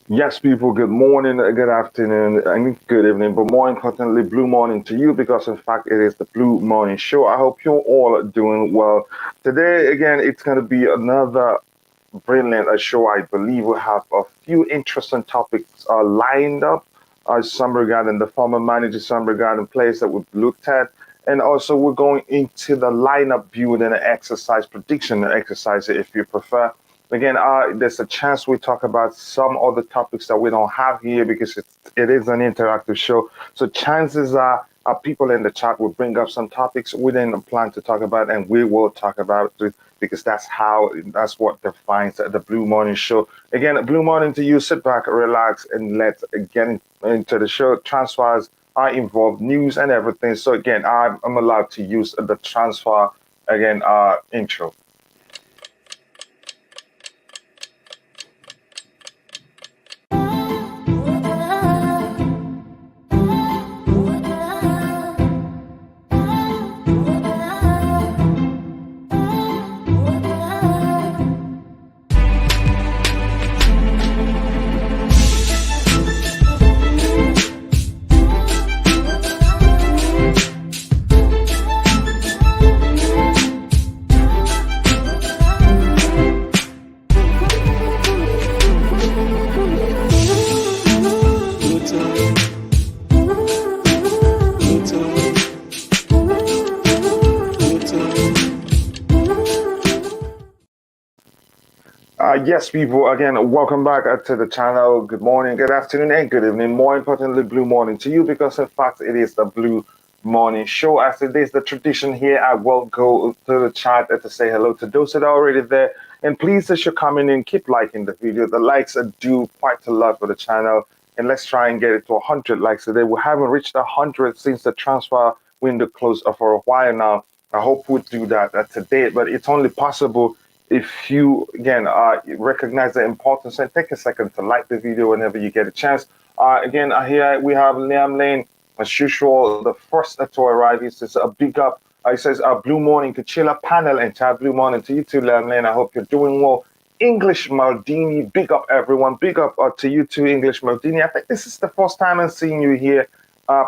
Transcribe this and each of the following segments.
Yes, people, good morning, good afternoon, and good evening, but more importantly, blue morning to you because, in fact, it is the Blue Morning Show. I hope you're all doing well. Today, again, it's going to be another brilliant show. I believe we have a few interesting topics lined up, some regarding the former manager, some regarding players that we've looked at, and also we're going into the lineup building exercise, prediction exercise, if you prefer. Again, there's a chance we talk about some other topics that we don't have here because it is an interactive show. So chances are people in the chat will bring up some topics we didn't plan to talk about, and we will talk about it because that's what defines the Blue Morning Show. Again, Blue Morning to you. Sit back, relax, and let's get into the show. Transfers are involved, news and everything. So again, I'm allowed to use the transfer again intro. Yes, people, again, welcome back to the channel. Good morning, good afternoon, and good evening. More importantly, blue morning to you because, in fact, it is the Blue Morning Show. As it is the tradition here, I will go to the chat to say hello to those that are already there. And please, as you're coming in, keep liking the video. The likes do quite a lot for the channel. And let's try and get it to 100 likes today. We haven't reached 100 since the transfer window closed for a while now. I hope we do that today, but it's only possible if you again recognize the importance and take a second to like the video whenever you get a chance. Again, here we have Liam Lane, as usual, the first to arrive. He says a big up. He says blue morning to Chilla panel and chat. Blue morning to you too, Liam Lane. I hope you're doing well. English Maldini, big up everyone. Big up to you too, English Maldini. I think this is the first time I'm seeing you here.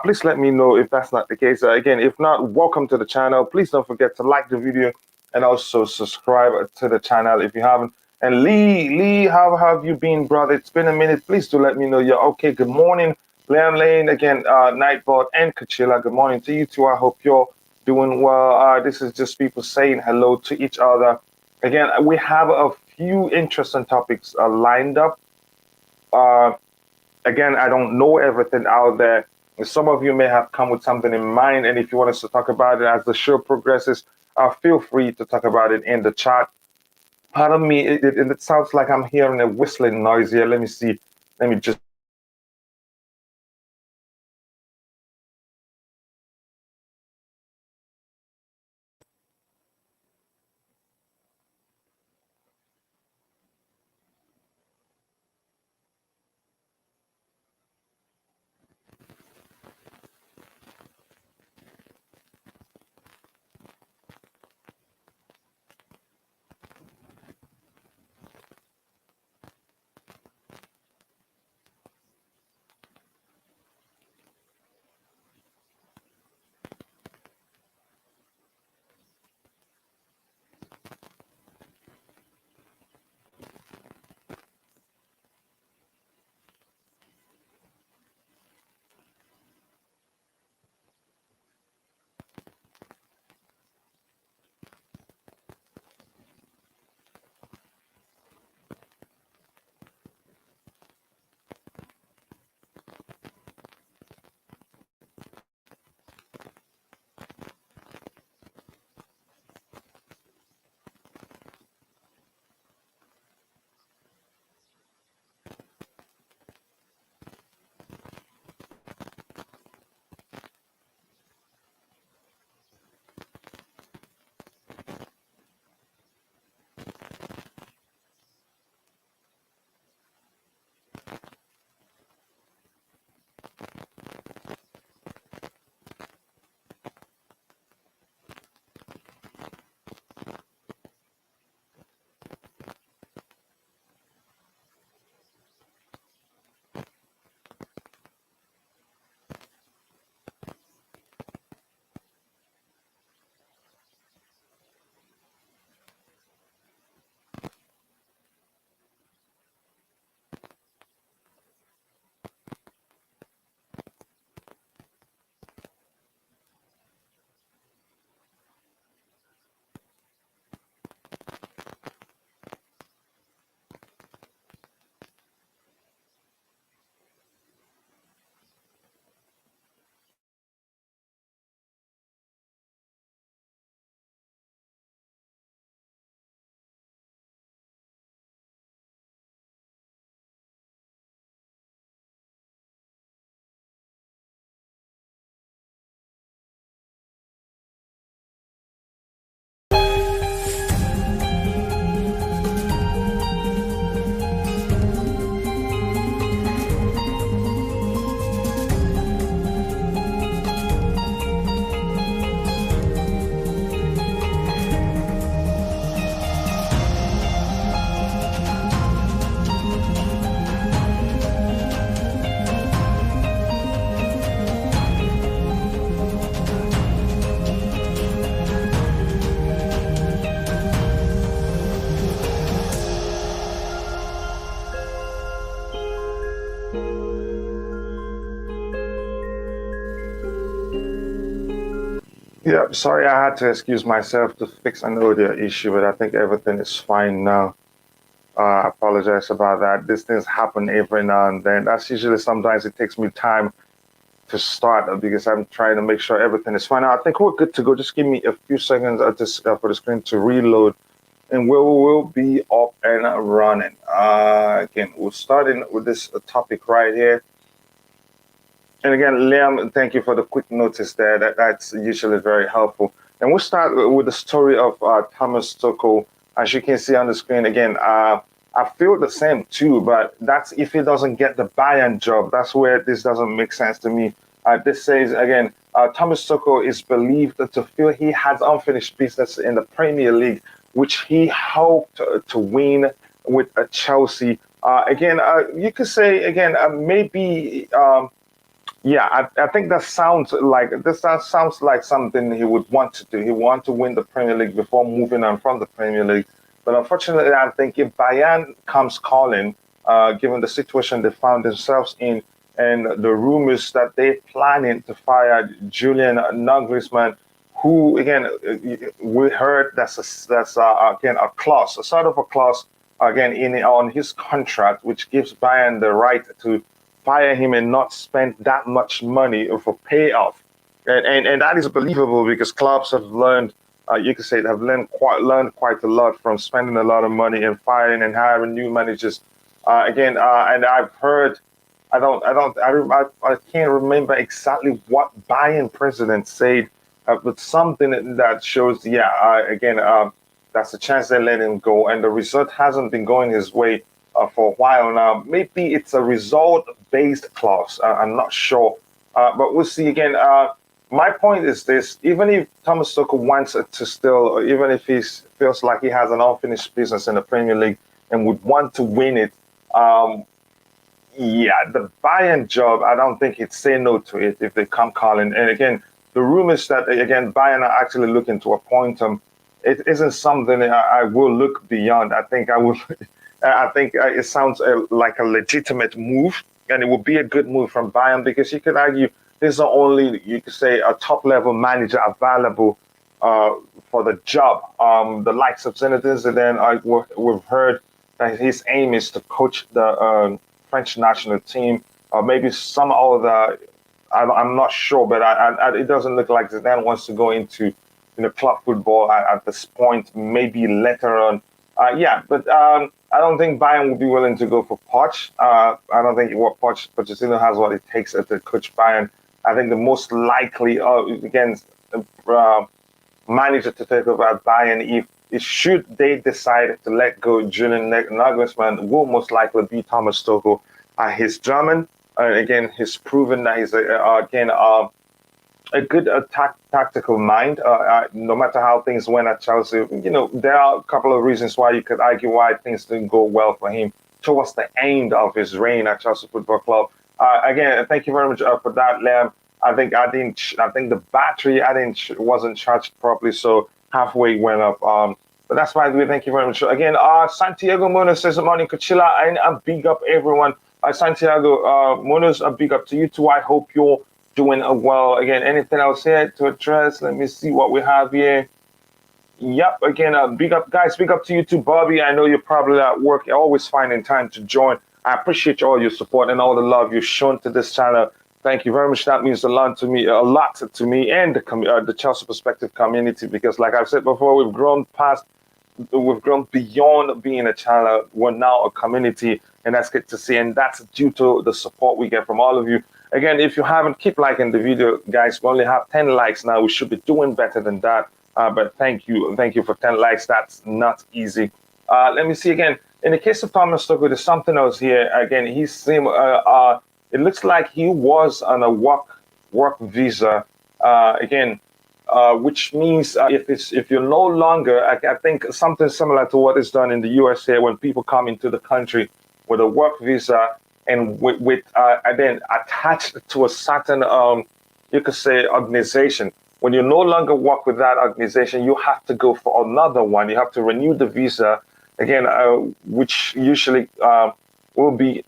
Please let me know if that's not the case. Again, if not, welcome to the channel. Please don't forget to like the video and also subscribe to the channel if you haven't. And Lee, how have you been, brother? It's been a minute. Please do let me know you're okay. Good morning, Liam Lane, again, Nightbot and Kachila. Good morning to you too. I hope you're doing well. This is just people saying hello to each other. Again, we have a few interesting topics lined up. Uh, Again, I don't know everything out there. Some of you may have come with something in mind, and if you want us to talk about it as the show progresses, feel free to talk about it in the chat. Pardon me, it sounds like I'm hearing a whistling noise here. Let me see. Let me just. Yeah, sorry, I had to excuse myself to fix an audio issue, but I think everything is fine now. I apologize about that. These things happen every now and then. That's usually sometimes it takes me time to start because I'm trying to make sure everything is fine. Now, I think we're good to go. Just give me a few seconds for the screen to reload, and we'll be up and running. Again, we're starting with this topic right here. And again, Liam, thank you for the quick notice there. That's usually very helpful. And we'll start with the story of Thomas Tuchel. As you can see on the screen, again, I feel the same too, but that's if he doesn't get the Bayern job. That's where this doesn't make sense to me. This says, again, Thomas Tuchel is believed to feel he has unfinished business in the Premier League, which he hoped to win with Chelsea. Again, you could say, again, maybe. Yeah, I think that sounds like something he would want to do. He want to win the Premier League before moving on from the Premier League. But unfortunately, I think if Bayern comes calling, given the situation they found themselves in, and the rumors that they're planning to fire Julian Nagelsmann, who again we heard that's again a clause, a sort of a clause again in on his contract, which gives Bayern the right to fire him and not spend that much money for payoff. And that is believable because clubs have learned, you could say, have learned quite a lot from spending a lot of money and firing and hiring new managers. And I've heard, I can't remember exactly what Bayern president said, but something that shows, yeah, that's a chance they let him go, and the result hasn't been going his way for a while now. Maybe it's a result-based clause. I'm not sure, but we'll see again. My point is this: even if Thomas Tuchel wants it to still, or even if he feels like he has an unfinished business in the Premier League and would want to win it, yeah, the Bayern job, I don't think he'd say no to it if they come calling. And again, the rumors that again Bayern are actually looking to appoint him, it isn't something I will look beyond. I think I will. I think it sounds like a legitimate move, and it would be a good move from Bayern because you could argue this is only, you could say, a top level manager available for the job. The likes of Zinedine Zidane, we've heard that his aim is to coach the French national team, or maybe some other. I'm not sure, but it doesn't look like Zidane wants to go into club football at this point. Maybe later on. I don't think Bayern would be willing to go for Poch. I don't think Pochettino has what it takes to coach Bayern. I think the most likely, manager to take over at Bayern, if should they decide to let go Julian Nagelsmann, will most likely be Thomas Tuchel. He's German. Again, he's proven that he's a good tactical mind. No matter how things went at Chelsea, there are a couple of reasons why you could argue why things didn't go well for him towards the end of his reign at Chelsea Football Club. Again, thank you very much for that, Liam. I think the battery wasn't charged properly, so halfway went up. But that's why we thank you very much. Again, Santiago Munoz says, "Morning, Coachella," and a big up everyone. Santiago Munoz, a big up to you too. I hope you're doing well. Again, anything else here to address? Let me see what we have here. Yep, again, big up, guys. Big up to you too, Bobby. I know you're probably at work. You're always finding time to join. I appreciate all your support and all the love you've shown to this channel. Thank you very much. That means a lot to me, and the Chelsea Perspective community. Because, like I've said before, we've grown beyond being a channel. We're now a community, and that's good to see. And that's due to the support we get from all of you. Again, if you haven't, keep liking the video, guys. We only have 10 likes now. We should be doing better than that. But thank you for 10 likes. That's not easy. Let me see again. In the case of Thomas Tuchel, there's something else here. Again, it looks like he was on a work visa. Which means if you're no longer, I think something similar to what is done in the USA when people come into the country with a work visa and then attached to a certain, you could say, organization. When you no longer work with that organization, you have to go for another one. You have to renew the visa again, which usually will be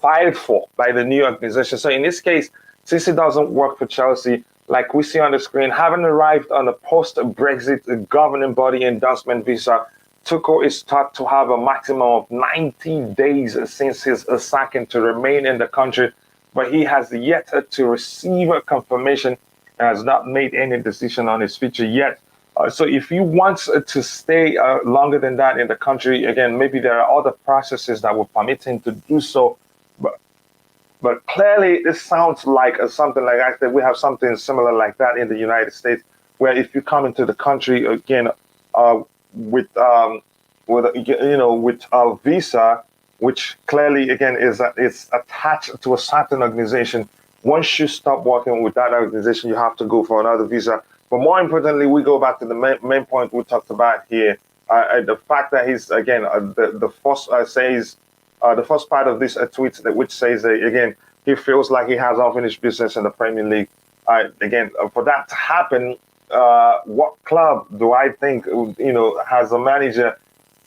filed for by the new organization. So in this case, since he doesn't work for Chelsea, like we see on the screen, having arrived on a post-Brexit governing body endorsement visa, Tuchel is thought to have a maximum of 90 days since his sacking to remain in the country, but he has yet to receive a confirmation and has not made any decision on his future yet. So if he wants to stay longer than that in the country, again, maybe there are other processes that will permit him to do so. But but clearly, this sounds like something like that. We have something similar like that in the United States, where if you come into the country again uh, with with a visa, which clearly again is attached to a certain organization. Once you stop working with that organization, you have to go for another visa. But more importantly, we go back to the main point we talked about here. The fact that he's again the first says the first part of this tweet that which says that again he feels like he has unfinished business in the Premier League. Again, for that to happen, what club do I think has a manager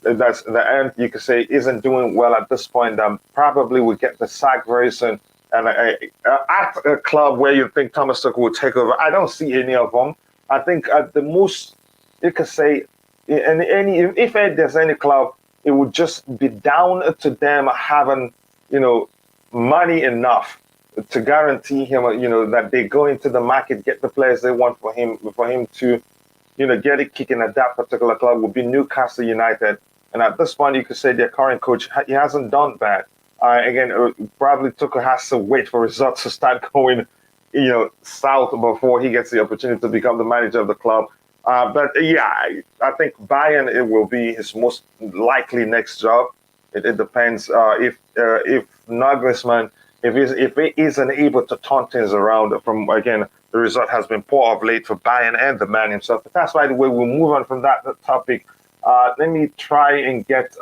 that's the end you could say isn't doing well at this point? Probably will get the sack very soon. And at a club where you think Thomas Tuchel will take over, I don't see any of them. I think at the most you could say, and if there's any club, it would just be down to them having, money enough to guarantee him, that they go into the market, get the players they want for him to, get it kicking at that particular club would be Newcastle United. And at this point, you could say their current coach, he hasn't done bad. Again, probably Tuchel has to wait for results to start going, south before he gets the opportunity to become the manager of the club. But yeah, I think Bayern it will be his most likely next job. It depends if Nagelsmann if he isn't able to turn things around from again the result has been poor of late for Bayern and the man himself. But that's why the way we'll move on from that topic. Let me try and get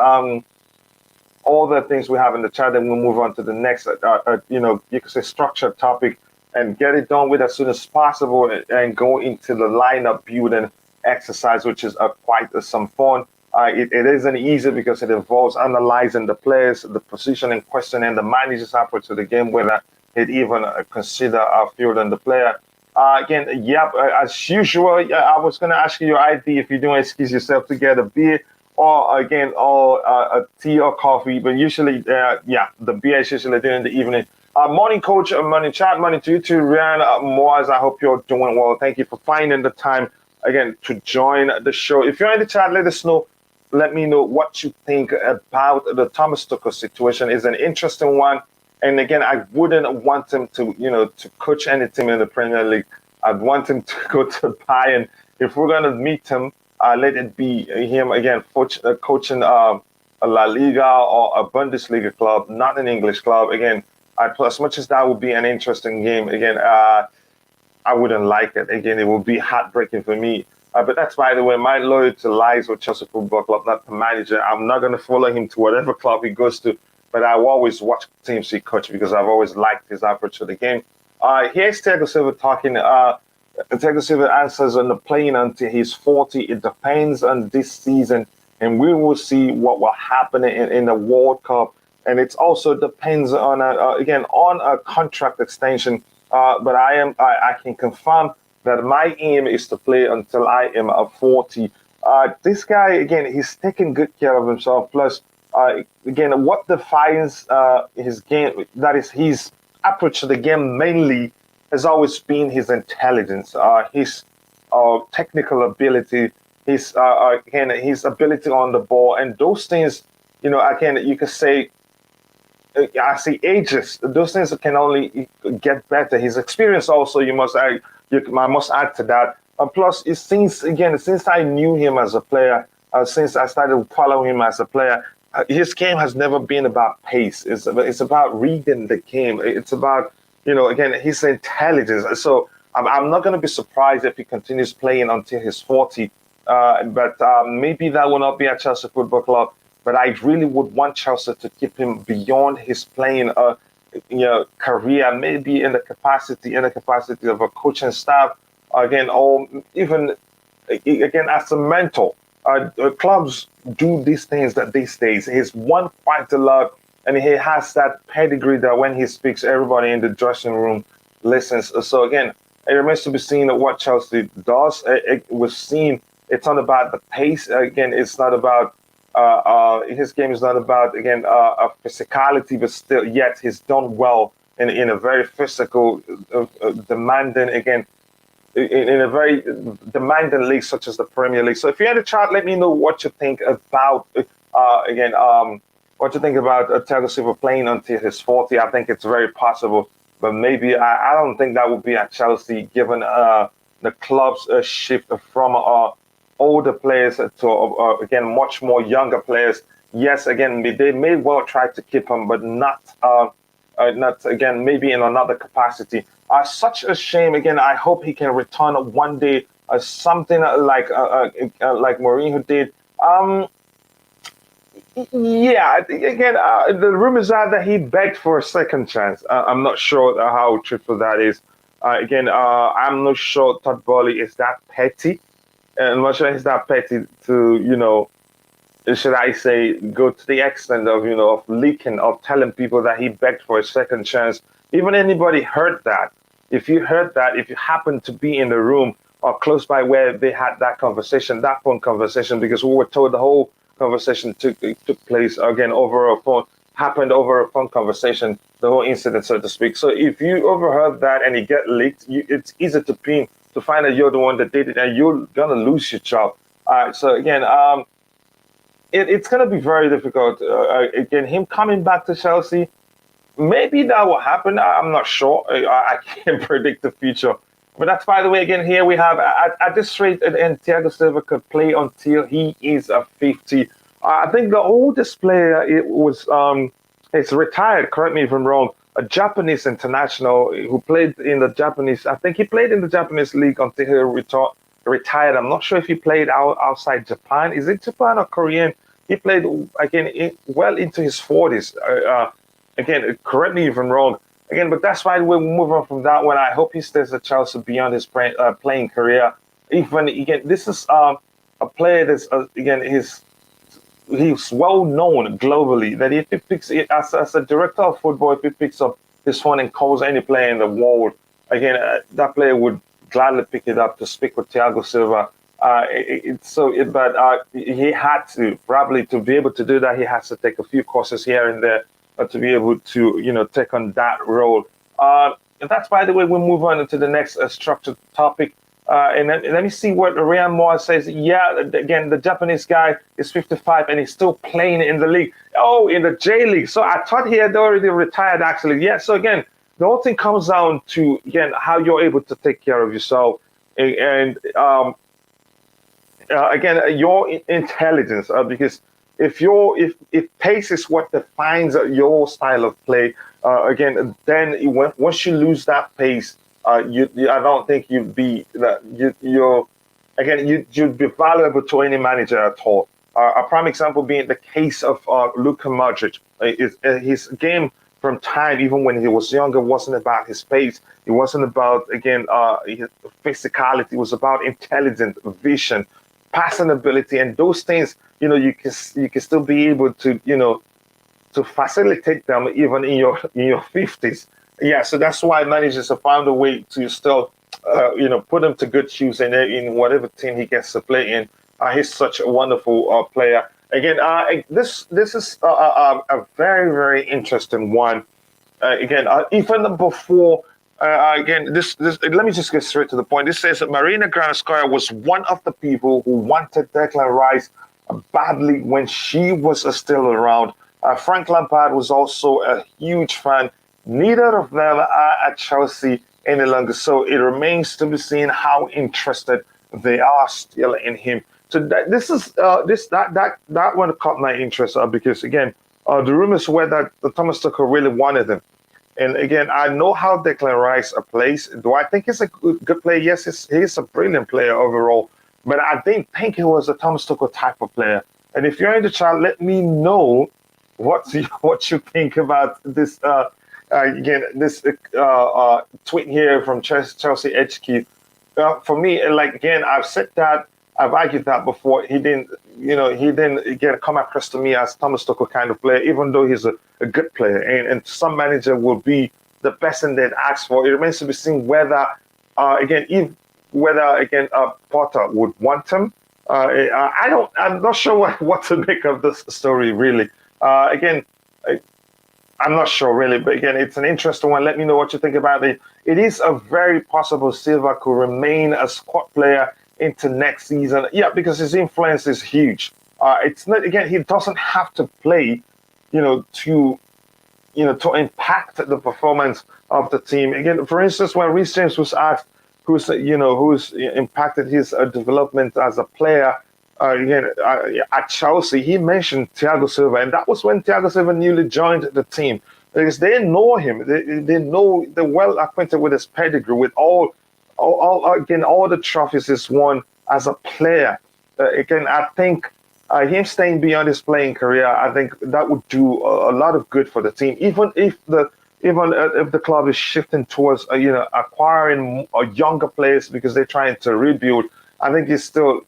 all the things we have in the chat, and we'll move on to the next, you could say structured topic and get it done with as soon as possible and go into the lineup building exercise, which is quite some fun. It isn't easy because it involves analyzing the players, the position in question, and the manager's approach to the game, whether it even consider fielding the player. Again, yep, as usual, I was going to ask you your ID if you don't excuse yourself to get a beer or a tea or coffee, but usually, the beer is usually during the evening. Morning, coach, morning, chat, morning to you too, Ryan Moaz. I hope you're doing well. Thank you for finding the time again to join the show. If you're in the chat, let us know. Let me know what you think about the Thomas Tuchel situation. It's an interesting one. And again, I wouldn't want him to, to coach any team in the Premier League. I'd want him to go to Bayern. If we're going to meet him, let it be him again, coaching a La Liga or a Bundesliga club, not an English club. Again, as much as that would be an interesting game, again, I wouldn't like it. Again, it would be heartbreaking for me. But that's, by the way, my loyalty lies with Chelsea Football Club, not the manager. I'm not going to follow him to whatever club he goes to, but I will always watch teams he coach because I've always liked his approach to the game. Here's Thiago Silva talking. Thiago Silva answers on the playing until he's 40. It depends on this season, and we will see what will happen in the World Cup. And it also depends on, on a contract extension. But I can confirm that my aim is to play until I am 40. This guy, again, he's taking good care of himself. Plus, again, what defines his game, that is his approach to the game mainly, has always been his intelligence, his technical ability, his ability on the ball. And those things, again, you could say, as he ages, those things can only get better. His experience also, I must add to that. Plus, since I knew him as a player, since I started following him as a player, his game has never been about pace. It's about reading the game. It's about, his intelligence. So I'm not going to be surprised if he continues playing until he's 40. But maybe that will not be at Chelsea Football Club. But I really would want Chelsea to keep him beyond his playing, career, maybe in the capacity of a coaching staff, again, or even as a mentor. Clubs do these things these days. He's won quite a lot, and he has that pedigree that when he speaks, everybody in the dressing room listens. So again, It remains to be seen what Chelsea does. We've seen it's not about the pace. Again, it's not about his game is not about again physicality, but still, yet he's done well in a very physical, demanding again in a very demanding league such as the Premier League. So if you're in the chat, let me know what you think about again what you think about Thiago Silva playing until he's 40. I think it's very possible, but maybe I don't think that would be at Chelsea given the club's shift from older players to again much more younger players. Yes, again they may well try to keep him, but not again maybe in another capacity. Such a shame. Again, I hope he can return one day. Something like Mourinho did. Yeah, again, the rumors are that he begged for a second chance. I'm not sure how truthful that is. Again, I'm not sure Todd Bowley is that petty. I'm not sure he's that petty to, should I say, go to the extent of, of leaking, of telling people that he begged for a second chance. Even anybody heard that. If you heard that, if you happened to be in the room or close by where they had that conversation, that phone conversation, because we were told the whole conversation took place again over a phone, happened over a phone conversation, the whole incident, so to speak. So if you overheard that and it get leaked, it's easy to pin to find that you're the one that did it and you're gonna lose your job. So again, it's gonna be very difficult. Again, him coming back to Chelsea, maybe that will happen. I'm not sure. I can't predict the future. But that's, by the way, again, here we have, at this rate, and Thiago Silva could play until he is 50. I think the oldest player, it's retired, correct me if I'm wrong, a Japanese international who played in the Japanese, I think he played in the Japanese league until he retired. I'm not sure if he played outside Japan. Is it Japan or Korean? He played, again, well into his 40s. Again, correct me if I'm wrong. Again, but that's why we'll move on from that one. I hope he stays at Chelsea beyond his playing career. Even again, this is a player that's again he's well known globally. That if he picks it as a director of football, if he picks up his phone and calls any player in the world, again that player would gladly pick it up to speak with Thiago Silva. But he had to probably to be able to do that. He has to take a few courses here and there to be able to, take on that role. And that's, by the way, we'll move on to the next structured topic. And let me see what Ryan Moore says. Yeah, again, the Japanese guy is 55 and he's still playing in the league. Oh, in the J League. So I thought he had already retired, actually. Yeah, so again, the whole thing comes down to, again, how you're able to take care of yourself. And again, your intelligence, because if pace is what defines your style of play, again, then once you lose that pace, I don't think you'd be that you'd be valuable to any manager at all. A prime example being the case of Luka Modric. His game from time, even when he was younger, wasn't about his pace. It wasn't about his physicality. It was about intelligence, vision, passing ability, and those things. You can still be able to to facilitate them even in your 50s. Yeah, so that's why managers have found a way to still put him to good use in whatever team he gets to play in. He's such a wonderful player. Again, this is a very, very interesting one. Even before. This let me just get straight to the point. This says that Marina Granskaya was one of the people who wanted Declan Rice badly when she was still around. Frank Lampard was also a huge fan. Neither of them are at Chelsea any longer, so it remains to be seen how interested they are still in him. So that one caught my interest because again, the rumors were that the Thomas Tuchel really wanted him. And again, I know how Declan Rice plays. Do I think he's a good player? Yes, he's a brilliant player overall. But I didn't think he was a Thomas Tuchel type of player. And if you're in the chat, let me know what you think about this. This tweet here from Chelsea HQ. For me, I've said that, I've argued that before. He didn't come across to me as Thomas Tuchel kind of player, even though he's a good player. And some manager will be the person they'd ask for. It remains to be seen whether again, if whether again Potter would want him. I'm not sure what to make of this story really. Again, I'm not sure really, but again, it's an interesting one. Let me know what you think about it. It is a very possible Silva could remain a squad player into next season. Yeah, because his influence is huge. It's not again. He doesn't have to play, to to impact the performance of the team. Again, for instance, when Reece James was asked who's impacted his development as a player, at Chelsea, he mentioned Thiago Silva, and that was when Thiago Silva newly joined the team because they know him. They know they're well acquainted with his pedigree, with all the trophies he's won as a player. Again, I think him staying beyond his playing career, I think that would do a lot of good for the team. Even if the club is shifting towards acquiring younger players because they're trying to rebuild, I think it's still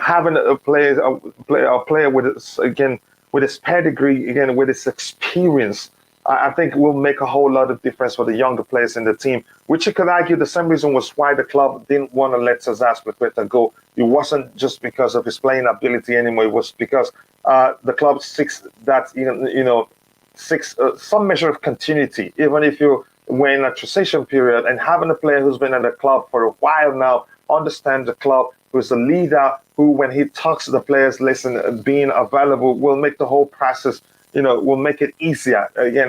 having a player with his pedigree, again with his experience. I think will make a whole lot of difference for the younger players in the team, which you could argue the same reason was why the club didn't want to let Cesar Azpilicueta go. It wasn't just because of his playing ability anymore. It was because the club seeks that some measure of continuity, even if we're in a transition period, and having a player who's been at the club for a while now, understands the club, who's a leader, who when he talks to the players, listen, being available will make the whole process, will make it easier. Again,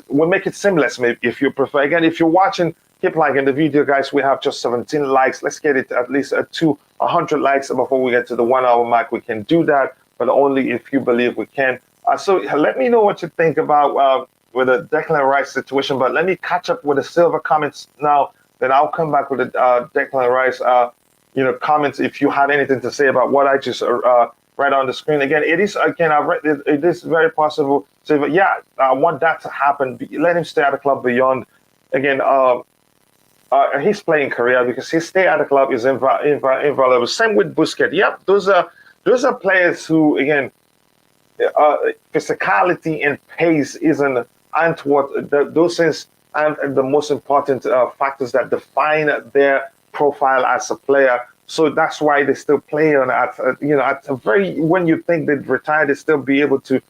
will make it seamless, maybe, if you prefer. Again, if you're watching, keep liking the video, guys. We have just 17 likes. Let's get it at least to 100 likes before we get to the 1 hour mark. We can do that, but only if you believe we can. So let me know what you think about with the Declan Rice situation. But let me catch up with the Silva comments now. Then I'll come back with the Declan Rice comments if you had anything to say about what I just read on the screen. Again, it is I've read it is very possible. So, but yeah, I want that to happen. Let him stay at the club beyond again his playing career, because his stay at the club is invaluable. Same with Busquets. Yep, those are players who again. Physicality and pace aren't what those things aren't the most important factors that define their profile as a player. So that's why they still play on at a very, when you think they'd retire, they still be able to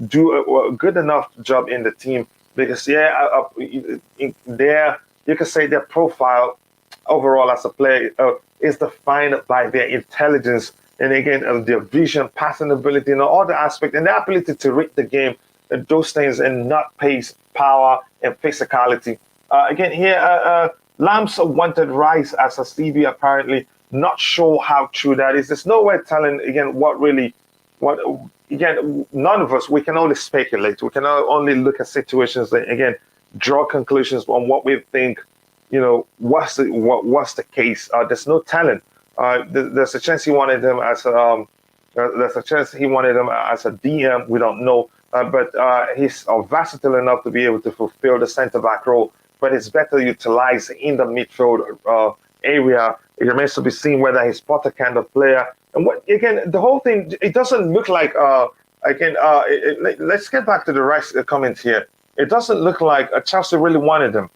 do a good enough job in the team, because you can say their profile overall as a player is defined by their intelligence. And again, their vision, passing ability, all the aspects, and the ability to read the game, those things, and not pace, power, and physicality. Again, here, Lambs wanted Rice as a CB, apparently. Not sure how true that is. There's no way telling, again, none of us, we can only speculate. We can only look at situations and, again, draw conclusions on what we think, what's the case. There's no telling. There's a chance he wanted him as a DM. We don't know, but he's versatile enough to be able to fulfill the centre back role. But it's better utilized in the midfield area. It remains to be seen whether he's Potter kind of player. And the whole thing, it doesn't look like. Let's get back to the Rice comment here. It doesn't look like Chelsea really wanted him.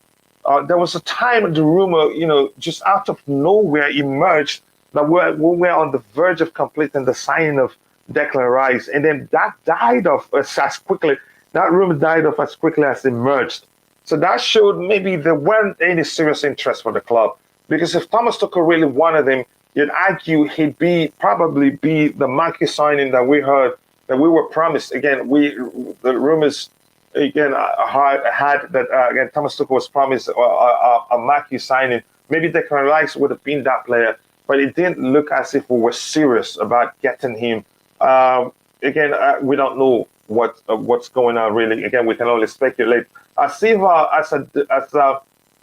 There was a time the rumor, just out of nowhere emerged that we're on the verge of completing the signing of Declan Rice, and then that died off as quickly. That rumor died off as quickly as it emerged. So that showed maybe there weren't any serious interest for the club, because if Thomas Tuchel really wanted him, you'd argue he'd probably be the marquee signing that we heard, that we were promised. Again, the rumors. Again, had that again Thomas Tuchel was promised a marquee signing. Maybe Declan Rice would have been that player, but it didn't look as if we were serious about getting him. We don't know what's going on really. Again, we can only speculate. Silva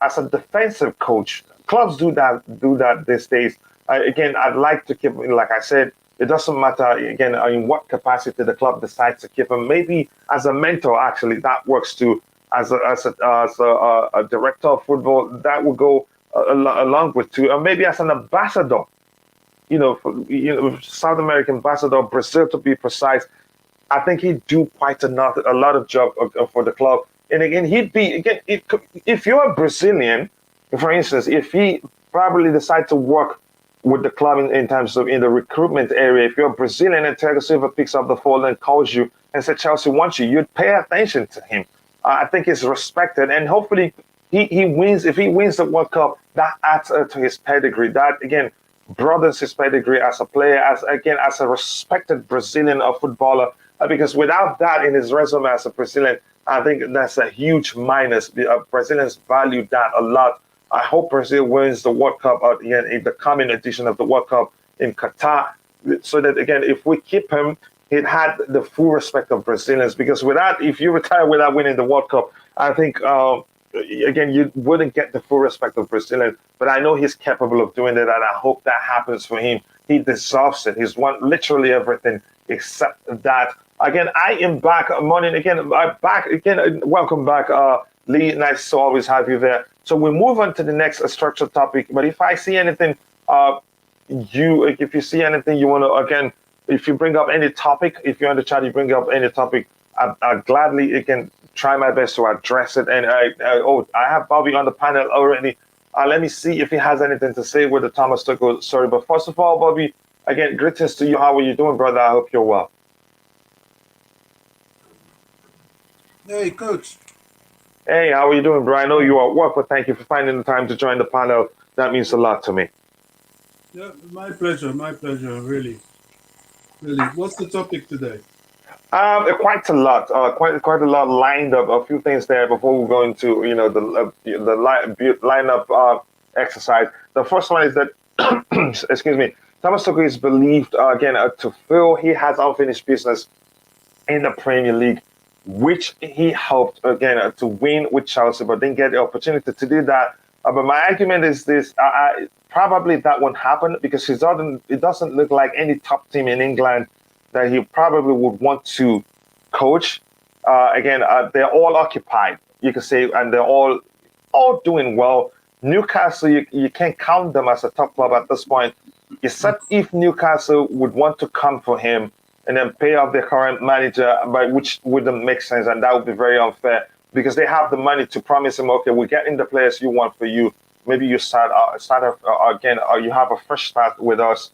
as a defensive coach, clubs do that these days. I'd like to keep, like I said. It doesn't matter, again, in what capacity the club decides to keep him. Maybe as a mentor, actually, that works too. As a director of football, that will go along with too. Or maybe as an ambassador, South American ambassador, Brazil to be precise. I think he'd do quite a lot of job for the club. And again, if you're a Brazilian, For instance, if he probably decide to work with the club in terms of in the recruitment area, if you're Brazilian and Thiago Silva picks up the phone and calls you and said Chelsea wants you, you'd pay attention to him. I think he's respected, and hopefully he wins. If he wins the World Cup, that adds to his pedigree. That again broadens his pedigree as a player, as a respected Brazilian footballer. Because without that in his resume as a Brazilian, I think that's a huge minus. Brazilians value that a lot. I hope Brazil wins the World Cup again in the coming edition of the World Cup in Qatar, so that again, if we keep him, it had the full respect of Brazilians. Because without, if you retire without winning the World Cup, I think again you wouldn't get the full respect of Brazilians. But I know he's capable of doing that, and I hope that happens for him. He deserves it. He's won literally everything except that. Again, I am back. Morning again. I'm back again. Welcome back, Lee. Nice to always have you there. So we move on to the next structured topic. But if I see anything, if you see anything you want to, again, if you bring up any topic, if you're on the chat, you bring up any topic, I gladly again try my best to address it. And I have Bobby on the panel already. Let me see if he has anything to say with the Thomas Tuchel story. But first of all, Bobby, again, greetings to you. How are you doing, brother? I hope you're well. Hey, Coach. Hey, how are you doing, bro? I know you are at work, but thank you for finding the time to join the panel. That means a lot to me. Yeah, my pleasure, really. What's the topic today? Quite a lot, quite a lot lined up. A few things there before we go into the lineup exercise. The first one is that excuse me, Thomas Tuchel is believed again to feel he has unfinished business in the Premier League, which he hoped again to win with Chelsea, but didn't get the opportunity to do that. But my argument is this: probably that won't happen because it doesn't look like any top team in England that he probably would want to coach. They're all occupied, you can say, and they're all doing well. Newcastle, you can't count them as a top club at this point, except if Newcastle would want to come for him and then pay off their current manager, but which wouldn't make sense, and that would be very unfair because they have the money to promise him, okay, we're getting the players you want for you. Maybe you start again, or you have a fresh start with us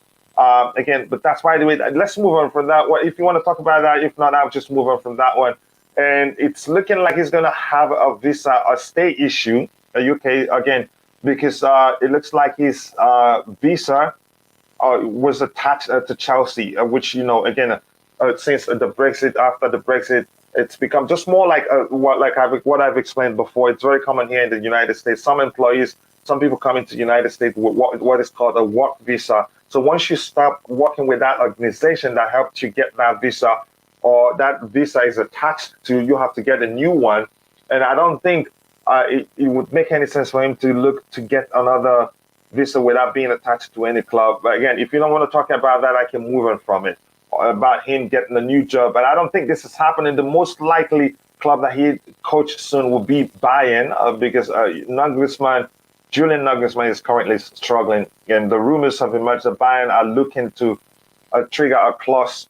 again. But that's why the way. Let's move on from that one. If you want to talk about that, if not, I'll just move on from that one. And it's looking like he's going to have a visa, a stay issue, a UK again, because it looks like his visa was attached to Chelsea, which again, since the Brexit, after the Brexit, it's become just more like what I've explained before. It's very common here in the United States. Some employees, some people come into the United States with what is called a work visa. So once you stop working with that organization that helped you get that visa, or that visa is attached to, you have to get a new one. And I don't think it would make any sense for him to look to get another visa without being attached to any club. But again, if you don't want to talk about that, I can move on from it. About him getting a new job, but I don't think this is happening. The most likely club that he coach soon will be Bayern, because Julian Nagelsmann is currently struggling, and the rumors have emerged that Bayern are looking to trigger a clause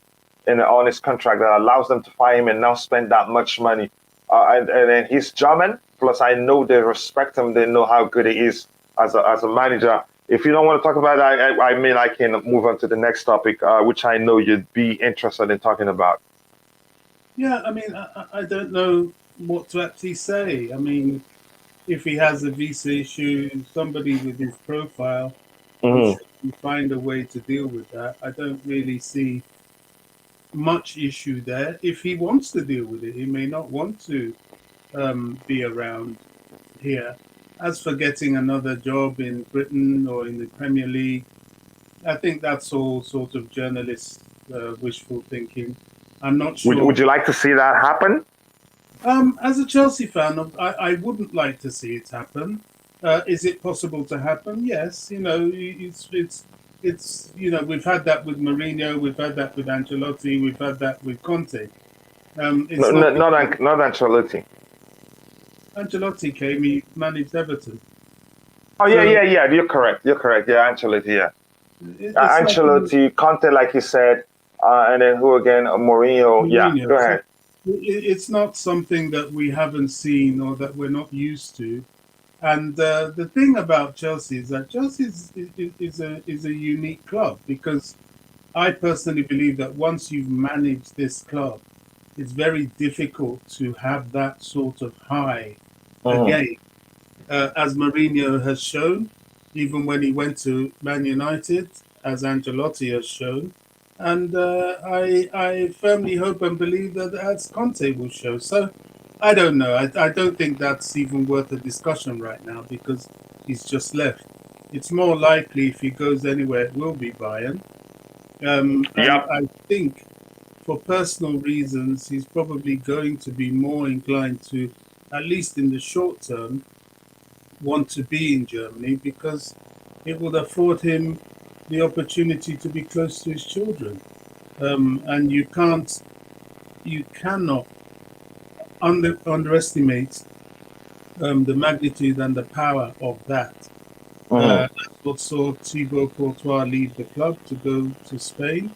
on his contract that allows them to fire him and now spend that much money. And he's German, plus I know they respect him. They know how good he is as a manager. If you don't want to talk about that, I can move on to the next topic, which I know you'd be interested in talking about. Yeah, I mean, I don't know what to actually say. I mean, if he has a visa issue, somebody with his profile, I'm Mm-hmm. sure he find a way to deal with that. I don't really see much issue there. If he wants to deal with it, he may not want to be around here. As for getting another job in Britain or in the Premier League, I think that's all sort of journalist wishful thinking. I'm not sure. Would you like to see that happen? As a Chelsea fan, I wouldn't like to see it happen. Is it possible to happen? Yes. It's we've had that with Mourinho, we've had that with Ancelotti, we've had that with Conte. No, It's not not Ancelotti. Ancelotti came, he managed Everton. Oh yeah, So yeah. You're correct. You're correct. Yeah, Ancelotti. Yeah, it's nothing. Ancelotti, Conte, like you said, and then who again? Mourinho. Yeah, Mourinho. go So ahead. it's not something that we haven't seen or that we're not used to. And the thing about Chelsea is that Chelsea is a unique club because I personally believe that once you've managed this club, it's very difficult to have that sort of high Mhm. again, as Mourinho has shown, even when he went to Man United, as Ancelotti has shown. And I firmly hope and believe that as Conte will show. So I don't know. I don't think that's even worth a discussion right now because he's just left. It's more likely if he goes anywhere, it will be Bayern. And Yep. I think for personal reasons, he's probably going to be more inclined to, at least in the short term, want to be in Germany because it would afford him the opportunity to be close to his children. And you cannot underestimate the magnitude and the power of that. Mhm. That's what saw Thibaut Courtois leave the club to go to Spain.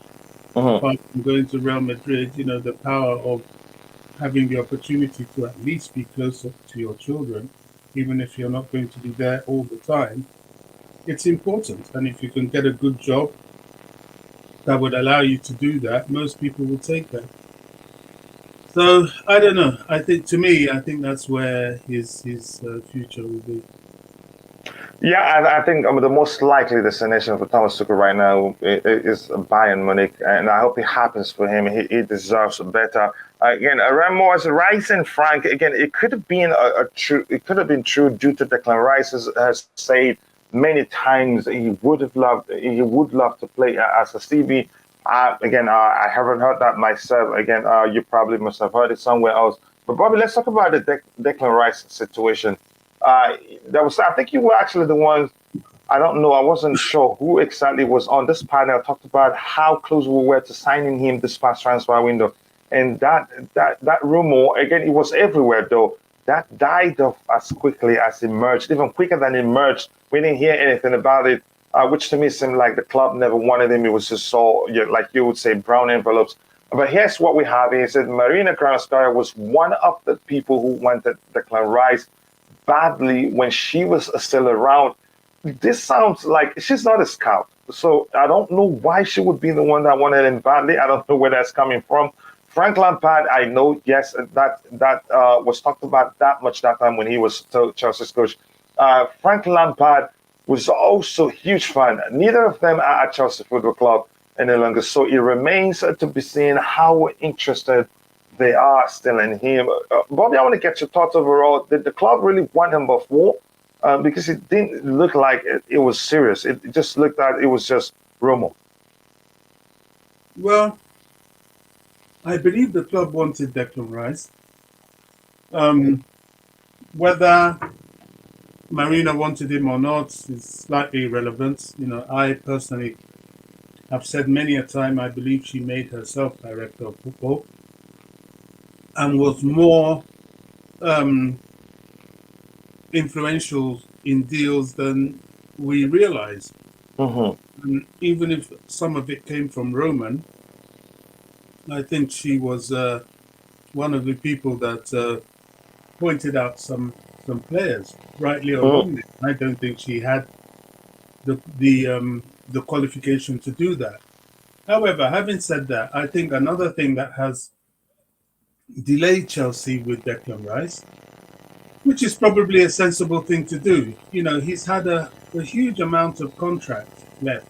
Mhm. Apart from going to Real Madrid, the power of having the opportunity to at least be closer to your children, even if you're not going to be there all the time, it's important. And if you can get a good job that would allow you to do that, most people will take that. So I don't know. I think to me, I think that's where his future will be. Yeah, and I think the most likely destination for Thomas Tuchel right now is Bayern Munich, and I hope it happens for him. He deserves better. Again, Ramos, Rice, and Frank. Again, it could have been a true. It could have been true due to Declan Rice has said many times he would love to play as a CB. Again, I haven't heard that myself. Again, you probably must have heard it somewhere else. But Bobby, let's talk about the Declan Rice situation. Uh, that was, I think you were actually the one. I don't know. I wasn't sure who exactly was on this panel. Talked about how close we were to signing him this past transfer window, and that rumor again. It was everywhere though. That died off as quickly as it emerged, even quicker than it emerged. We didn't hear anything about it, which to me seemed like the club never wanted him. It was just so, like you would say, brown envelopes. But here's what we have: is that Marina Granskaya was one of the people who wanted Declan Rice badly when she was still around. This sounds like she's not a scout. So I don't know why she would be the one that wanted him badly. I don't know where that's coming from. Frank Lampard, I know, yes, that was talked about that much that time when he was still Chelsea's coach. Frank Lampard was also a huge fan. Neither of them are at Chelsea Football Club any longer. So it remains to be seen how interested they are still in him. Bobby, I want to get your thoughts overall. Did the club really want him before? Because it didn't look like it was serious. It just looked like it was just rumor. Well, I believe the club wanted Declan Rice. Um, Whether Marina wanted him or not is slightly irrelevant. I personally have said many a time I believe she made herself director of football and was more um, influential in deals than we realize. Mm-hmm. And even if some of it came from Roman, I think she was one of the people that pointed out some players, rightly or Mm-hmm. wrongly. I don't think she had the qualification to do that. However, having said that, I think another thing that has delayed Chelsea with Declan Rice, which is probably a sensible thing to do. He's had a huge amount of contract left,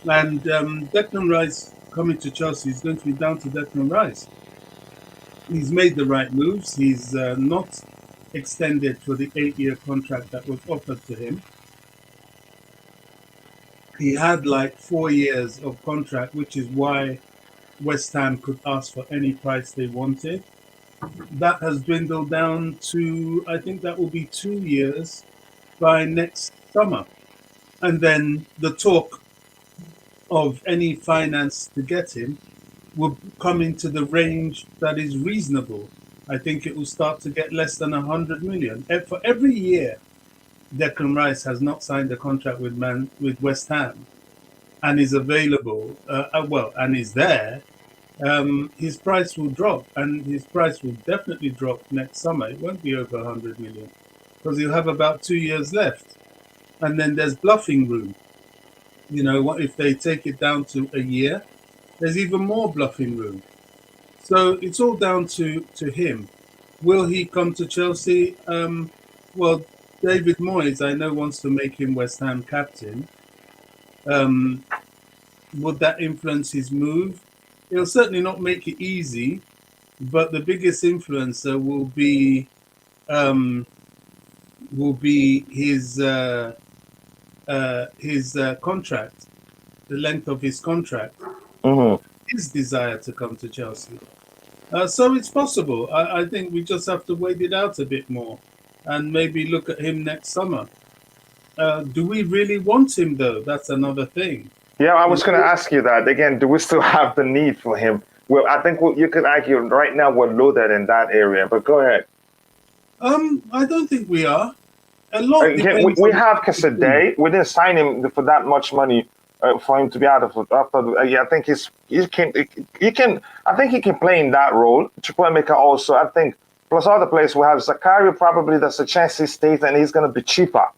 and Declan Rice coming to Chelsea is going to be down to Declan Rice. He's made the right moves. He's not extended for the 8-year contract that was offered to him. He had like 4 years of contract, which is why West Ham could ask for any price they wanted. That has dwindled down to, I think that will be 2 years by next summer. And then the talk of any finance to get him will come into the range that is reasonable. I think it will start to get less than 100 million. For every year Declan Rice has not signed a contract with West Ham and is available, and is there, his price will drop, and his price will definitely drop next summer. It won't be over 100 million. because he'll have about 2 years left. And then there's bluffing room. You know, what if they take it down to a year? There's even more bluffing room. So it's all down to him. Will he come to Chelsea? Well, David Moyes, I know, wants to make him West Ham captain. Would that influence his move? It'll certainly not make it easy, but the biggest influencer will be his contract, the length of his contract, his desire to come to Chelsea. So it's possible. I think we just have to wait it out a bit more and maybe look at him next summer. Do we really want him, though? That's another thing. Yeah, I was going to ask you that. Again, do we still have the need for him? Well, I think you could argue right now we're loaded in that area, but go ahead. I don't think we are. A lot Again, we have Casadei. We didn't sign him for that much money for him to be out of after. Yeah, I think he can. I think he can play in that role. Chukwuemeka also. I think plus other players we have Zakaria probably that's a Chelsea state and he's going to be cheaper.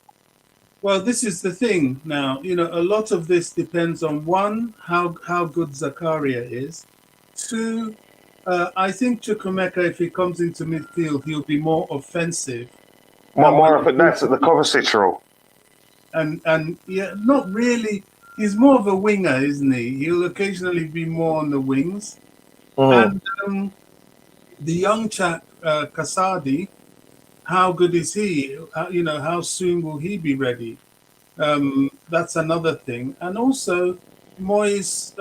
Well, this is the thing now. You know, a lot of this depends on one, how good Zakaria is. Two, I think Chukwuemeka, if he comes into midfield, he'll be more offensive. More of it. That's the Kovacic role. And yeah, not really. He's more of a winger, isn't he? He'll occasionally be more on the wings. And the young chap, Kasadi, how good is he? You know, how soon will he be ready? That's another thing. And also, Moyes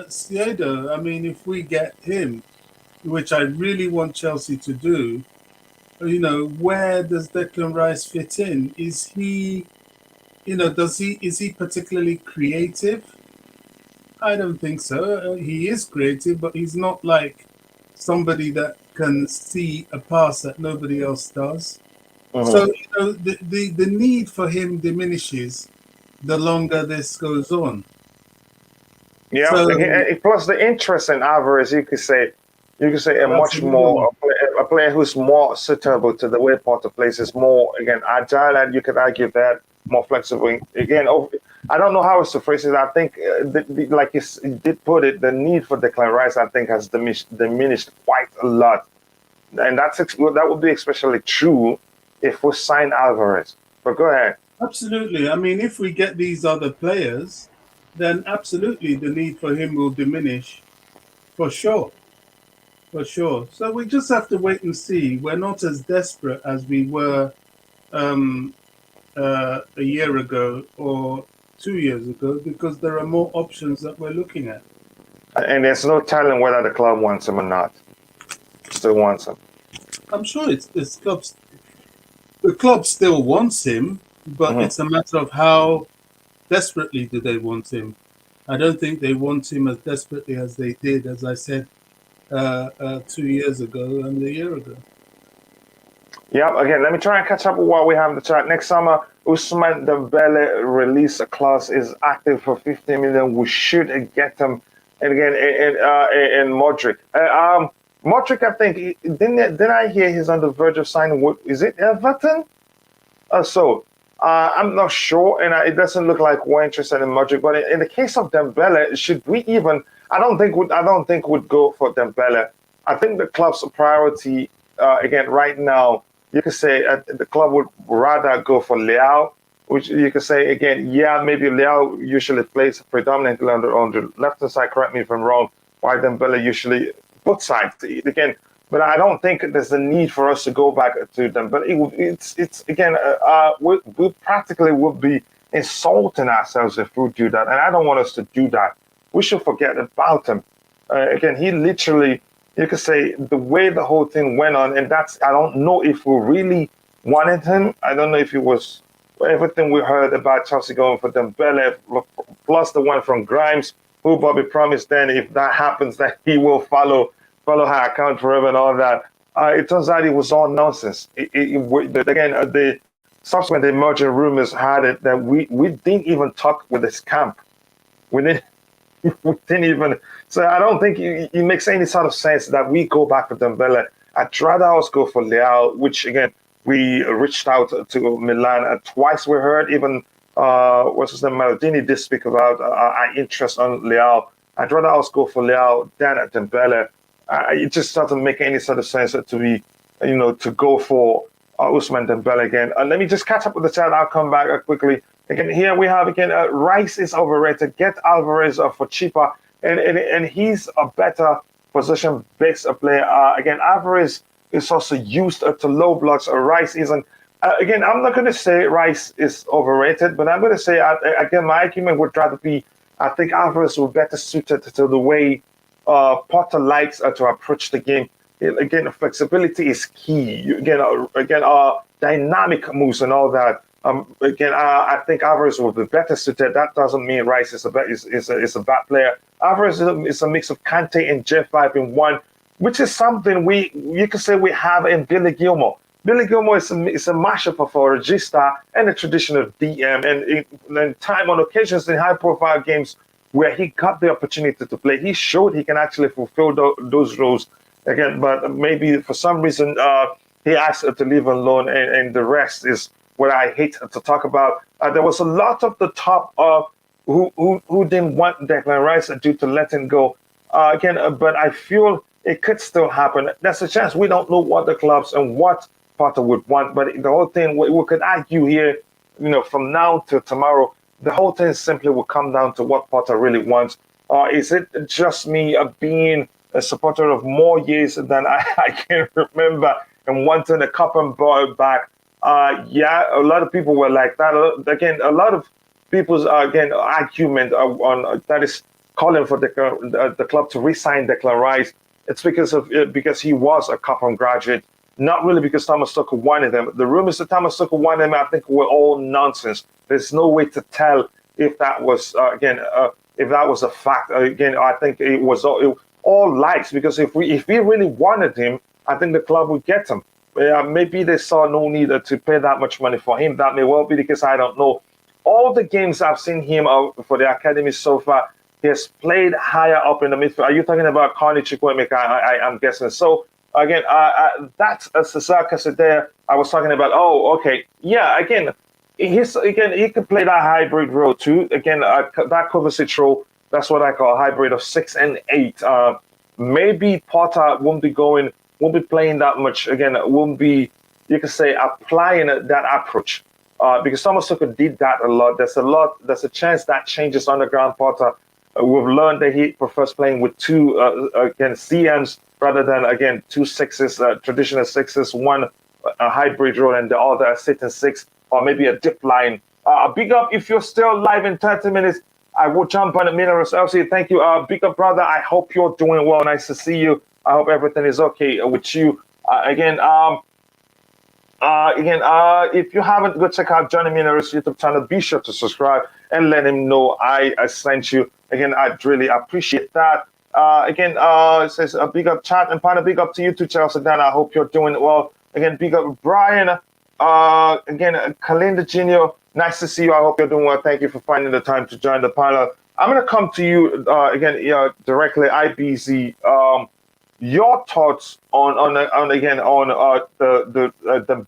Siedo. I mean, if we get him, which I really want Chelsea to do, you know, where does Declan Rice fit in? Is he, you know, is he particularly creative? I don't think so. He is creative, but he's not like somebody that can see a pass that nobody else does. So, you know, the need for him diminishes the longer this goes on. Yeah, so, plus the interest in Alvarez, you could say a much more a player who's more suitable to the way Potter plays is more again agile, and you could argue that more flexible. Again, I don't know how else to phrase it. I think, like you did put it, the need for Declan Rice, I think, has diminished quite a lot, and that would be especially true if we sign Alvarez. But go ahead. Absolutely. I mean, if we get these other players, then absolutely the need for him will diminish, for sure. For sure. So we just have to wait and see. We're not as desperate as we were a year ago or 2 years ago because there are more options that we're looking at. And there's no telling whether the club wants him or not. Still wants him. I'm sure the club still wants him, but it's a matter of how desperately do they want him. I don't think they want him as desperately as they did, as I said, 2 years ago and a year ago. Yeah, again, let me try and catch up with what we have in the chat. Next summer, Ousmane Dembele release clause is active for 50 million. We should get him. And again, in Modric. Modric, I think, didn't I hear he's on the verge of signing, is it Everton? I'm not sure, and it doesn't look like we're interested in Modric. But in the case of Dembele, should we even? I don't think would go for Dembele. I think the club's priority, again, right now, you could say the club would rather go for Leao, which you could say again, yeah, maybe Leao usually plays predominantly on the left-hand side. Correct me if I'm wrong. While Dembele usually both sides again. But I don't think there's a need for us to go back to them. But it's again, we practically would be insulting ourselves if we do that. And I don't want us to do that. We should forget about him. Again, he literally, you could say, the way the whole thing went on, and I don't know if we really wanted him. I don't know if it was everything we heard about Chelsea going for Dembele, plus the one from Grimes, who Bobby promised then if that happens that he will follow her account forever and all that. It turns out it was all nonsense. The subsequent emerging rumors had it that we didn't even talk with this camp. We didn't even. So I don't think it makes any sort of sense that we go back for Dembele. I'd rather us go for Leao, which again, We reached out to Milan twice. We heard even what's his name, Maldini did speak about our interest on Leao. I'd rather us go for Leao than at Dembele. It just doesn't make any sort of sense to be, to go for Usman Dembele again. Let me just catch up with the chat. I'll come back quickly. Again, here we have again Rice is overrated. Get Alvarez for cheaper, and he's a better position-based player. Again, Alvarez is also used to low blocks. Rice isn't. Again, I'm not going to say Rice is overrated, but I'm going to say again my argument would rather be I think Alvarez will better suited to the way Potter likes to approach the game. Again, flexibility is key. Dynamic moves and all that. I think Alvarez will be better suited. That doesn't mean Rice is is a bad player. Alvarez is a mix of Kante and J5 in one, which is something you can say we have in Billy Gilmore. Billy Gilmore is a mashup of a regista and a traditional DM, and time on occasions in high-profile games where he got the opportunity to play, he showed he can actually fulfill those roles again. But maybe for some reason he asked to leave alone, and the rest is what I hate to talk about. There was a lot of the top who didn't want Declan Rice due to letting go. But I feel it could still happen. There's a chance we don't know what the clubs and what Potter would want, but the whole thing we could argue here, from now to tomorrow, the whole thing simply will come down to what Potter really wants. Is it just me being a supporter of more years than I can remember and wanting a cup and ball back? Yeah, a lot of people were like that. Again, a lot of people's argument on that is calling for the club to re-sign Declan Rice. It's because he was a Cobham graduate, not really because Thomas Tuchel wanted him. The rumors that Thomas Tuchel wanted him, I think, were all nonsense. There's no way to tell if that was if that was a fact. Again, I think it was all lies, because if we really wanted him, I think the club would get him. Maybe they saw no need to pay that much money for him. That may well be the case. I don't know. All the games I've seen him for the academy so far, he has played higher up in the midfield. Are you talking about Carney Chukwuemeka? I'm guessing. So again, that's a circus there. I was talking about. Oh, okay, yeah. Again, he could play that hybrid role too. Again, that Kovacic role. That's what I call a hybrid of 6 and 8. Maybe Potter won't be playing that much. Again, won't be, you could say, applying that approach. Because Thomas Tuchel did that a lot. There's a chance that changes under Graham Potter. We've learned that he prefers playing with two CMs rather than two sixes, traditional sixes, one a hybrid role and the other a sitting six, or maybe a dip line. Big up if you're still live in 30 minutes. I will jump on the Minerals FC. Thank you. Big up, brother. I hope you're doing well. Nice to see you. I hope everything is okay with you. If you haven't, go check out Johnny Minerals YouTube channel. Be sure to subscribe and let him know I sent you. Again, I'd really appreciate that. It says a big up chat and Pana, big up to you too, Chelsea. Dan, I hope you're doing well. Again, big up Brian. Kalinda Jr., nice to see you. I hope you're doing well. Thank you for finding the time to join the panel. I'm going to come to you directly, IBZ. Your thoughts on the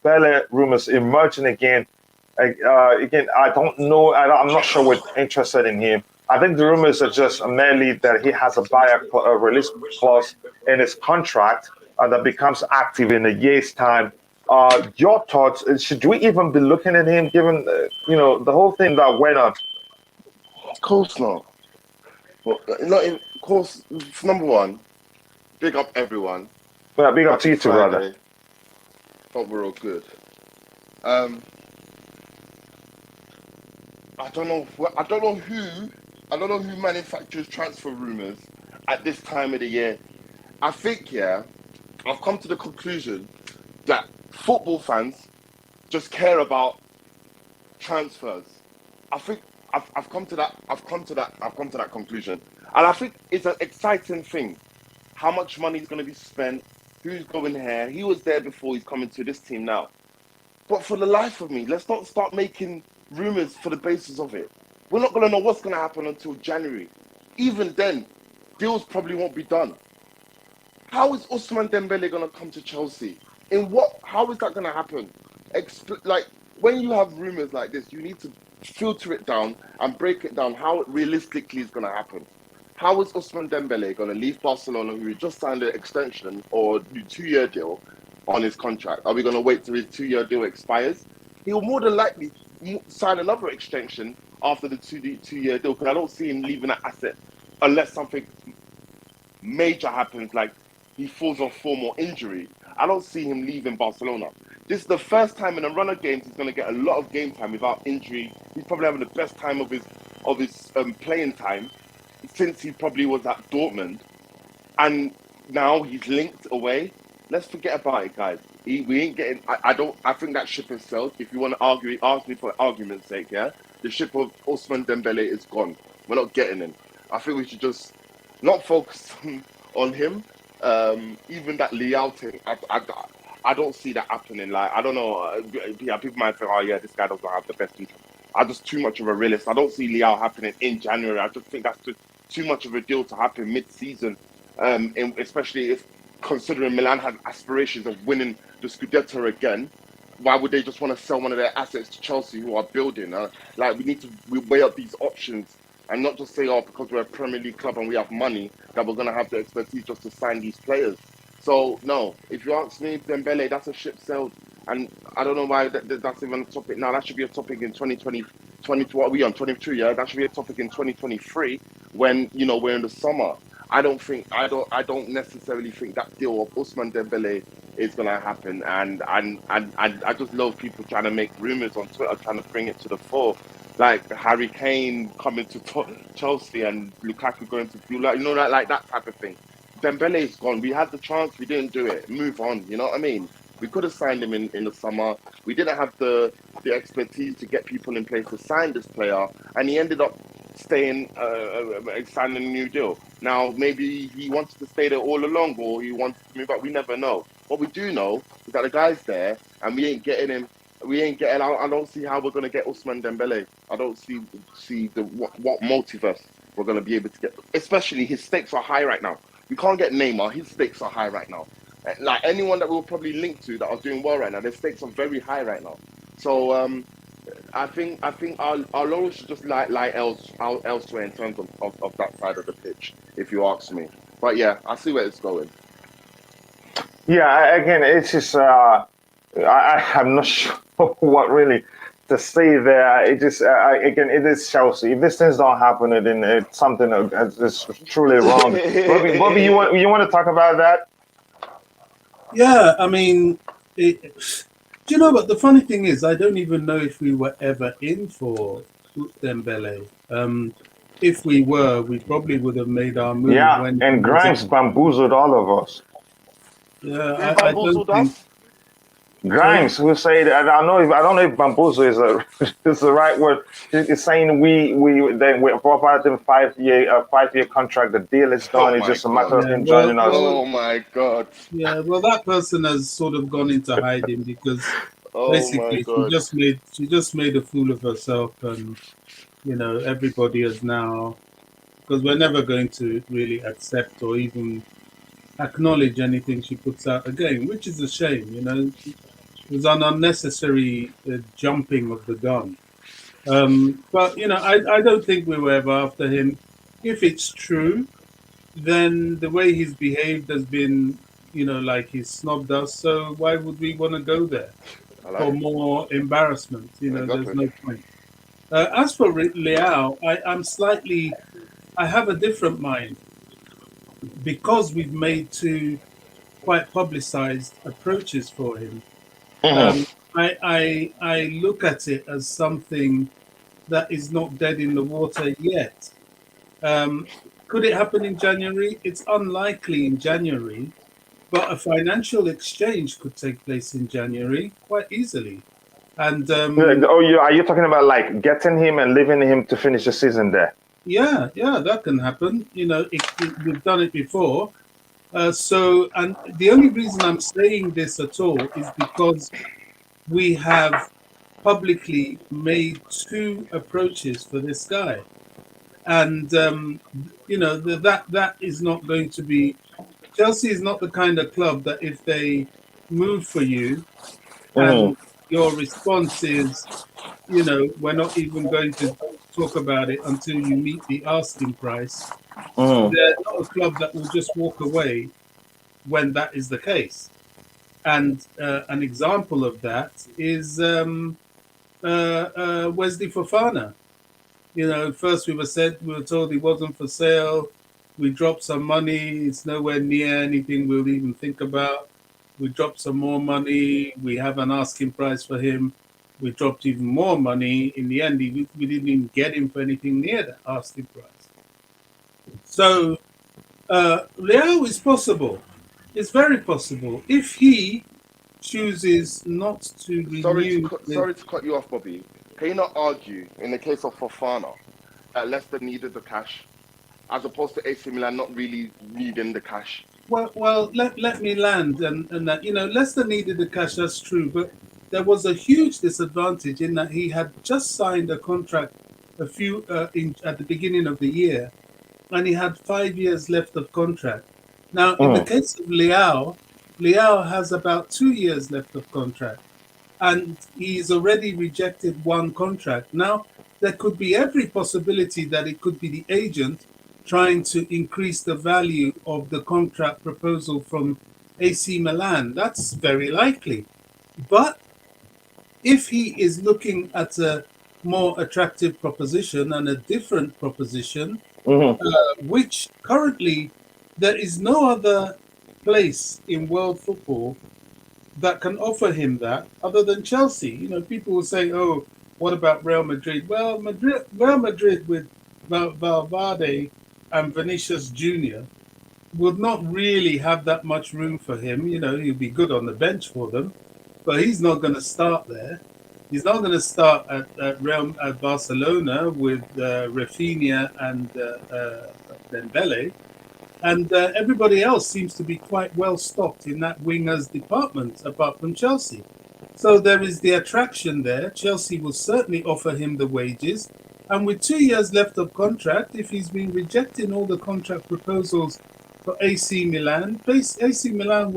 Bele rumors emerging again. I don't know. I'm not sure we're interested in him. I think the rumors are just merely that he has a buyer release clause in his contract that becomes active in a year's time. Your thoughts? Should we even be looking at him, given the whole thing that went on? Of course not. Well, of course, number one, big up everyone. Well, big up to you too, brother. Hope we're all good. I don't know who manufactures transfer rumors at this time of the year. I think I've come to the conclusion that football fans just care about transfers. I think I've come to that conclusion, and I think it's an exciting thing. How much money is going to be spent? Who's going here? He was there before. He's coming to this team now. But for the life of me, let's not start making rumors for the basis of it. We're not going to know what's going to happen until January. Even then, deals probably won't be done. How is Ousmane Dembele going to come to Chelsea? In what? How is that going to happen? Like when you have rumors like this, you need to filter it down and break it down. How it realistically is going to happen? How is Ousmane Dembele going to leave Barcelona, who just signed an extension or new 2-year deal on his contract? Are we going to wait till his 2-year deal expires? He will more than likely sign another extension after the 2-year deal, because I don't see him leaving that asset unless something major happens, like he falls off form or injury. I don't see him leaving Barcelona. This is the first time in a run of games he's going to get a lot of game time without injury. He's probably having the best time of his playing time since he probably was at Dortmund, and now he's linked away. Let's forget about it, guys. We ain't getting. I don't. I think that ship has sailed. If you want to argue, ask me for argument's sake. Yeah, the ship of Ousmane Dembele is gone. We're not getting him. I think we should just not focus on him. Even that Leao thing, I don't see that happening. Like, I don't know. Yeah, people might say, oh yeah, this guy doesn't have the best interest. I'm just too much of a realist. I don't see Leao happening in January. I just think that's too much of a deal to happen mid-season, especially if considering Milan has aspirations of winning the Scudetto again. Why would they just want to sell one of their assets to Chelsea, who are building? Like, we need to weigh up these options and not just say, oh, because we're a Premier League club and we have money, that we're going to have the expertise just to sign these players. So, no, if you ask me, Dembele, that's a ship sailed. And I don't know why that's even a topic now. That should be a topic in 2020, what are we on, 22, yeah? That should be a topic in 2023 when, we're in the summer. I don't necessarily think that deal of Ousmane Dembele is going to happen. And I just love people trying to make rumors on Twitter, trying to bring it to the fore. Like Harry Kane coming to Chelsea and Lukaku going to like that type of thing. Dembele is gone. We had the chance, we didn't do it. Move on. You know what I mean? We could have signed him in the summer. We didn't have the expertise to get people in place to sign this player, and he ended up staying, signing a new deal. Now, maybe he wanted to stay there all along, or he wanted to move up. We never know. What we do know is that the guy's there, and we ain't getting him. We ain't getting. I don't see how we're gonna get Ousmane Dembele. I don't see what multiverse we're gonna be able to get. Especially his stakes are high right now. We can't get Neymar. His stakes are high right now. Like anyone that we'll probably link to that are doing well right now, their stakes are very high right now. So I think our laurels should just lie elsewhere in terms of that side of the pitch, if you ask me. But yeah, I see where it's going. Yeah, again, it's just I'm not sure what really to say there. It just again, it is Chelsea. If these things don't happen, then it's something that is truly wrong. Bobby, you want to talk about that? Yeah, I mean, do you know what? The funny thing is, I don't even know if we were ever in for Dembele. If we were, we probably would have made our move. Yeah, when and Grimes bamboozled all of us. Yeah, Who I don't bamboozled think. us? Sorry? Grimes, who say that I don't know if bamboozle is the right word. He's saying we provided him 5-year contract. The deal is Oh done. It's my just a matter god. of Yeah, him well, joining us. well, Oh my god. yeah, well, that person has sort of gone into hiding because Oh my basically god. she just made a fool of herself, and everybody is now, because we're never going to really accept or even acknowledge anything she puts out again, which is a shame. It was an unnecessary jumping of the gun. But I don't think we were ever after him. If it's true, then the way he's behaved has been, like he's snubbed us. So why would we want to go there I for like it. more embarrassment? There's Exactly. no point. As for Leao, I have a different mind because we've made two quite publicized approaches for him. Mhm. I look at it as something that is not dead in the water yet. Um, could it happen in January? It's unlikely in January, but a financial exchange could take place in January quite easily. And Oh, are you talking about like getting him and leaving him to finish the season there? yeah, that can happen. We've done it before. And the only reason I'm saying this at all is because we have publicly made two approaches for this guy, and that is not going to be. Chelsea is not the kind of club that if they move for you, Mm-hmm. and your response is, we're not even going to talk about it until you meet the asking price. Mm-hmm. There's not a club that will just walk away when that is the case. And an example of that is Wesley Fofana. First we were told he wasn't for sale. We dropped some money. It's nowhere near anything we'll even think about. We dropped some more money. We have an asking price for him. We dropped even more money. In the end, we didn't even get him for anything near that asking price. So Leao is possible. It's very possible if he chooses not to renew with. Sorry to cut you off, Bobby. Can you not argue in the case of Fofana that Leicester needed the cash as opposed to AC Milan not really needing the cash? Well, let me land and that Leicester needed the cash. That's true, but there was a huge disadvantage in that he had just signed a contract at the beginning of the year, and he had 5 years left of contract. Now, in the Mm-hmm. case of Leao, Leao has about 2 years left of contract, and he's already rejected one contract. Now, there could be every possibility that it could be the agent trying to increase the value of the contract proposal from AC Milan. That's very likely. But if he is looking at a more attractive proposition and a different proposition, Mm-hmm. which currently there is no other place in world football that can offer him that other than Chelsea. People will say, "Oh, what about Real Madrid?" Well, Real Madrid with Valverde and Vinicius Junior would not really have that much room for him. He'll be good on the bench for them, but he's not going to start there. He's not going to start at Barcelona with Rafinha and Dembele. And everybody else seems to be quite well stocked in that wingers department, apart from Chelsea. So there is the attraction there. Chelsea will certainly offer him the wages. And with 2 years left of contract, if he's been rejecting all the contract proposals for AC Milan, AC Milan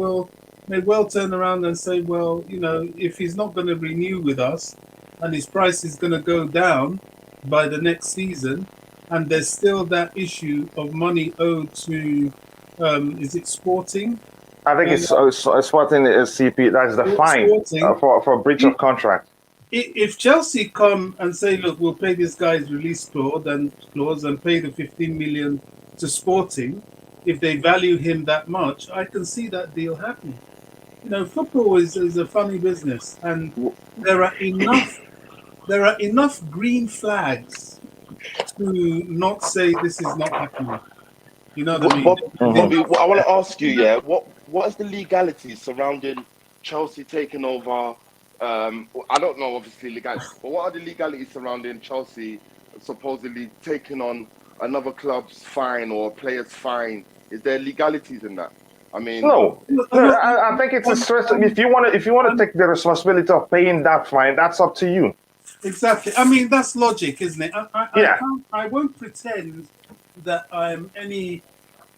may well turn around and say, well, if he's not going to renew with us and his price is going to go down by the next season, and there's still that issue of money owed to, is it Sporting? I think it's Sporting is CP. That's the fine Sporting. For breach of contract. If Chelsea come and say, look, we'll pay this guy's release clause and pay the 15 million to Sporting, if they value him that much, I can see that deal happening. Football is a funny business, and there are enough green flags to not say this is not happening. You know what I mean? Bobby, I want to ask you, what is the legality surrounding Chelsea taking over? I don't know, obviously, legality, but what are the legalities surrounding Chelsea supposedly taking on another club's fine or a player's fine? Is there legalities in that? I mean, no. I think it's a stress. If you want to take the responsibility of paying that fine, that's up to you. Exactly. I mean, that's logic, isn't it? Yeah. I won't pretend that I'm any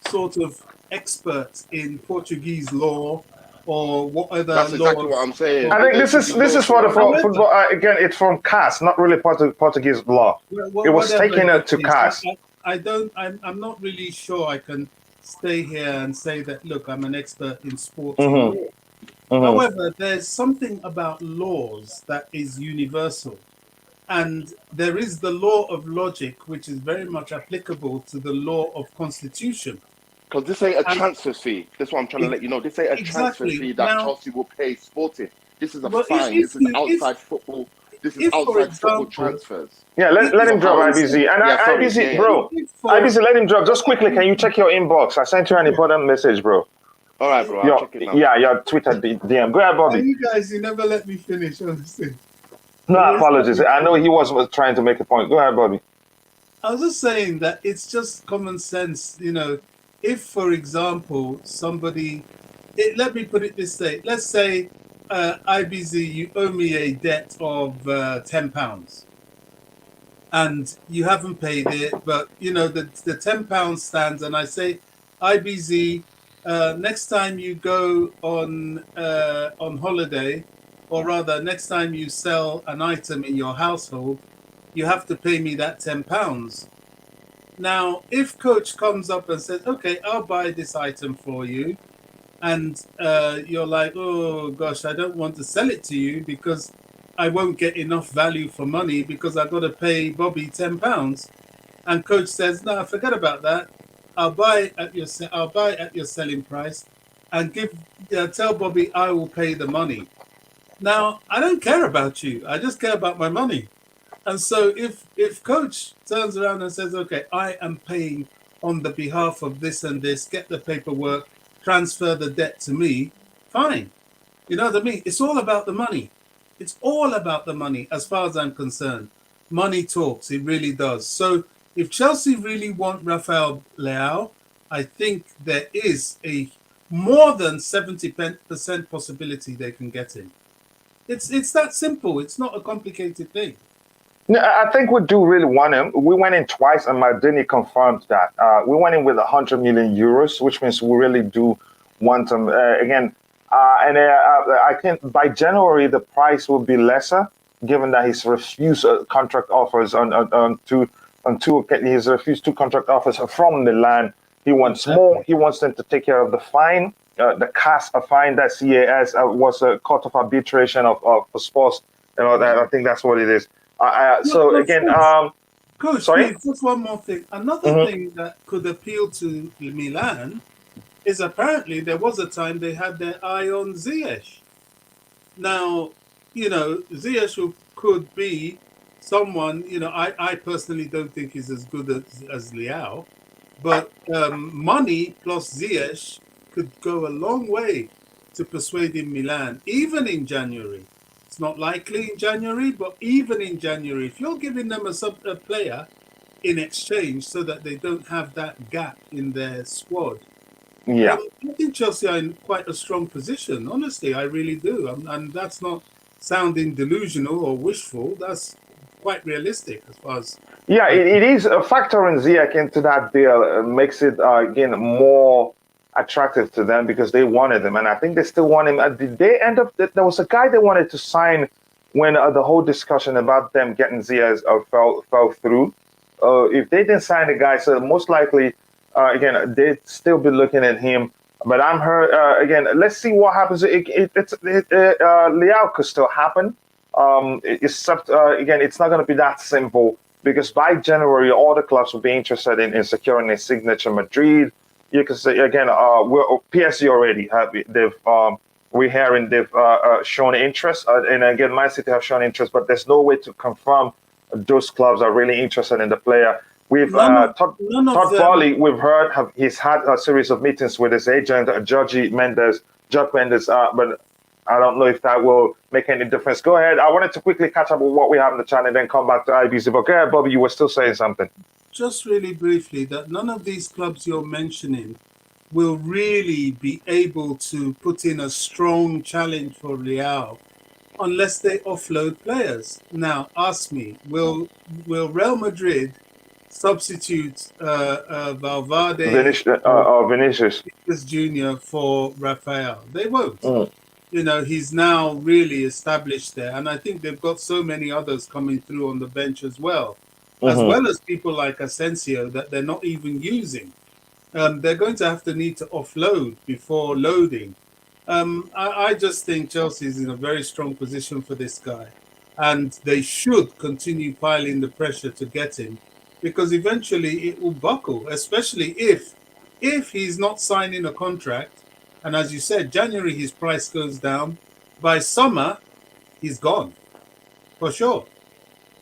sort of expert in Portuguese law or what other that's exactly laws. what I'm saying. I think this is for the football. Again, it's from CAS, not really Portuguese law. It was taken to CAS. I'm not really sure I can stay here and say that, look, I'm an expert in sports Mm-hmm. law. Mm-hmm. However, there's something about laws that is universal. And there is the law of logic, which is very much applicable to the law of constitution. Because this ain't a transfer fee. That's what I'm trying to let you know. This ain't a transfer fee that Chelsea will pay Sporting. This is a fine. This is outside football. This is outside football transfers. Yeah, let him drop IBZ. And IBZ, bro. IBZ, let him drop. Just quickly, can you check your inbox? I sent you an important message, bro. All right, bro. I'll check it now. Yeah, your Twitter DM. Go ahead, Bobby. And you guys, you never let me finish, honestly. No apologies. I know he was trying to make a point. Go ahead, Bobby. I was just saying that it's just common sense, if, for example, let me put it this way. Let's say, IBZ, you owe me a debt of £10 and you haven't paid it, but, the £10 stands, and I say, IBZ, next time you go on holiday, or rather, next time you sell an item in your household, you have to pay me that £10. Now, if coach comes up and says, "Okay, I'll buy this item for you," and you're like, "Oh gosh, I don't want to sell it to you because I won't get enough value for money because I've got to pay Bobby £10," and coach says, "No, forget about that. I'll buy at your selling price, and tell Bobby I will pay the money." Now, I don't care about you. I just care about my money. And so if coach turns around and says, "Okay, I am paying on the behalf of this and this, get the paperwork, transfer the debt to me," fine. You know what I mean? It's all about the money. It's all about the money as far as I'm concerned. Money talks, it really does. So if Chelsea really want Rafael Leao, I think there is a more than 70% possibility they can get him. It's that simple. It's not a complicated thing. No, I think we do really want him. We went in twice, and Maldini confirmed that. We went in with 100 million euros, which means we really do want him. Again, I think by January the price will be lesser, given that he's refused contract offers he's refused two contract offers from Milan. He wants more. He wants them to take care of the fine, the CAS, a fine that CAS was a court of arbitration for sports and all that. I think that's what it is. So again, Coach, sorry? please, just one more thing. Another thing that could appeal to Milan is apparently there was a time they had their eye on Ziyech. Now, Ziyech could be someone, I personally don't think he's as good as Leao, but money plus Ziyech could go a long way to persuading Milan, even in January. It's not likely in January, but even in January, if you're giving them a player in exchange so that they don't have that gap in their squad, Yeah. I think Chelsea are in quite a strong position. Honestly, I really do. And that's not sounding delusional or wishful. That's quite realistic as far as... Yeah, it is a factor in Ziyech into that deal makes it, again, more attractive to them because they wanted him. And I think they still want him. Did they end up... There was a guy they wanted to sign when the whole discussion about them getting Ziyech fell through. If they didn't sign the guy, so most likely... again, they'd still be looking at him. But I'm heard again. Let's see what happens. Leao could still happen. Except again, it's not going to be that simple because by January, all the clubs will be interested in securing a signature. Madrid, you can say again. PSG already have we're hearing they've shown interest, and again, Man City have shown interest, but there's no way to confirm those clubs are really interested in the player. We've Todd Boehly, we've heard he's had a series of meetings with his agent, Judge Mendes, but I don't know if that will make any difference. Go ahead. I wanted to quickly catch up with what we have in the channel and then come back to IBC. But go ahead, Bobby, you were still saying something. Just really briefly, that none of these clubs you're mentioning will really be able to put in a strong challenge for Real unless they offload players. Now, ask me, will Real Madrid substitute Valverde Vinicius Jr. for Rafael? They won't. He's now really established there, and I think they've got so many others coming through on the bench as well as people like Asensio that they're not even using. They're going to have to need to offload before loading. I just think Chelsea is in a very strong position for this guy, and they should continue piling the pressure to get him, because eventually it will buckle, especially if he's not signing a contract. And as you said, January his price goes down. By summer, he's gone for sure.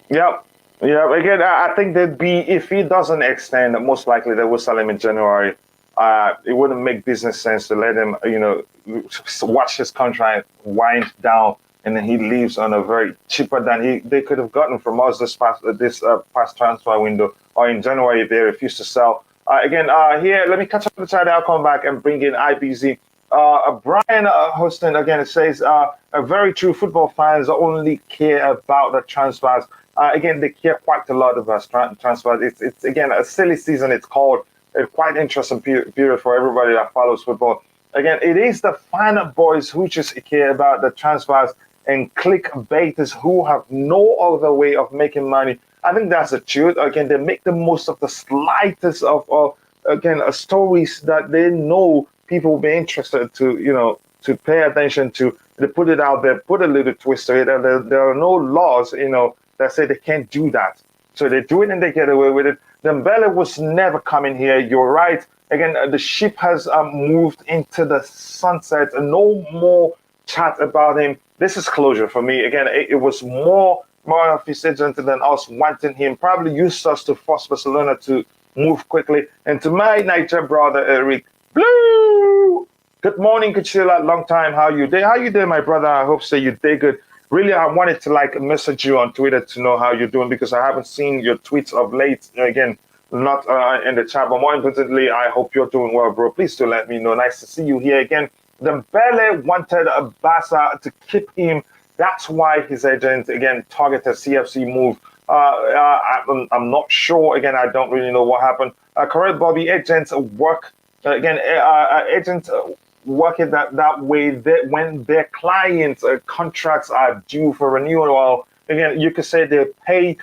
Yep. Yeah. Again, I think they'd be, if he doesn't extend, most likely they will sell him in January. It wouldn't make business sense to let him, watch his contract wind down and then he leaves on a very cheaper than they could have gotten from us this past transfer window, or in January if they refuse to sell. Here, let me catch up with the chat. I'll come back and bring in IBZ. Brian Hostin again says, very true. Football fans only care about the transfers. Again, they care quite a lot about transfers. It's again a silly season. It's called. a quite interesting period for everybody that follows football. Again, it is the final boys who just care about the transfers and clickbaiters who have no other way of making money. I think that's the truth. Again, they make the most of the slightest of again stories that they know people will be interested to, to pay attention to. They put it out there, put a little twist to it, and there are no laws, that say they can't do that. So they do it and they get away with it. Dembele was never coming here. You're right. Again, the ship has moved into the sunset. No more chat about him. This is closure for me. Again, it was more of his agent than us wanting him. Probably used us to force Barcelona to move quickly. And to my Niger brother Eric, Blue. Good morning, Kachila. Long time. How you doing? How you doing, my brother? I hope so you did good. Really, I wanted to message you on Twitter to know how you're doing because I haven't seen your tweets of late. Again, not in the chat, but more importantly, I hope you're doing well, bro. Please do let me know. Nice to see you here again. Dembele wanted Barca to keep him. That's why his agent again targeted CFC move. I'm not sure. Again, I don't really know what happened. Correct, Bobby. Agents work again. Agents work it that way. That when their clients' contracts are due for renewal, again, you could say they pay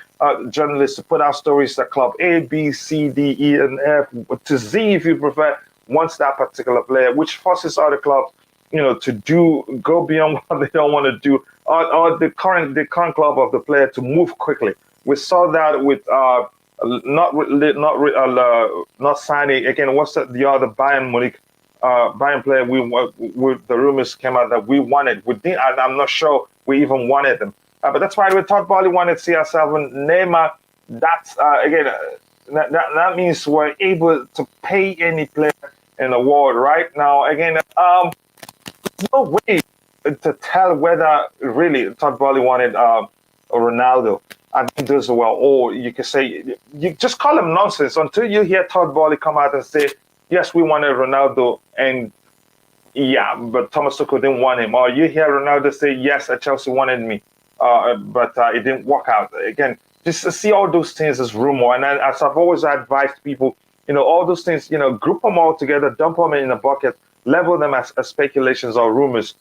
journalists to put out stories that club A, B, C, D, E, and F to Z, if you prefer, wants that particular player, which forces other clubs, to go beyond what they don't want to do, or the current club of the player to move quickly. We saw that with not signing again. What's the other Bayern Munich Bayern player? The rumors came out that we wanted. We did. I'm not sure we even wanted them. But that's why we thought Bali wanted CR7 Neymar. That's that means we're able to pay any player in the world right now. Again, there's no way to tell whether really Todd Bowley wanted Ronaldo. I think those well, or you could say you just call him nonsense until you hear Todd Bowley come out and say, "Yes, we wanted Ronaldo," and yeah, but Thomas Tuchel didn't want him. Or you hear Ronaldo say, "Yes, Chelsea wanted me, but it didn't work out." Again, just to see all those things as rumor, and as I've always advised people, all those things, group them all together, dump them in a bucket, level them as speculations or rumors.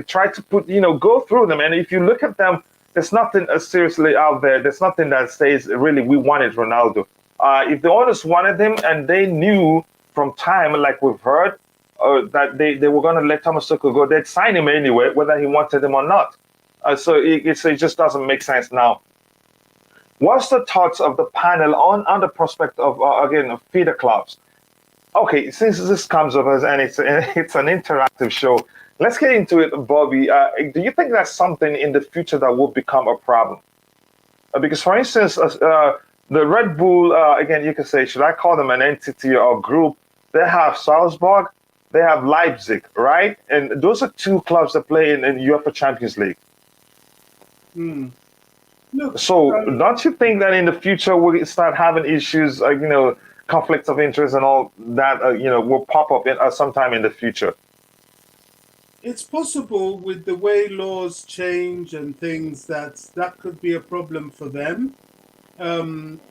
Try to put, go through them, and if you look at them, there's nothing seriously out there. There's nothing that says really we wanted Ronaldo. If the owners wanted him and they knew from time, like we've heard, that they were going to let Thomas Tuchel go, they'd sign him anyway, whether he wanted him or not. So it just doesn't make sense now. What's the thoughts of the panel on the prospect of again feeder clubs? Okay, since this comes up and it's an interactive show, let's get into it, Bobby. Do you think that's something in the future that will become a problem? Because, for instance, the Red Bull, again, you could say, should I call them an entity or group? They have Salzburg, they have Leipzig, right? And those are two clubs that play in UEFA Champions League. Look, So don't you think that in the future we'll start having issues, conflicts of interest and all that, will pop up sometime in the future? it's possible with the way laws change and things that could be a problem for them.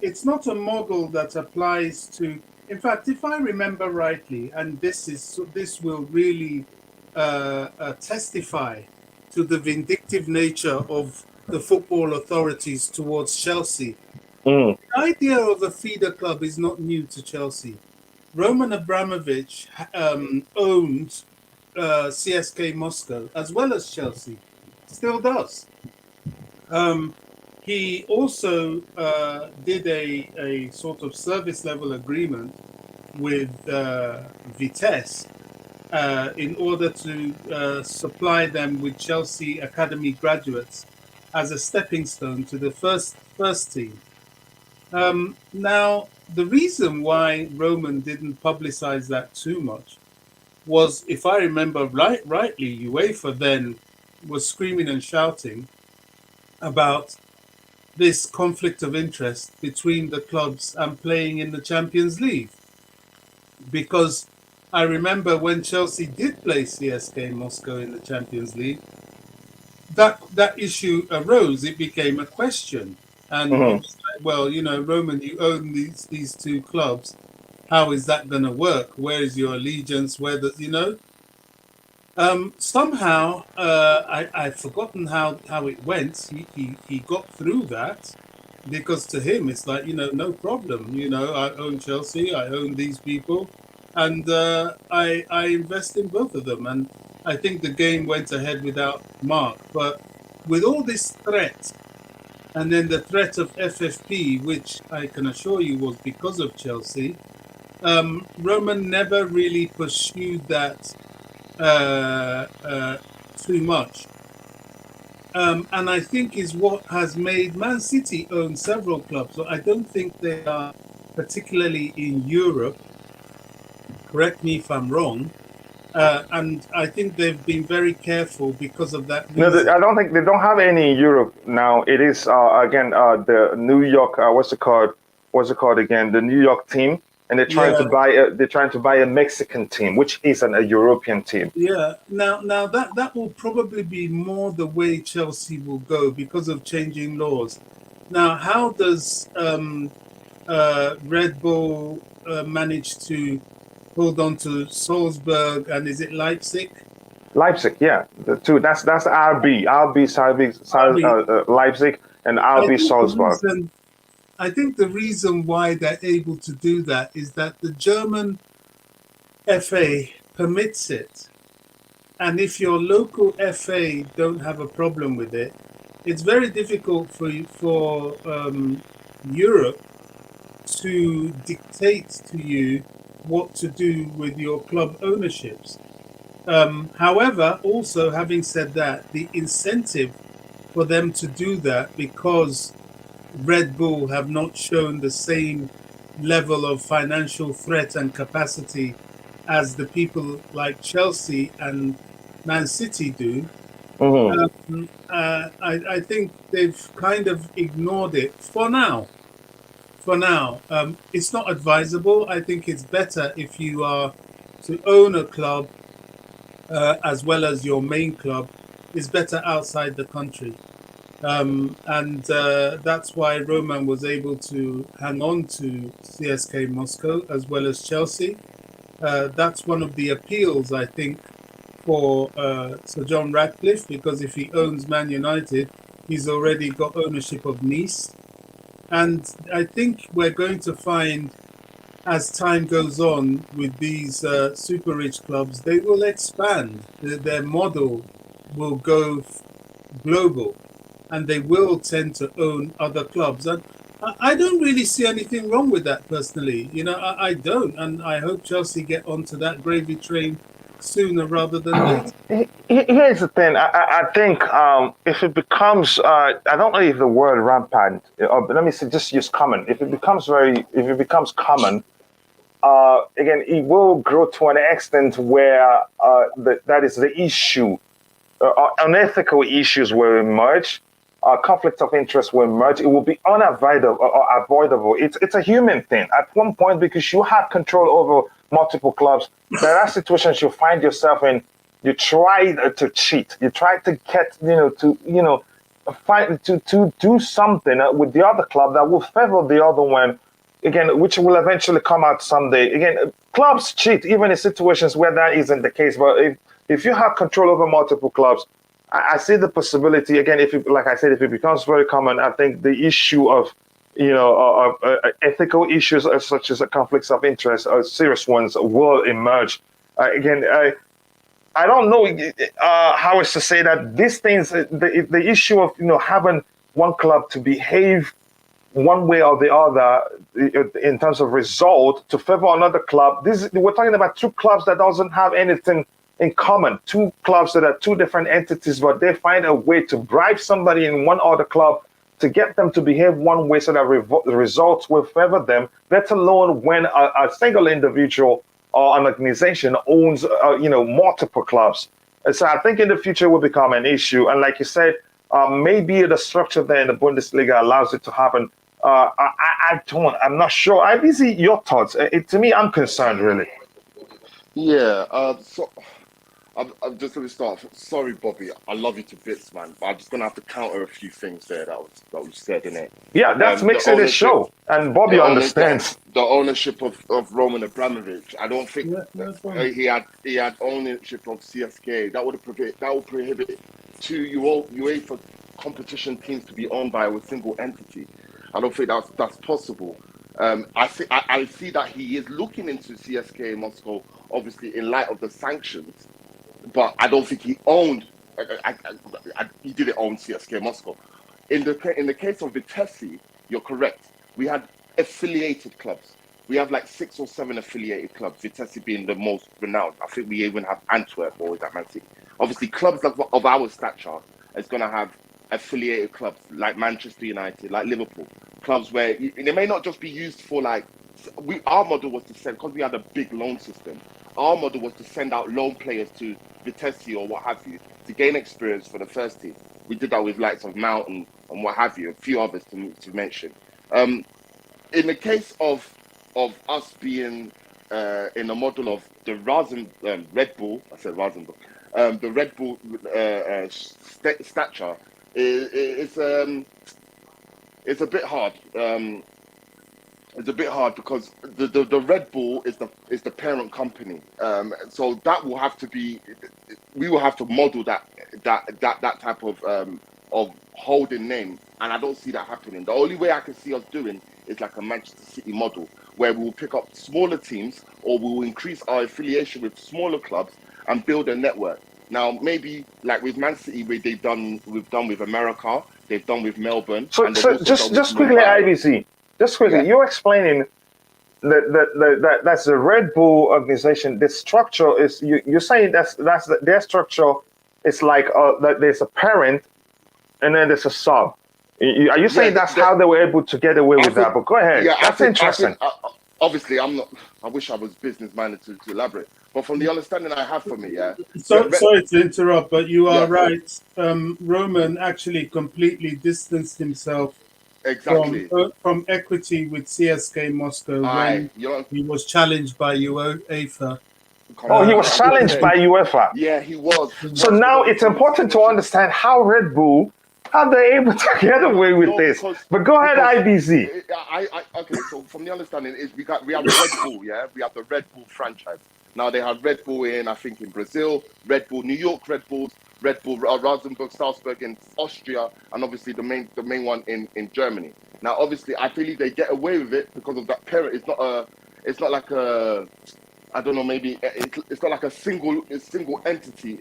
It's not a model that applies to. In fact, if I remember rightly, and this will really testify to the vindictive nature of the football authorities towards Chelsea. Mm. The idea of a feeder club is not new to Chelsea. Roman Abramovich owned CSK Moscow as well as Chelsea, still does. He also did a sort of service level agreement with Vitesse in order to supply them with Chelsea Academy graduates as a stepping stone to the first team. Now, the reason why Roman didn't publicize that too much was, if I remember rightly, UEFA then was screaming and shouting about this conflict of interest between the clubs and playing in the Champions League. Because I remember when Chelsea did play CSK Moscow in the Champions League, that issue arose. It became a question. And it Mhm. was like, well, Roman, you own these two clubs. how is that going to work? Where is your allegiance? Where the, you know? Somehow, I've forgotten how it went. He got through that because to him, it's like, no problem. I own Chelsea, I own these people, and I invest in both of them. And I think the game went ahead without Mark. But with all this threat, and then the threat of FFP, which I can assure you was because of Chelsea, Roman never really pursued that too much. And I think is what has made Man City own several clubs. So I don't think they are particularly in Europe. Correct me if I'm wrong. And I think they've been very careful because of that No, reason. I don't think they don't have any in Europe now. It is again the New York. What's it called? What's it called again? The New York team, and Yeah, they're trying to buy a Mexican team, which isn't a European team. yeah. Now that will probably be more the way Chelsea will go because of changing laws. Now, how does Red Bull manage to hold on to Salzburg and is it Leipzig? Leipzig, yeah, the two. That's RB I mean, Leipzig, and I RB think the Salzburg. reason I think the reason why they're able to do that is that the German FA permits it, and if your local FA don't have a problem with it, it's very difficult for Europe to dictate to you what to do with your club ownerships. However, also having said that, the incentive for them to do that, because Red Bull have not shown the same level of financial threat and capacity as the people like Chelsea and Man City do, Hmm. I think they've kind of ignored it for now. For now, it's not advisable. I think it's better if you are to own a club as well as your main club, is better outside the country. And that's why Roman was able to hang on to CSK Moscow as well as Chelsea. That's one of the appeals, I think, for Sir John Ratcliffe, because if he owns Man United, he's already got ownership of Nice. And I think we're going to find, as time goes on with these super rich clubs, they will expand. Their model will go global, and they will tend to own other clubs. And I don't really see anything wrong with that personally. I don't, and I hope Chelsea get onto that gravy train sooner rather than later. Here's the thing. I think if it becomes, I don't know if the word rampant, but let me say, just use common. If it becomes common, again, it will grow to an extent where that is the issue. Unethical issues will emerge. Conflicts of interest will emerge. It will be unavoidable or avoidable. It's a human thing. At one point, because you have control over multiple clubs, there are situations you find yourself in. You try to cheat. You try to get find to do something with the other club that will favor the other one again, which will eventually come out someday. Again, clubs cheat even in situations where that isn't the case. But if you have control over multiple clubs, I see the possibility again. If it, like I said, if it becomes very common, I think the issue of ethical issues such as conflicts of interest, serious ones, will emerge. Again, I don't know how it's to say that these things, the issue of having one club to behave one way or the other in terms of result to favor another club. We're talking about two clubs that doesn't have anything in common. Two clubs that are two different entities, but they find a way to bribe somebody in one other club to get them to behave one way so that the results will favor them. Let alone when a single individual or an organization owns multiple clubs. And so I think in the future it will become an issue. And like you said, maybe the structure there in the Bundesliga allows it to happen. I'm not sure. I see your thoughts. To me, I'm concerned really. Yeah. So I'm just going to start. Sorry, Bobby. I love you to bits, man. But I'm just going to have to counter a few things there that was said in it. Yeah, that The makes it a ownership, show, and Bobby understands. the ownership of Roman Abramovich. I don't think Yeah, no problem. he had ownership of CSK. That would prohibit two UEFA competition teams to be owned by a single entity. I don't think that's possible. I see that he is looking into CSK Moscow, obviously in light of the sanctions, but I don't think he owned. He didn't own CSK Moscow. In the case of Vitesse, you're correct. We had affiliated clubs. We have like 6 or 7 affiliated clubs. Vitesse being the most renowned. I think we even have Antwerp, or is that Man City? Obviously, clubs of our stature is going to have affiliated clubs like Manchester United, like Liverpool. Clubs where they may not just be used for like. Our model was to send, because we had a big loan system. Our model was to send out loan players to Vitesse or what have you to gain experience for the first team. We did that with likes of Mount and what have you, a few others to mention. In the case of us being in a model of the Red Bull, I said Rasenball, the Red Bull stature, it's a bit hard. It's a bit hard because the Red Bull is the parent company, so that will have to be. We will have to model that type of holding name, and I don't see that happening. The only way I can see us doing is like a Manchester City model, where we will pick up smaller teams, or we will increase our affiliation with smaller clubs and build a network. Now, maybe like with Man City, we've done with America, they've done with Melbourne, So, and they've also done with just quickly, Mumbai. IBC, just quickly, Yeah. you're explaining that's the Red Bull organization. The structure is you're saying their structure is like that there's a parent and then there's a sub. Are you Yeah, saying that's how they were able to get away I with that? think, But go ahead, yeah, that's I think, interesting. obviously, I'm not. I wish I was business minded to elaborate, but from the understanding I have from it, yeah, So sorry to interrupt, but you are yeah, go on. right. Roman actually completely distanced himself Exactly. from equity with CSK Moscow when You're he was challenged by UEFA. Oh, he completely was challenged 100%. by UEFA. Yeah, he was. So Moscow now were it's refused important to sponsorship. understand how Red Bull, how they're able to get away with No, this. But go ahead, because IBZ. okay. So from the understanding is we have Red Bull, yeah. We have the Red Bull franchise. Now they have Red Bull I think in Brazil, Red Bull New York, Red Bull Rasenburg, Salzburg in Austria, and obviously the main one in Germany. Now obviously I believe they get away with it because of that parent. It's not like a, I don't know, maybe it's not like a single entity.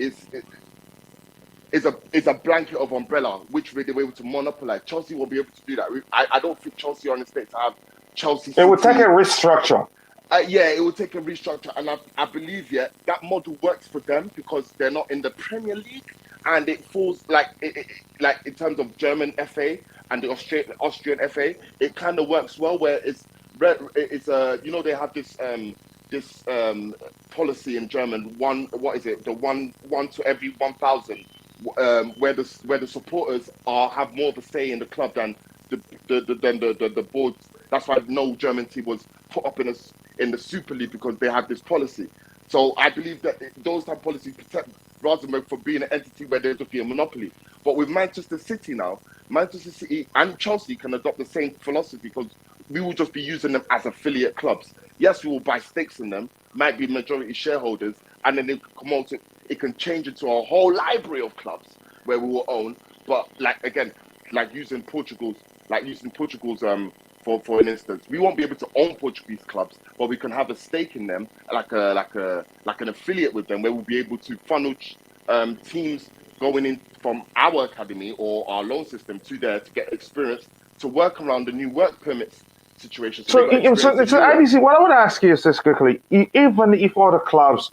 It's a blanket of umbrella which they were able to monopolize. Chelsea will be able to do that. I don't think Chelsea are on the state to have Chelsea It would take a City. restructure. Yeah, it will take a restructure, and I believe that model works for them because they're not in the Premier League, and it falls like in terms of German FA and the Austrian FA, it kind of works well. Where they have this policy in German, what is it, the one to every 1,000, where the supporters have more of a say in the club than the board. That's why no German team was put up in the Super League, because they have this policy. So I believe that those type of policies protect Rosenborg from being an entity where there's just be a monopoly. But with Manchester City now, Manchester City and Chelsea can adopt the same philosophy, because we will just be using them as affiliate clubs. Yes, we will buy stakes in them, might be majority shareholders, and then it can change into a whole library of clubs where we will own. But like using Portugal's for an instance, we won't be able to own Portuguese clubs, but we can have a stake in them, like an affiliate with them, where we'll be able to funnel teams going in from our academy or our loan system to there to get experience, to work around the new work permits situation. So they So, got experience in Europe. IBC, what I want to ask you is this quickly. Even if other clubs,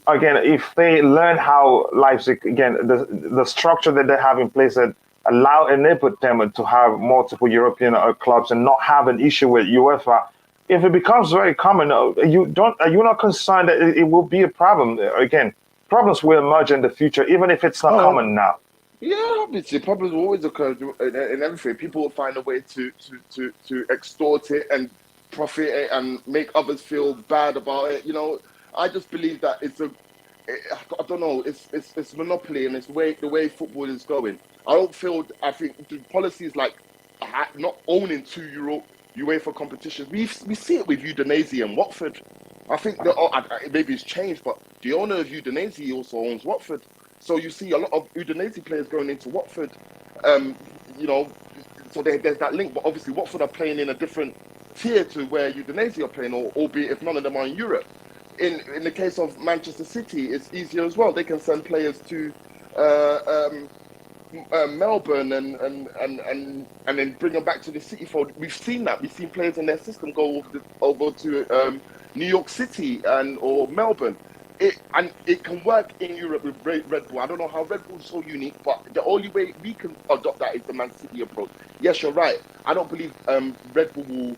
again, if they learn how Leipzig, again, the structure that they have in place that enable them to have multiple European clubs and not have an issue with UEFA, if it becomes very common, are you not concerned that it will be a problem? Again, problems will emerge in the future, even if it's not Oh, common now. Yeah, obviously, problems will always occur in everything. People will find a way to extort it and profit it and make others feel bad about it. I just believe that I don't know. It's monopoly, and it's the way football is going. I think the policies like not owning two UEFA competitions. We see it with Udinese and Watford. I think that maybe it's changed, but the owner of Udinese also owns Watford. So you see a lot of Udinese players going into Watford. Um, you know, so there's that link. But obviously, Watford are playing in a different tier to where Udinese are playing, or albeit if none of them are in Europe. In the case of Manchester City, it's easier as well. They can send players to uh, um, Melbourne and then bring them back to the city fold. We've seen that. We've seen players in their system go over to New York City or Melbourne. It can work in Europe with Red Bull. I don't know how Red Bull's so unique, but the only way we can adopt that is the Man City approach. Yes, you're right. I don't believe Red Bull will.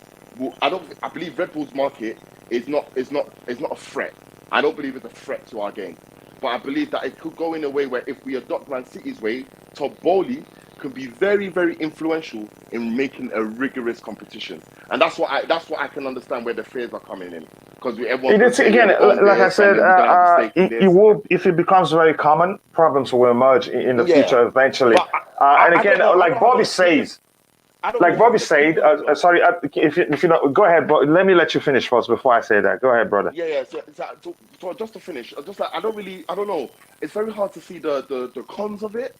I believe Red Bull's market is not a threat. I don't believe it's a threat to our game. But I believe that it could go in a way where if we adopt Man City's way, Todd Bowley can be very, very influential in making a rigorous competition. And that's what I can understand where the fears are coming in. Because It's again, like I said, it will, if it becomes very common, problems will emerge in the future eventually. And again, like Bobby says, sorry, if you know, go ahead, but let me let you finish first before I say that. Go ahead, brother. Yeah. So just to finish, I don't know. It's very hard to see the cons of it.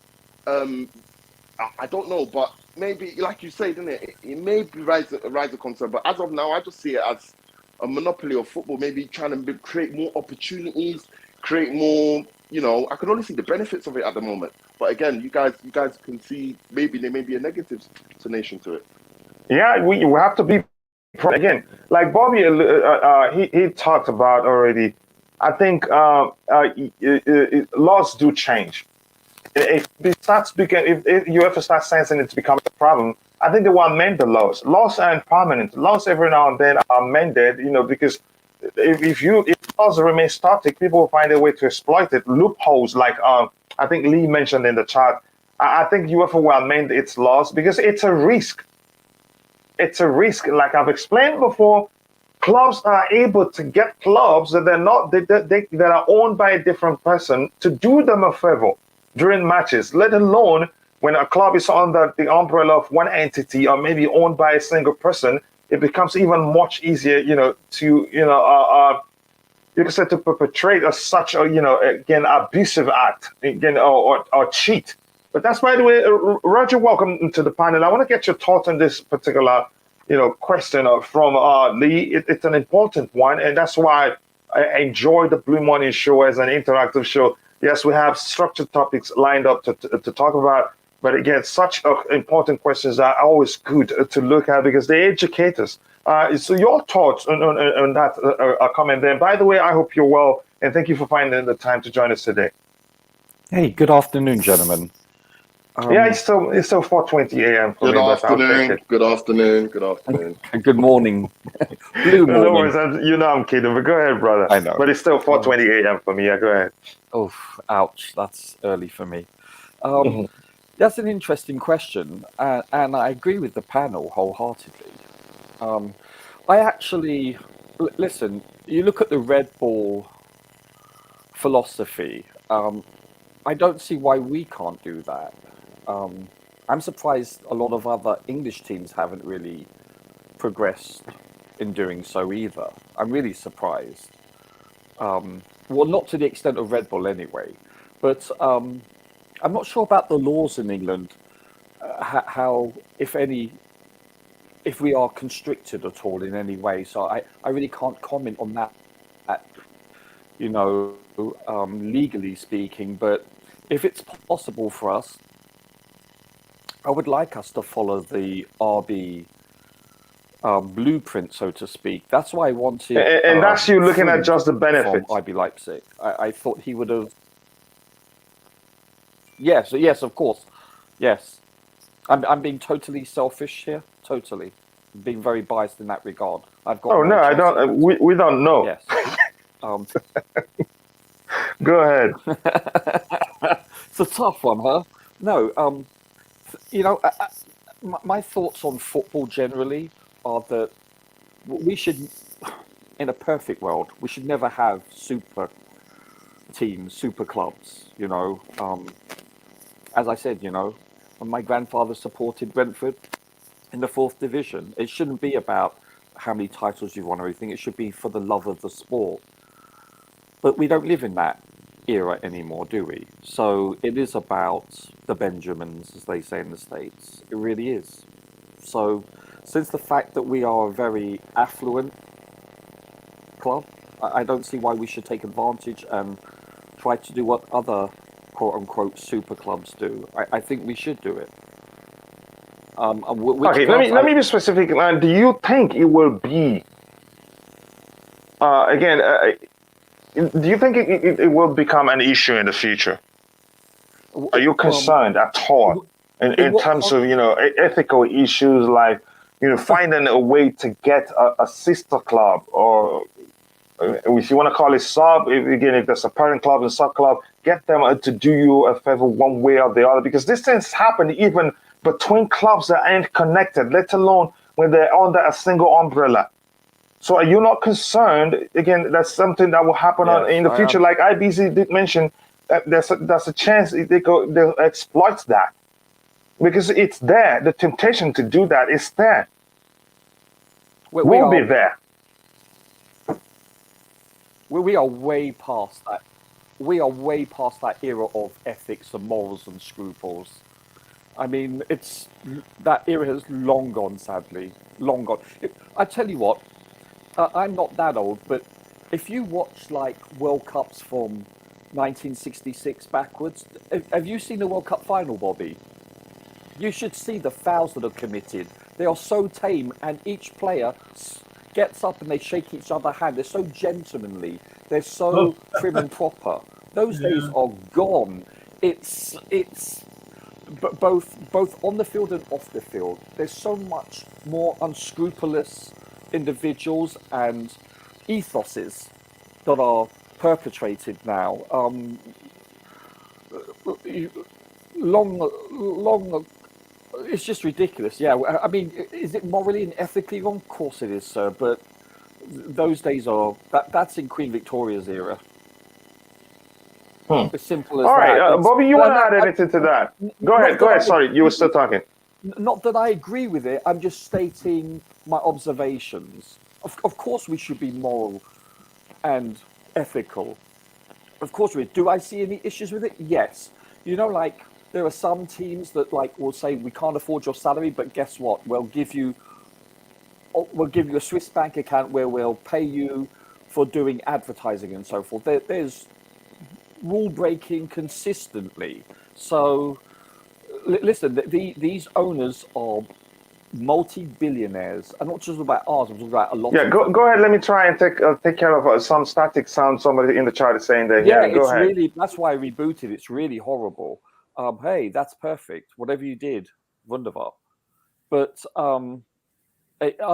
I don't know, but maybe, like you said, didn't it? It may be rise a concern, but as of now, I just see it as a monopoly of football. Maybe trying to create more opportunities, create more. I can only see the benefits of it at the moment. But again, you guys can see maybe there may be a negative tonation to it. Yeah, we have to be again, like Bobby. He talked about already. I think laws do change. If it starts if UEFA starts sensing it's becoming a problem, I think they will amend the laws. Laws aren't permanent. Laws every now and then are amended, because if laws remain static, people will find a way to exploit it. Loopholes, like I think Lee mentioned in the chat. I think UEFA will amend its laws because it's a risk. It's a risk. Like I've explained before, clubs are able to get clubs that that are owned by a different person to do them a favor during matches, let alone when a club is under the umbrella of one entity or maybe owned by a single person. It becomes even much easier, to you can say to perpetrate such a again abusive act again or cheat. But that's, by the way, Roger, welcome to the panel. I want to get your thoughts on this particular question from Lee. It's an important one, and that's why I enjoy the Blue Morning Show as an interactive show. Yes, we have structured topics lined up to talk about, but again, such important questions are always good to look at because they educate us. So your thoughts on that are coming there. By the way, I hope you're well, and thank you for finding the time to join us today. Hey, good afternoon, gentlemen. Yeah, it's still 4:20 a.m. for me. Good afternoon. Good morning. Blue morning. No worries, I'm kidding, but go ahead, brother. I know. But it's still 4:20 a.m. for me. Yeah, go ahead. Oh, ouch. That's early for me. Mm-hmm. That's an interesting question, and I agree with the panel wholeheartedly. I actually, listen, you look at the Red Bull philosophy, I don't see why we can't do that. I'm surprised a lot of other English teams haven't really progressed in doing so either. I'm really surprised. Well, not to the extent of Red Bull anyway, but I'm not sure about the laws in England, how, if any, if we are constricted at all in any way. So I really can't comment on that, legally speaking, but if it's possible for us, I would like us to follow the RB blueprint, so to speak. That's why I wanted. And that's you looking at just the benefits. From RB Leipzig. I thought he would have. Yes, of course. Yes. I'm being totally selfish here. Totally. I'm being very biased in that regard. I've got. Oh, no, I don't. We don't know. Yes. Go ahead. It's a tough one, huh? No. My thoughts on football generally are that we should, in a perfect world, we should never have super teams, super clubs. As I said, my grandfather supported Brentford in the 4th division. It shouldn't be about how many titles you've won or anything. It should be for the love of the sport. But we don't live in that era anymore, do we? So it is about the Benjamins, as they say in the States. It really is. So since the fact that we are a very affluent club, I don't see why we should take advantage and try to do what other quote-unquote super clubs do. I think we should do it. Okay, let me be specific. Do you think it will be again? Do you think it will become an issue in the future? Are you concerned at all in terms of ethical issues like finding a way to get a sister club, or if you want to call it sub, if there's a parent club and sub club, get them to do you a favor one way or the other, because these things happen even between clubs that ain't connected, let alone when they're under a single umbrella. So are you not concerned? Again, that's something that will happen in the future. Like IBC did mention, there's a chance they'll exploit that, because it's there. The temptation to do that is there. Will be there. We are way past that. We are way past that era of ethics and morals and scruples. I mean, that era has long gone, sadly. Long gone. I tell you what, I'm not that old, but if you watch like World Cups from 1966 backwards, have you seen the World Cup final, Bobby? You should see the fouls that are committed. They are so tame, and each player gets up and they shake each other's hand. They're so gentlemanly. They're so prim and proper. Those days are gone. It's both on the field and off the field. There's so much more unscrupulous individuals and ethoses that are perpetrated now. Long. It's just ridiculous. Yeah, I mean, is it morally and ethically wrong? Of course it is, sir. But those days that's in Queen Victoria's era. As simple as that. All right, Bobby, you want to add anything to that? Go ahead. Sorry, you were still talking. Not that I agree with it. I'm just stating my observations. Of course, we should be moral and ethical. Of course we do. Do I see any issues with it? Yes. Like there are some teams that will say we can't afford your salary, but guess what? We'll give you a Swiss bank account where we'll pay you for doing advertising and so forth. There's rule breaking consistently. So listen, these owners are multi-billionaires. I'm not just about ours. I'm talking about a lot. Yeah, go ahead. Let me try and take care of some static sound. Somebody in the chat is saying that. Yeah, go ahead. Really, that's why I rebooted. It's really horrible. Hey, that's perfect. Whatever you did, wunderbar. But I'll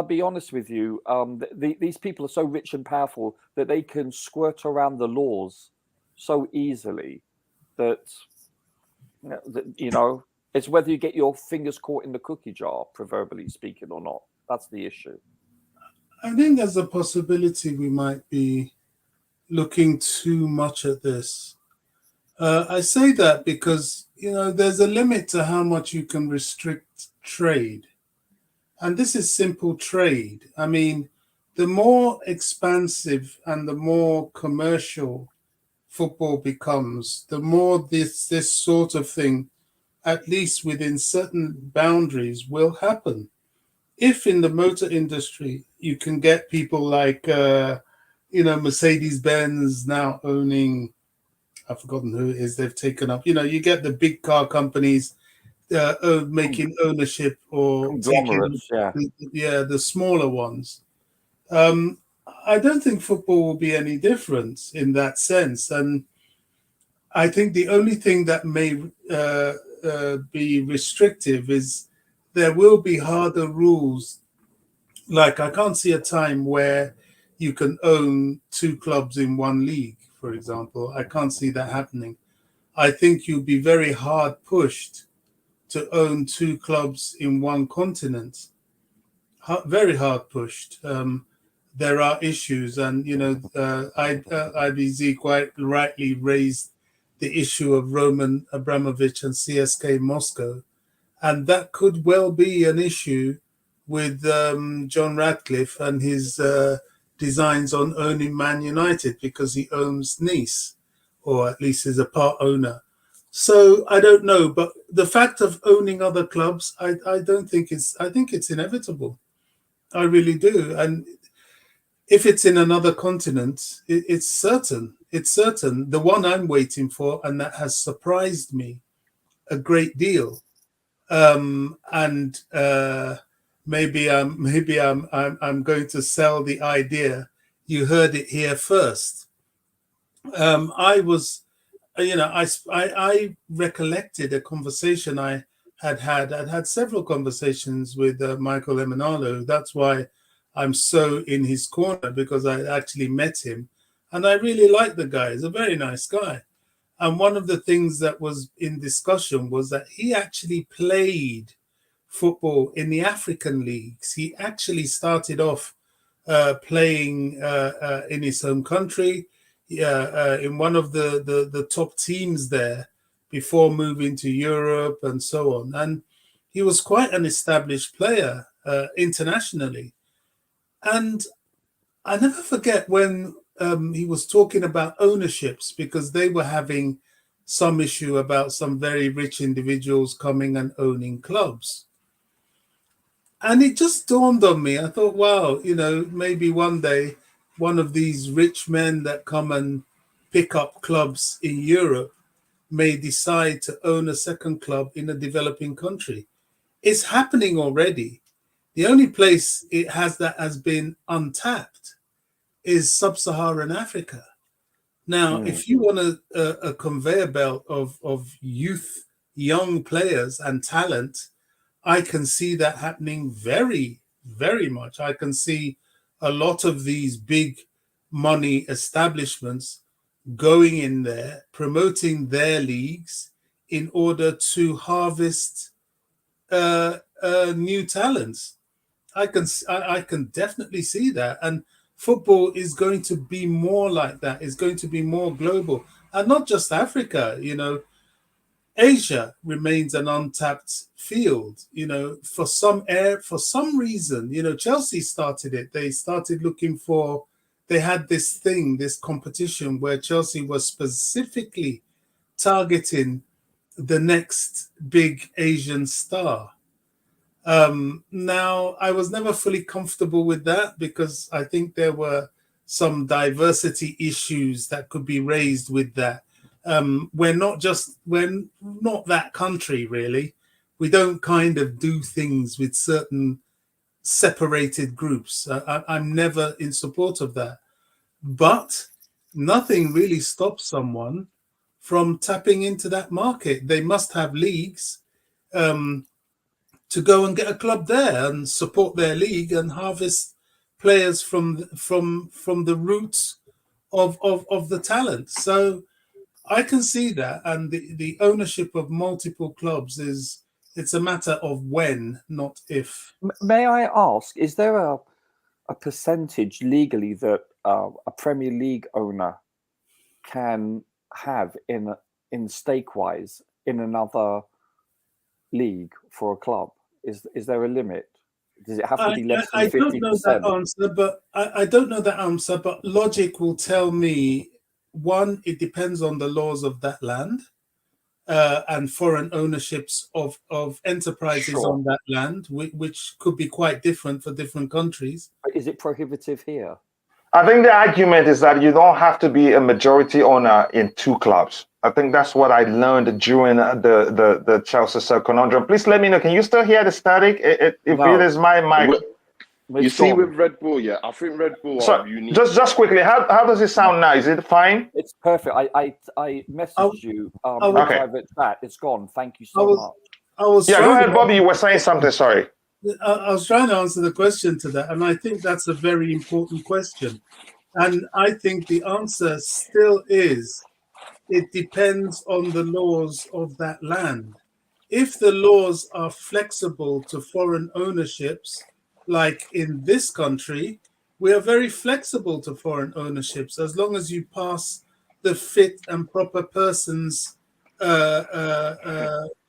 be honest with you. These people are so rich and powerful that they can squirt around the laws so easily that it's whether you get your fingers caught in the cookie jar, proverbially speaking, or not. That's the issue. I think there's a possibility we might be looking too much at this. I say that because, there's a limit to how much you can restrict trade. And this is simple trade. I mean, the more expansive and the more commercial football becomes, the more this sort of thing, at least within certain boundaries, will happen. If in the motor industry you can get people like, Mercedes-Benz now owning, I've forgotten who it is they've taken up. You get the big car companies making ownership or taking, the smaller ones. I don't think football will be any different in that sense. And I think the only thing that may be restrictive is there will be harder rules. Like I can't see a time where you can own two clubs in one league, for example. I can't see that happening. I think you'll be very hard pushed to own two clubs in one continent. Very hard pushed. there are issues, and IBZ quite rightly raised the issue of Roman Abramovich and CSK Moscow, and that could well be an issue with John Radcliffe and his designs on owning Man United, because he owns Nice, or at least is a part owner. So I don't know, but the fact of owning other clubs, I don't think I think it's inevitable. I really do. And if it's in another continent, it's certain. It's certain. The one I'm waiting for, and that has surprised me a great deal, and maybe I'm going to sell the idea. You heard it here first. I was, I recollected a conversation I'd had several conversations with Michael Emenalo. That's why I'm so in his corner, because I actually met him, and I really like the guy. He's a very nice guy. And one of the things that was in discussion was that he actually played football in the African leagues. He actually started off playing in his home country, in one of the top teams there, before moving to Europe and so on. And he was quite an established player internationally. And I never forget when he was talking about ownerships, because they were having some issue about some very rich individuals coming and owning clubs. And it just dawned on me. I thought, wow, maybe one day one of these rich men that come and pick up clubs in Europe may decide to own a second club in a developing country. It's happening already. The only place it has been untapped is sub-Saharan Africa. Now, if you want a conveyor belt of youth, young players and talent, I can see that happening very, very much. I can see a lot of these big money establishments going in there, promoting their leagues in order to harvest new talents. I can definitely see that, and football is going to be more like that. It's going to be more global, and not just Africa. Asia remains an untapped field. For some reason, Chelsea started it. They started looking for. They had this competition where Chelsea was specifically targeting the next big Asian star. Now, I was never fully comfortable with that, because I think there were some diversity issues that could be raised with that. We're not that country, really. We don't kind of do things with certain separated groups. I'm never in support of that. But nothing really stops someone from tapping into that market. They must have leagues. To go and get a club there and support their league and harvest players from the roots of the talent. So I can see that, and the ownership of multiple clubs it's a matter of when, not if. May I ask, is there a percentage legally that a Premier League owner can have in stake-wise in another league for a club? Is there a limit? Does it have to be less than 50%? I don't know that answer, but I don't know that answer. But logic will tell me, one, it depends on the laws of that land, and foreign ownerships of enterprises on that land, which could be quite different for different countries. But is it prohibitive here? I think the argument is that you don't have to be a majority owner in two clubs. I think that's what I learned during the Chelsea conundrum. Please let me know. Can you still hear the static? If it is my mic. You see, with Red Bull, yeah, I think Red Bull are unique. Just quickly, how does it sound now? Is it fine? It's perfect. I messaged you in private chat. It's gone. Thank you so much. Go ahead, Bobby. You were saying something. Sorry. I was trying to answer the question to that, and I think that's a very important question. And I think the answer still is, it depends on the laws of that land. If the laws are flexible to foreign ownerships, like in this country, we are very flexible to foreign ownerships as long as you pass the fit and proper persons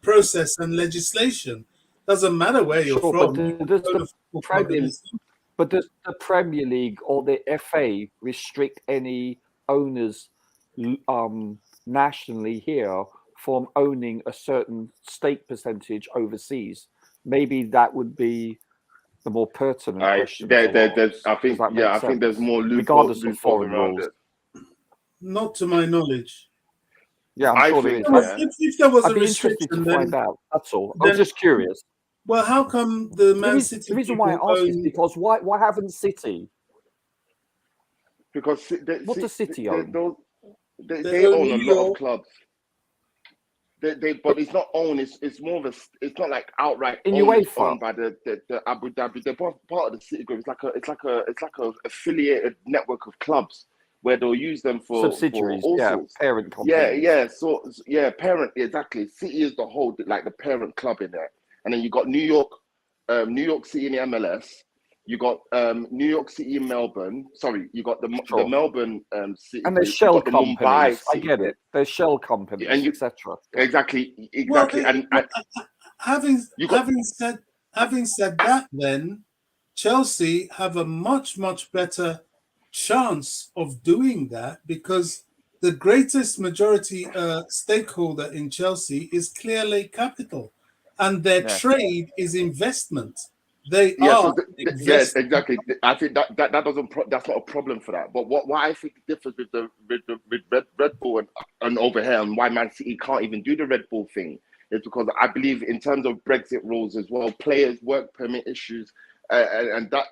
process and legislation. Doesn't matter where you're Sure, from. but You can own a football club in Islam. But does the Premier League or the FA restrict any owners nationally here from owning a certain stake percentage overseas? Maybe that would be the more pertinent question to there's, ask. I think, Does that yeah, make I think there's sense? more Regardless of loopholes foreign around rules. it. Not to my knowledge. Yeah, I'm I sure there think, is. yeah. If there was I'd a be interested to restriction, find out. That's all. I then was just curious. well, how come the Man City The reason why I people ask is own? because why haven't City? Because What does City own? they own own a New lot of York. clubs. But it's not owned. It's more of a. It's not like outright In owned UEFA? by the Abu Dhabi. They're part of the City Group. It's like a affiliated network of clubs where they'll use them for Subsidiaries, all yeah, sorts. parent companies. Parent, exactly. City is the whole, like the parent club in there, and then you got New York City in the MLS. You got New York City in Melbourne. Sorry, you got the Sure. Melbourne City And there's Group. You shell got the Mumbai companies. I City get Group. it. There's shell companies, And you etc. exactly, Well, and having you got having said that, then Chelsea have a much better chance of doing that because the greatest majority stakeholder in Chelsea is clearly capital, and their Yeah. trade is investment. They yeah. are So exactly. I think that doesn't that's not a problem for that. But what I think differs with with Red Bull and over here, and why Man City can't even do the Red Bull thing is because I believe in terms of Brexit rules as well, players' work permit issues. And that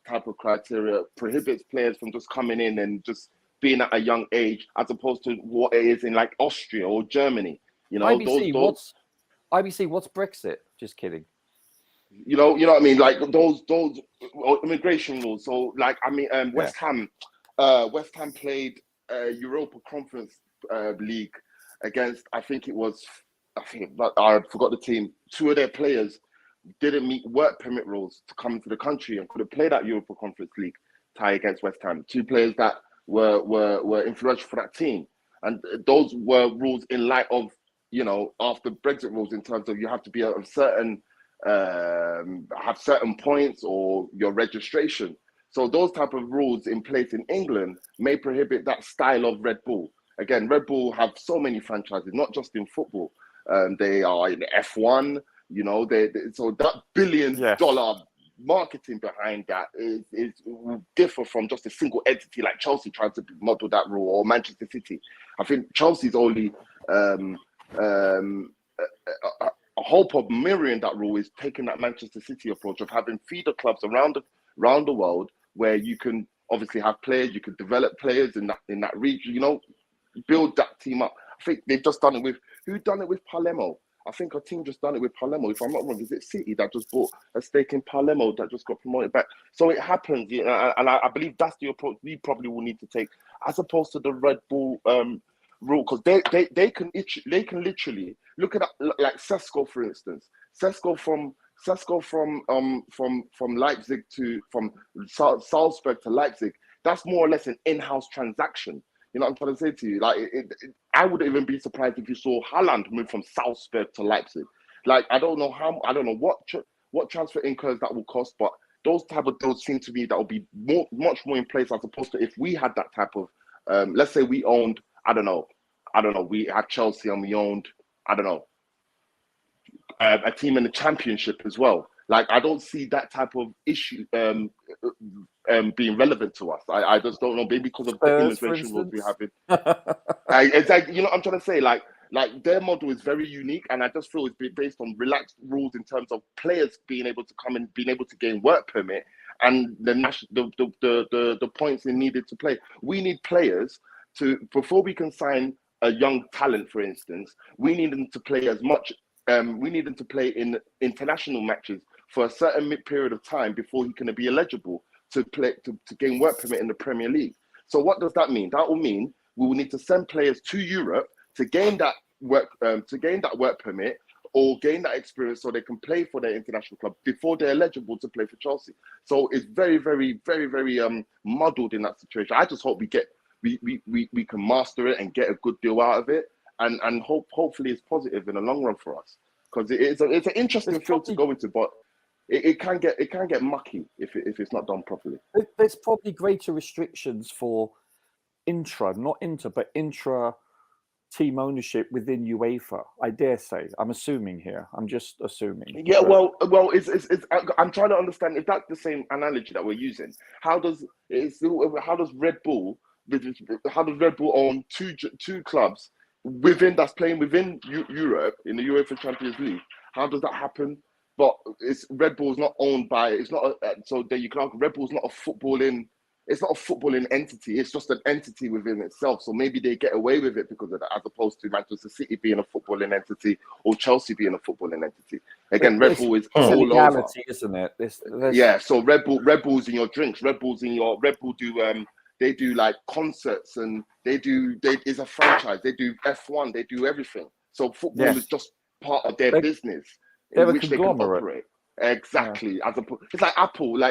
type of criteria prohibits players from just coming in and just being at a young age, as opposed to what it is in like Austria or Germany. You know, IBC, those what's Brexit? Just kidding. you know what I mean, like those immigration rules. So like I mean, West Ham played Europa Conference League against I forgot the team. Two of their players didn't meet work permit rules to come into the country and could have played that Europa Conference League tie against West Ham. Two players that were influential for that team, and those were rules in light of after Brexit rules in terms of you have to be a certain have certain points or your registration. So those type of rules in place in England may prohibit that style of Red Bull. Again, Red Bull have so many franchises, not just in football. They are in F1. So that billion-dollar marketing behind that will differ from just a single entity like Chelsea trying to model that rule, or Manchester City. I think Chelsea's only a hope of mirroring that rule is taking that Manchester City approach of having feeder clubs around the world where you can obviously have players, you can develop players in that region, build that team up. I think they've just done it with Palermo. I think a team just done it with Palermo. If I'm not wrong, is it City that just bought a stake in Palermo that just got promoted back? So it happens, and I believe that's the approach we probably will need to take, as opposed to the Red Bull rule, because they can literally look at that, like Sesko, for instance. Sesko from Leipzig from Salzburg to Leipzig. That's more or less an in-house transaction. You know what I'm trying to say to you? Like, I wouldn't even be surprised if you saw Haaland move from Salzburg to Leipzig. Like, I don't know what transfer incurs that will cost, but those type of deals seem to me that will be much more in place, as opposed to if we had that type of, let's say we owned, I don't know, we had Chelsea and we owned, I don't know, a team in the Championship as well. Like, I don't see that type of issue being relevant to us. I just don't know, maybe because of the immigration rules we have. It's like, you know what I'm trying to say? Like their model is very unique, and I just feel it's based on relaxed rules in terms of players being able to come and being able to gain work permit and the points they needed to play. We need players before we can sign a young talent, for instance. We need them to play as much. We need them to play in international matches for a certain period of time before he can be eligible to play to gain work permit in the Premier League. So what does that mean? That will mean we will need to send players to Europe to gain that work permit, or gain that experience so they can play for their international club before they're eligible to play for Chelsea. So it's very, very, very, very muddled in that situation. I just hope we can master it and get a good deal out of it, and hopefully it's positive in the long run for us, because it's an interesting field to go into, but it can get mucky if it's not done properly. There's probably greater restrictions for not intra team ownership within UEFA. I dare say. I'm assuming here. I'm just assuming. Yeah, well, it's I'm trying to understand if that's the same analogy that we're using. How does Red Bull own two clubs that's playing within Europe in the UEFA Champions League? How does that happen? But Red Bull's not owned by. It's not so there you can argue Red Bull's not a footballing. It's not a footballing entity. It's just an entity within itself. So maybe they get away with it because of that, as opposed to Manchester City being a footballing entity or Chelsea being a footballing entity. Again, Red Bull is all over, isn't it? Yeah. So Red Bull's in your drinks. Red Bull do they do like concerts, and it's a franchise. They do F1. They do everything. So football is just part of their business in which they can operate. Exactly. Yeah. It's like Apple,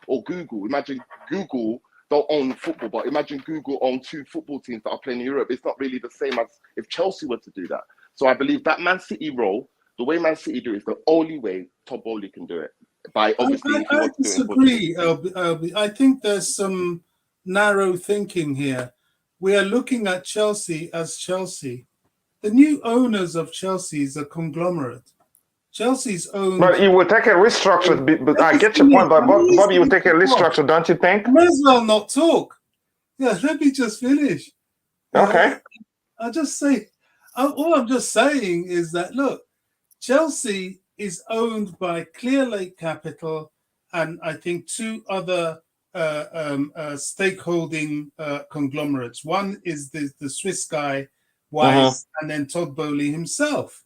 or Google. Imagine Google don't own football, but imagine Google own two football teams that are playing in Europe. It's not really the same as if Chelsea were to do that. So I believe that Man City role, the way Man City do it, is the only way Todd Bowley can do it. By obviously, I disagree, Elby. I think there's some narrow thinking here. We are looking at Chelsea as Chelsea. The new owners of Chelsea is a conglomerate. Chelsea's owned. But you would take a restructured. But I get your point. But Bobby, you would take a restructured, don't you think? I may as well not talk. Yeah, let me just finish. Okay. I'll just say, all I'm just saying is that look, Chelsea is owned by Clear Lake Capital and I think two other stakeholding conglomerates. One is the Swiss guy, Weiss, and then Todd Bowley himself.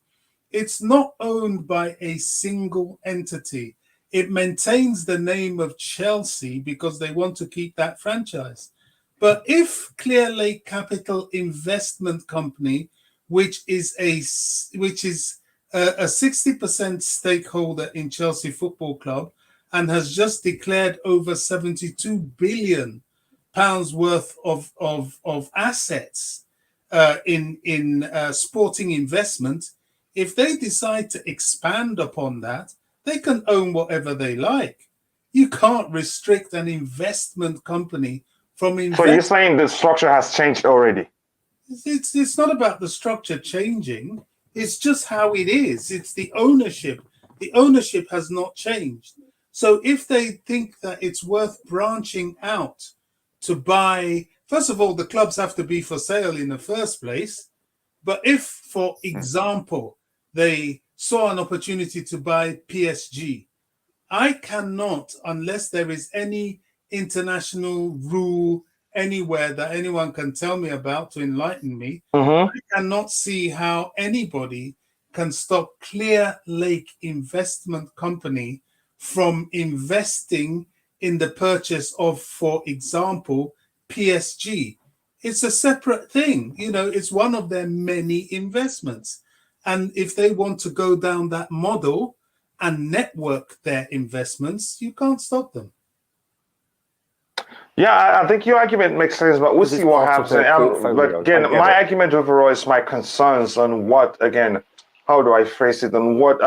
It's not owned by a single entity. It maintains the name of Chelsea because they want to keep that franchise. But if Clear Lake Capital Investment Company, which is a 60% stakeholder in Chelsea Football Club and has just declared over £72 billion worth of assets in sporting investment, if they decide to expand upon that, they can own whatever they like. You can't restrict an investment company from investing. So you're saying the structure has changed already? It's not about the structure changing. It's just how it is. It's the ownership. The ownership has not changed. So if they think that it's worth branching out to buy, first of all, the clubs have to be for sale in the first place. But if, for example, they saw an opportunity to buy PSG, I cannot, unless there is any international rule anywhere that anyone can tell me about to enlighten me, I cannot see how anybody can stop Clear Lake Investment Company from investing in the purchase of, for example, PSG. It's a separate thing. You know, it's one of their many investments. And if they want to go down that model and network their investments, you can't stop them. Yeah, I think your argument makes sense, but we'll see what happens. But again, my argument overall is my concerns on what, again, how do I phrase it, and what,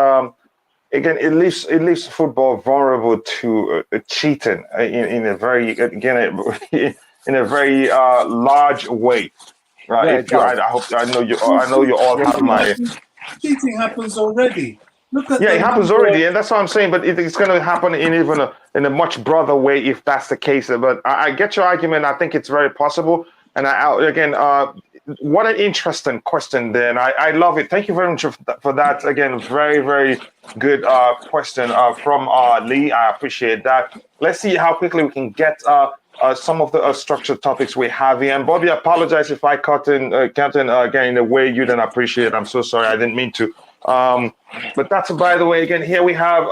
again, it leaves football vulnerable to cheating in a very, again, in a very large way, right? Yeah, I know you all have my. Cheating happens already. Look at it happens already, and that's what I'm saying. But it's going to happen in even in a much broader way if that's the case. But I get your argument. I think it's very possible. And what an interesting question. Then I love it. Thank you very much for that. Again, very, very good question from Lee. I appreciate that. Let's see how quickly we can get some of the structured topics we have here. And Bobby, I apologize if I cut in again in a way you didn't appreciate. I'm so sorry. I didn't mean to. But that's, by the way, again, here we have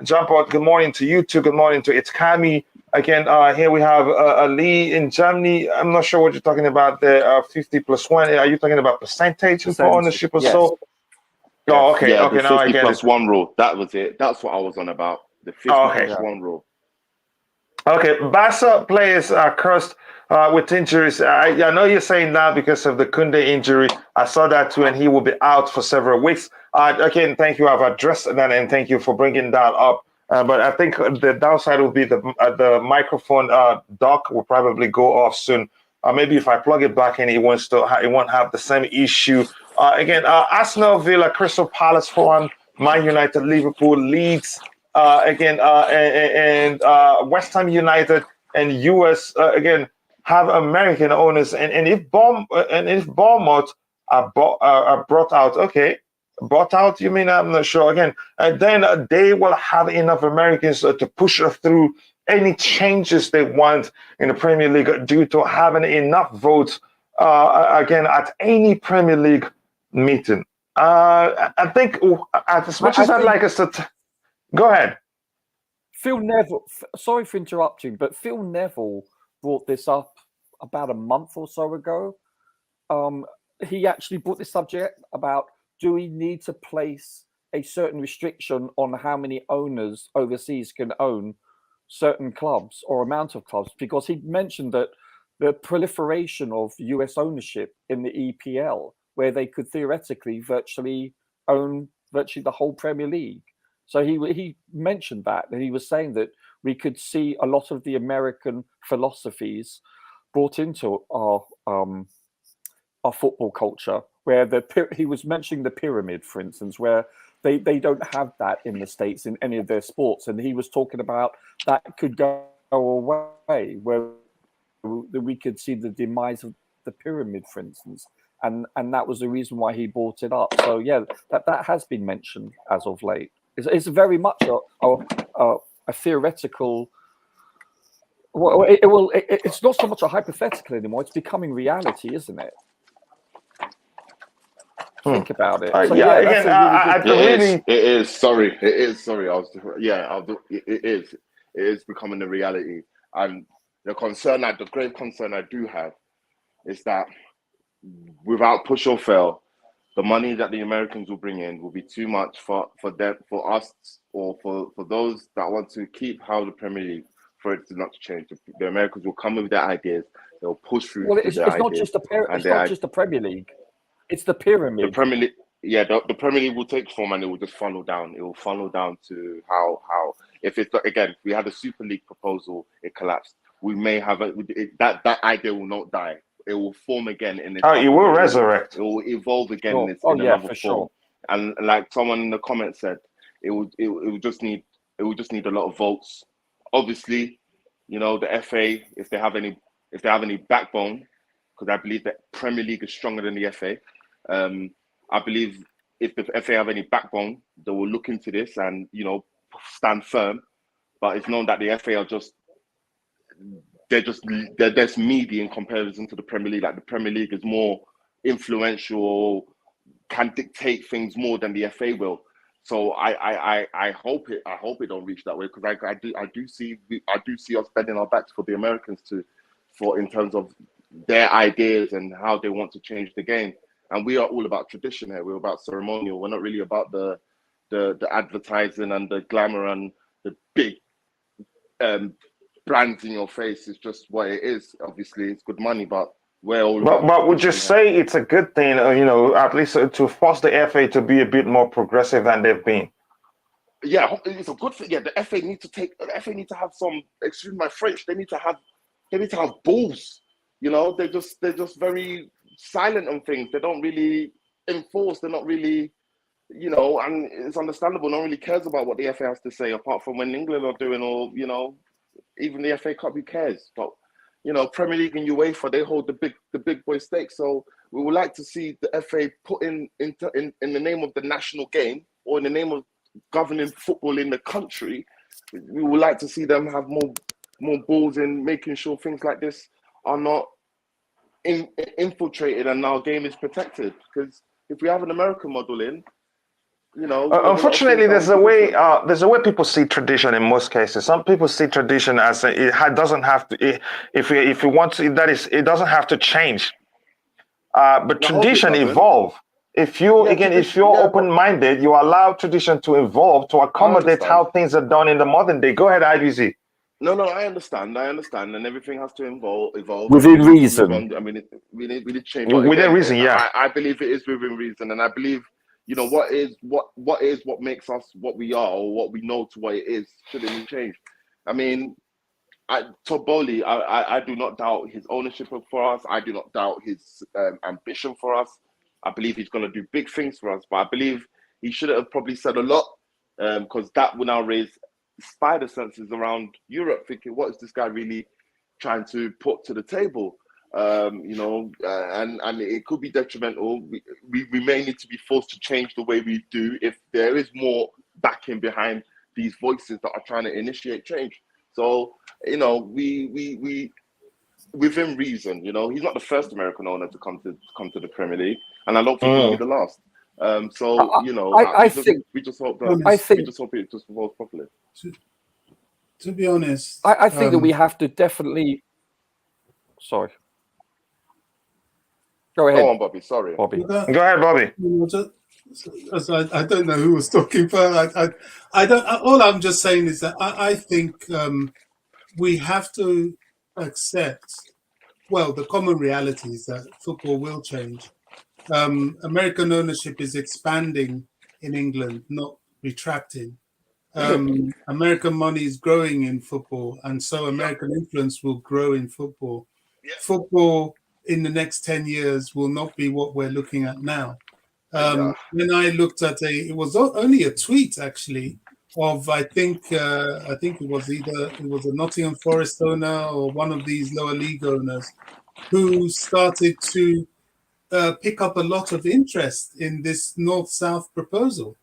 jump out. Good morning to you too. Good morning to it's Kami. Again, here we have Lee in Germany. I'm not sure what you're talking about there. 50 plus 1. Are you talking about percentage for ownership or so? Oh, okay, Yeah, okay, the now I 50 get plus it. one rule. That was it. That's what I was on about. The 50 Oh, okay. plus one rule. Okay, Barca players are cursed with injuries. I know you're saying that because of the Kunde injury. I saw that too, and he will be out for several weeks. Again, thank you. I've addressed that, and thank you for bringing that up. But I think the downside will be the microphone dock will probably go off soon. Maybe if I plug it back in, it won't have the same issue. Again, Arsenal, Villa, Crystal Palace, Fulham, Man United, Liverpool, Leeds. West Ham United and US again have American owners, and if Bournemouth are brought out, okay, brought out. You mean I'm not sure again, and then they will have enough Americans to push through any changes they want in the Premier League due to having enough votes again at any Premier League meeting. I think as much as I'd like us to. Go ahead. Phil Neville, sorry for interrupting, but Phil Neville brought this up about a month or so ago. He actually brought this subject about, do we need to place a certain restriction on how many owners overseas can own certain clubs or amount of clubs? Because he mentioned that the proliferation of US ownership in the EPL, where they could theoretically virtually own virtually the whole Premier League. So he mentioned that, and he was saying that we could see a lot of the American philosophies brought into our football culture, where he was mentioning the pyramid, for instance, where they don't have that in the States in any of their sports, and he was talking about that could go away, where we could see the demise of the pyramid, for instance. And that was the reason why he brought it up. So yeah, that has been mentioned as of late. It's very much a theoretical. Well, it's not so much a hypothetical anymore. It's becoming reality, isn't it? Think about it. So Yeah, that's again, a really good. It is. Sorry. It is. Sorry. It is. It is becoming a reality. And the grave concern I do have is that without push or fail, the money that the Americans will bring in will be too much for us, or for those that want to keep how the Premier League, for it to not change. The Americans will come with their ideas. They'll push through. Well, it's not just the Premier League. It's the pyramid. The Premier League, yeah, the Premier League will take form, and it will just funnel down. It will funnel down to how if it's again, we had a Super League proposal, it collapsed. We may have that idea will not die. It will form again in its. It will resurrect. It will evolve again in another form. Sure. And like someone in the comments said, it will just need a lot of votes. Obviously, the FA, if they have any backbone, because I believe that Premier League is stronger than the FA. I believe if the FA have any backbone, they will look into this and stand firm. But it's known that the FA are they're just meaty in comparison to the Premier League. Like the Premier League is more influential, can dictate things more than the FA will. So I hope it don't reach that way, because I do see us bending our backs for the Americans in terms of their ideas and how they want to change the game. And we are all about tradition here. We're about ceremonial. We're not really about the advertising and the glamour and the big brands in your face. It's just what it is. Obviously, it's good money, but we're all about. But would you say it's a good thing, at least to force the FA to be a bit more progressive than they've been? Yeah, it's a good thing. Yeah, the FA need to have some. Excuse my French. They need to have balls. They're just very silent on things. They don't really enforce. They're not really, and it's understandable. No one really cares about what the FA has to say, apart from when England are doing, or even the FA Cup. Who cares? But Premier League and UEFA, they hold the big boy stakes. So we would like to see the FA put in the name of the national game, or in the name of governing football in the country. We would like to see them have more balls in making sure things like this are not infiltrated and our game is protected. Because if we have an American model in, unfortunately, there's a way people see tradition in most cases. Some people see tradition as it doesn't have to. If you want to, that is, it doesn't have to change. But tradition evolve. if you Yeah, again, if tradition- you're yeah, open-minded, you allow tradition to evolve to accommodate understand. how things are done in the modern day. Go ahead, IBZ. No, I understand, and everything has to evolve, and Within we need to move reason. on. I mean, we need to change. But Within again, reason, yeah. I believe it is within reason, and I believe what makes us what we are, or what we know to what it is, shouldn't change. I mean, Todd Bowley, I do not doubt his ownership for us. I do not doubt his ambition for us. I believe he's going to do big things for us, but I believe he should have probably said a lot, because that will now raise spider senses around Europe, thinking, what is this guy really trying to put to the table? And it could be detrimental. We may need to be forced to change the way we do if there is more backing behind these voices that are trying to initiate change. So, we within reason, he's not the first American owner to come to the Premier League, and I don't think he'll be the last. We just hope it just evolves properly. To be honest, I think that we have to definitely. Sorry. Go ahead, Go on, Bobby. Sorry. Bobby. Go ahead, Bobby. I don't know who was talking first. I don't. All I'm just saying is that I think we have to accept. Well, the common reality is that football will change. American ownership is expanding in England, not retracting. American money is growing in football, and so American influence will grow in football. Football in the next 10 years will not be what we're looking at now. When I looked at it was only a tweet actually of I think it was a Nottingham Forest owner or one of these lower league owners who started to pick up a lot of interest in this north-south proposal.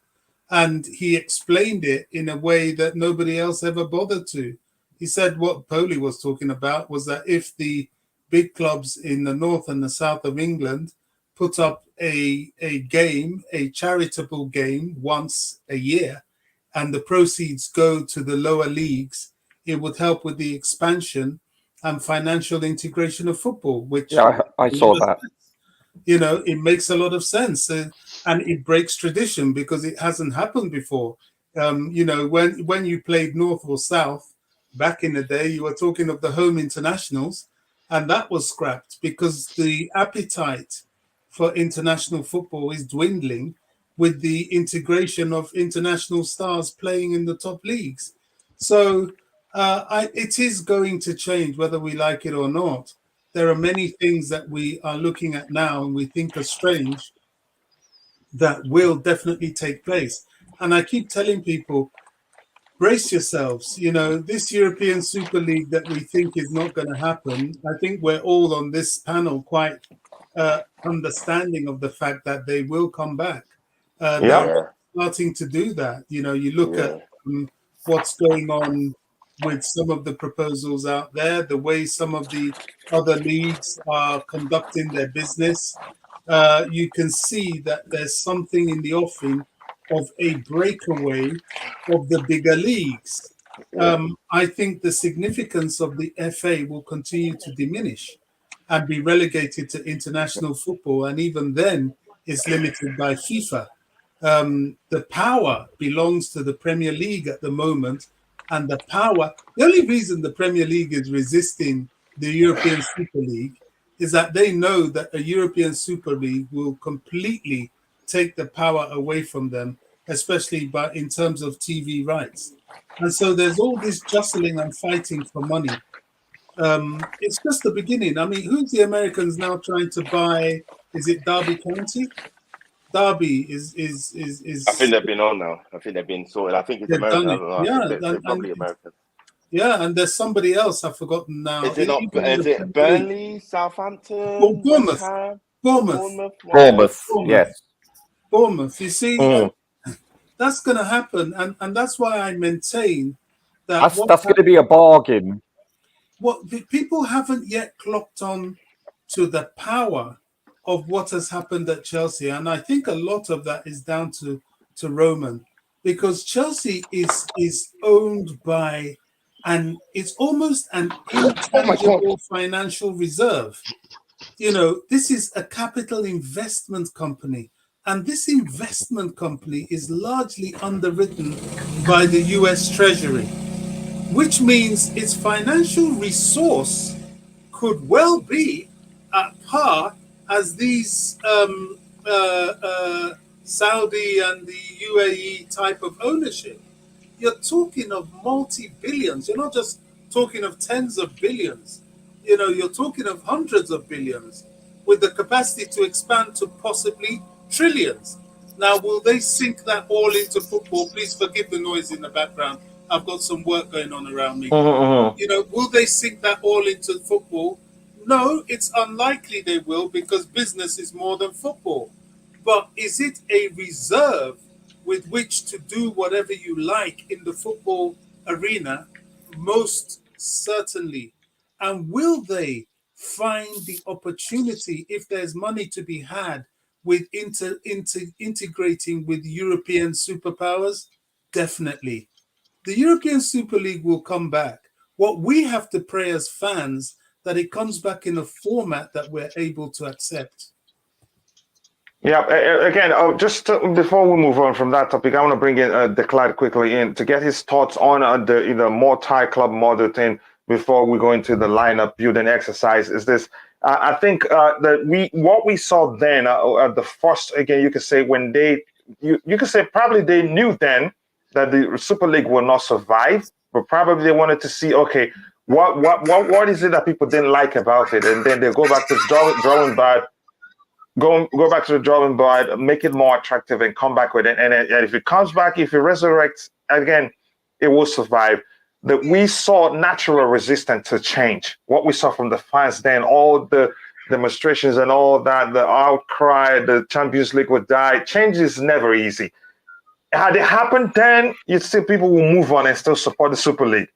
And he explained it in a way that nobody else ever bothered to. He said what Poley was talking about was that if the big clubs in the north and the south of England put up a charitable game once a year, and the proceeds go to the lower leagues, it would help with the expansion and financial integration of football, which I saw that. It makes a lot of sense, and it breaks tradition because it hasn't happened before. When you played North or South back in the day, you were talking of the home internationals, and that was scrapped because the appetite for international football is dwindling with the integration of international stars playing in the top leagues. So it is going to change whether we like it or not. There are many things that we are looking at now and we think are strange that will definitely take place. And I keep telling people, brace yourselves. This European Super League that we think is not going to happen, I think we're all on this panel quite understanding of the fact that they will come back. They're starting to do that. You look at what's going on with some of the proposals out there, the way some of the other leagues are conducting their business. You can see that there's something in the offing of a breakaway of the bigger leagues. I think the significance of the FA will continue to diminish and be relegated to international football, and even then is limited by FIFA. The power belongs to the Premier League at the moment, and the only reason the Premier League is resisting the European Super League is that they know that a European Super League will completely take the power away from them, especially in terms of TV rights. And so there's all this jostling and fighting for money. It's just the beginning. I mean, who's the Americans now trying to buy? Is it Derby County? Derby is. I think they've been on now. I think they've been sorted. I think it's American. I don't know. Yeah, they're probably American. Yeah, and there's somebody else I've forgotten now. Is it Burnley, Southampton, Bournemouth? Bournemouth. Yes. Bournemouth. You see, that's going to happen, and that's why I maintain that that's going to be a bargain. What people haven't yet clocked on to the power of what has happened at Chelsea, and I think a lot of that is down to Roman, because Chelsea is owned by, and it's almost an intangible financial reserve. This is a capital investment company, And this investment company is largely underwritten by the US Treasury, which means its financial resource could well be at par as these Saudi and the UAE type of ownership. You're talking of multi-billions. You're not just talking of tens of billions. You're talking of hundreds of billions with the capacity to expand to possibly trillions. Now, will they sink that all into football? Please forgive the noise in the background. I've got some work going on around me. Will they sink that all into football? No, it's unlikely they will, because business is more than football. But is it a reserve with which to do whatever you like in the football arena? Most certainly. And will they find the opportunity, if there's money to be had, with integrating with European superpowers? Definitely. The European Super League will come back. What we have to pray as fans, that it comes back in a format that we're able to accept. Yeah, again, before we move on from that topic, I want to bring in Declan quickly in to get his thoughts on the multi-club model thing before we go into the lineup building exercise. Is this? I think that what we saw then, the first, again, you could say when you could say probably they knew then that the Super League will not survive, but probably they wanted to see, okay, what is it that people didn't like about it, and then they go back to the drawing board. Go back to the drawing board, make it more attractive, and come back with it. And if it comes back, if it resurrects again, it will survive. That we saw natural resistance to change. What we saw from the fans then, all the demonstrations and all that, the outcry, the Champions League would die. Change is never easy. Had it happened then, you'd see people will move on and still support the Super League.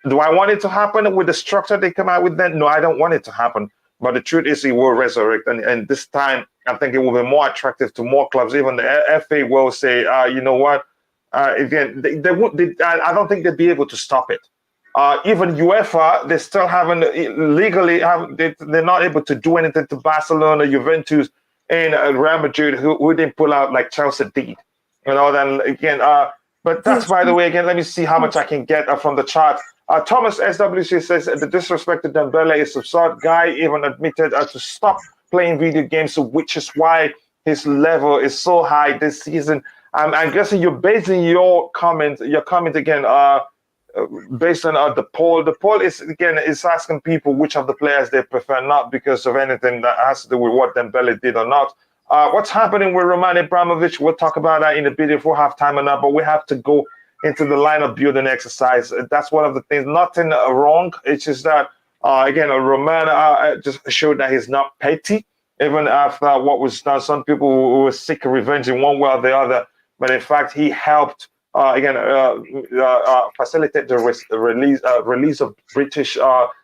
Do I want it to happen with the structure they come out with then? No, I don't want it to happen. But the truth is, it will resurrect, and this time I think it will be more attractive to more clubs. Even the FA will say, you know what? Again, they won't. I don't think they'd be able to stop it. Even UEFA, they still haven't legally. They're not able to do anything to Barcelona, Juventus, and Real Madrid, who didn't pull out like Chelsea did. Then again, but that's, by the way, again, let me see how much I can get from the chart. Thomas SWC says the disrespect to Dembele is absurd. Guy even admitted to stop playing video games, which is why his level is so high this season. I'm guessing you're basing your comment again based on the poll. The poll is asking people which of the players they prefer, not because of anything that has to do with what Dembele did or not. What's happening with Roman Abramovic? We'll talk about that in a bit if we have time or not, but we have to go into the lineup building exercise. That's one of the things. Nothing wrong. It's just that, again, Roman just showed that he's not petty, even after what was done. Some people were sick of revenge in one way or the other, but in fact, he helped, facilitate the release of British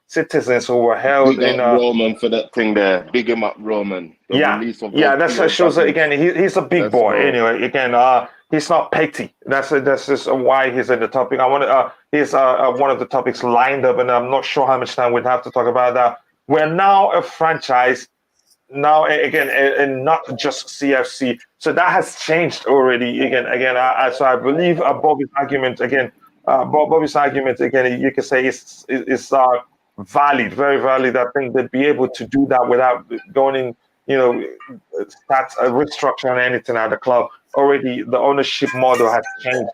citizens who were held Big up Roman for that thing there. Big him up, Roman. That shows that, again, he's a big boy. Anyway, again, he's not petty. That's just why he's in the topic. He's one of the topics lined up, and I'm not sure how much time we'd have to talk about that. We're now a franchise, now again, and not just CFC. So that has changed already. So I believe Bobby's argument again. You can say is valid, very valid. I think they'd be able to do that without going in, start restructuring anything at the club. Already, the ownership model has changed.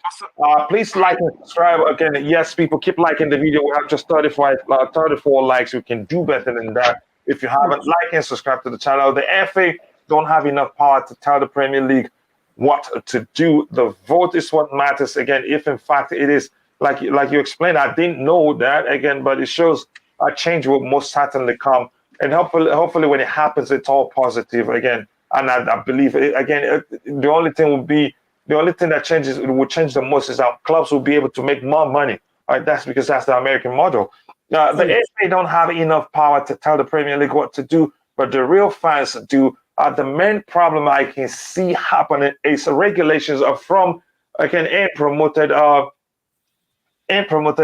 Please like and subscribe. Again, yes, people keep liking the video. We have just 34 likes. We can do better than that. If you haven't, like and subscribe to the channel. The FA don't have enough power to tell the Premier League what to do. The vote is what matters. Again, if in fact it is like you explained, I didn't know that again, but it shows a change will most certainly come, and hopefully when it happens, it's all positive again. And I believe again, the only thing that will change the most is that clubs will be able to make more money. Right? That's because that's the American model. The FA don't have enough power to tell the Premier League what to do, but the real fans do. The main problem I can see happening is regulations are from and promoted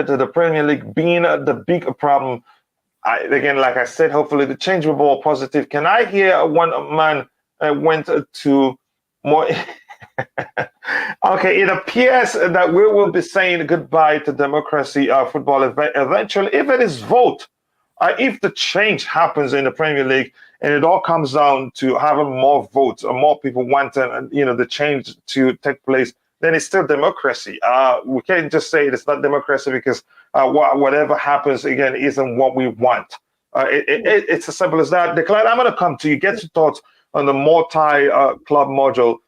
to the Premier League being the big problem. Like I said, hopefully the change will be more positive. Can I hear one man went to more. Okay, it appears that we will be saying goodbye to democracy football eventually if it is vote. If the change happens in the Premier League and it all comes down to having more votes or more people wanting, the change to take place, then it's still democracy. We can't just say it's not democracy because whatever happens again isn't what we want. It's as simple as that. Declan, I'm going to come to you. Get your thoughts on the multi-club module.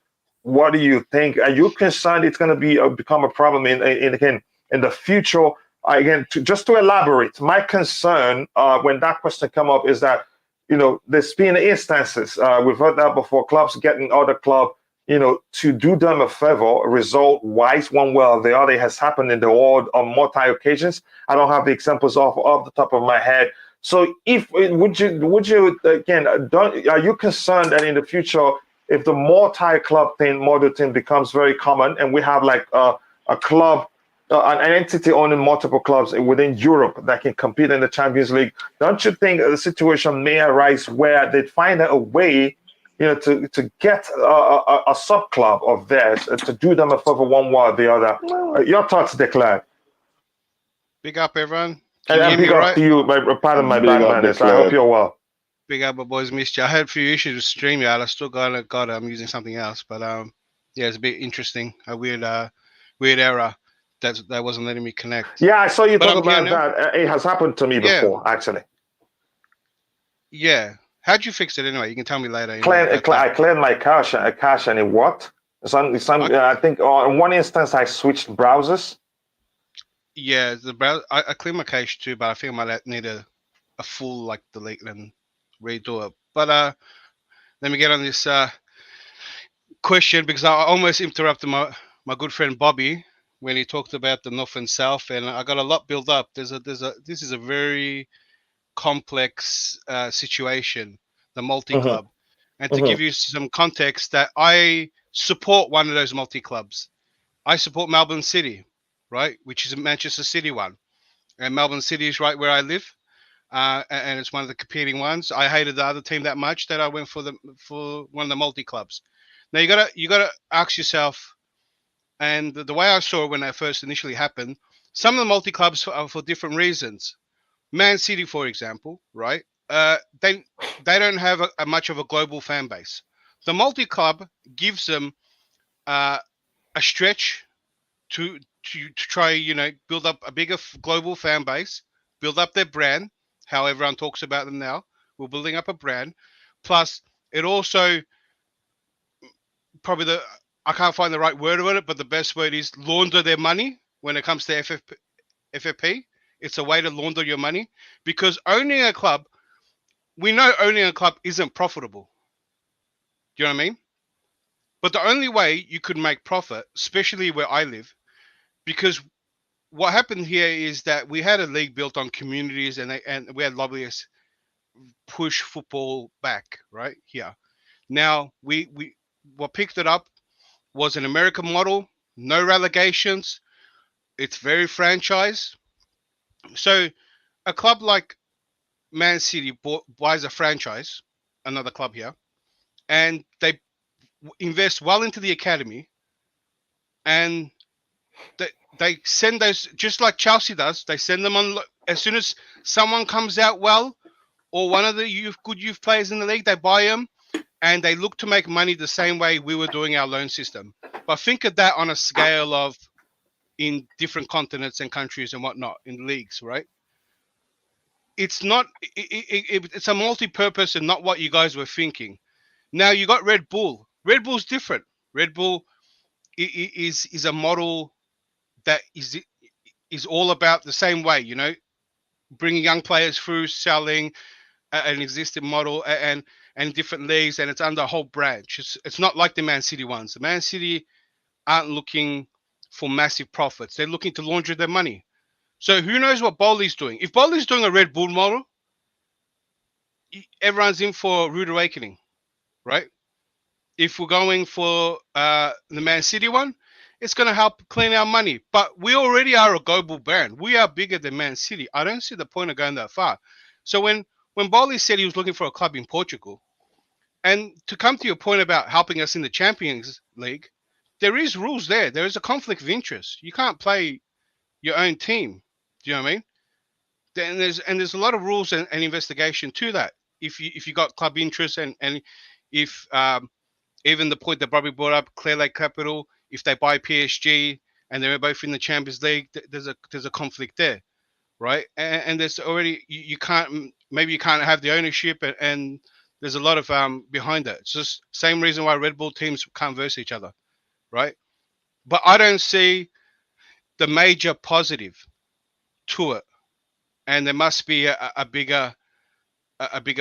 What do you think? Are you concerned it's going to be become a problem in the future? Again, just to elaborate, my concern when that question come up is that there's been instances we've heard that before, clubs getting other club to do them a favor, result wise, one way or the other. It has happened in the world on multi occasions. I don't have the examples off the top of my head. So, if would you again? Are you concerned that in the future, if the multi-club thing, model thing becomes very common, and we have like a club, an entity owning multiple clubs within Europe that can compete in the Champions League, don't you think the situation may arise where they find a way, to get a sub club of theirs to do them a favor one way or the other? Your thoughts, Declan? Big up, everyone. Can you And hear me big up right? to you, pardon my Big bad up, manners. I Declan. hope you're well. Big up, my boys. Missed you. I had a few issues with StreamYard. I still got it. I'm using something else, but yeah, it's a bit interesting. A weird error that wasn't letting me connect. Yeah, I saw you But talk I'm here about now. that. It has happened to me Yeah. before, actually. Yeah. How'd you fix it anyway? You can tell me later. I cleared my cache and it worked. I think in one instance I switched browsers. Yeah, the browser. I cleared my cache too, but I think I might need a full delete and redo it. But let me get on this question because I almost interrupted my good friend Bobby when he talked about the North and South, and I got a lot built up. This is a very complex situation, the multi Mm-hmm. club, and to give you some context, that I support one of those multi clubs. I support Melbourne City, right, which is a Manchester City one, and Melbourne City is right where I live. And it's one of the competing ones. I hated the other team that much that I went for one of the multi clubs. Now you gotta ask yourself, and the way I saw it when that first initially happened, some of the multi clubs are for different reasons. Man City, for example, right? They don't have a much of a global fan base. The multi club gives them a stretch to try build up a bigger global fan base, build up their brand. How everyone talks about them now, we're building up a brand. Plus, it also probably I can't find the right word of it, but the best word is launder their money when it comes to FFP. It's a way to launder your money because owning a club, we know owning a club isn't profitable. Do you know what I mean? But the only way you could make profit, especially where I live, because what happened here is that we had a league built on communities and we had lobbyists push football back right here. Now we what picked it up was an American model, no relegations. It's very franchise. So a club like Man City buys a franchise, another club here, and they invest well into the academy, and they send those just like Chelsea does. They send them on as soon as someone comes out well, or one of the good youth players in the league. They buy them, and they look to make money the same way we were doing our loan system. But think of that on a scale of in different continents and countries and whatnot in leagues, right? It's not. It's a multi-purpose and not what you guys were thinking. Now you got Red Bull. Red Bull's different. Red Bull is a model that is all about the same way, bringing young players through, selling an existing model and different leagues, and it's under a whole branch. It's not like the Man City ones. The Man City aren't looking for massive profits. They're looking to launder their money. So who knows what Bowley's doing? If Bowley's doing a Red Bull model, everyone's in for a rude awakening, right? If we're going for the Man City one, it's going to help clean our money. But we already are a global brand. We are bigger than Man City. I don't see the point of going that far. So when Bowley said he was looking for a club in Portugal, And to come to your point about helping us in the Champions League, there is rules there. There is a conflict of interest. You can't play your own team. Do you know what I mean? There's a lot of rules and investigation to that. If you got club interest and if even the point that Bobby brought up, Clear Lake Capital, if they buy PSG and they're both in the Champions League, there's a conflict there, right? And there's already you can't have the ownership and there's a lot of behind that. It's just same reason why Red Bull teams can't verse each other, right? But I don't see the major positive to it, and there must be a bigger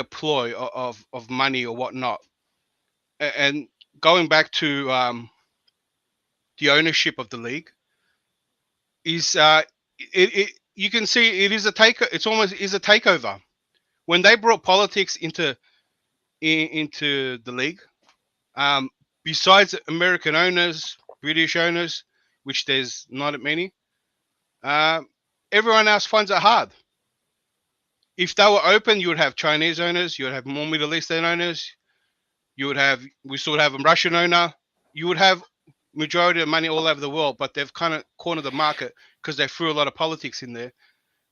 ploy of money or whatnot. And going back to the ownership of the league is you can see it is a it's almost is a takeover. When they brought politics into the league, besides American owners, British owners, which there's not many, everyone else finds it hard. If they were open, you would have Chinese owners, you would have more Middle Eastern owners, we still have a Russian owner, you would have majority of money all over the world, but they've kind of cornered the market because they threw a lot of politics in there.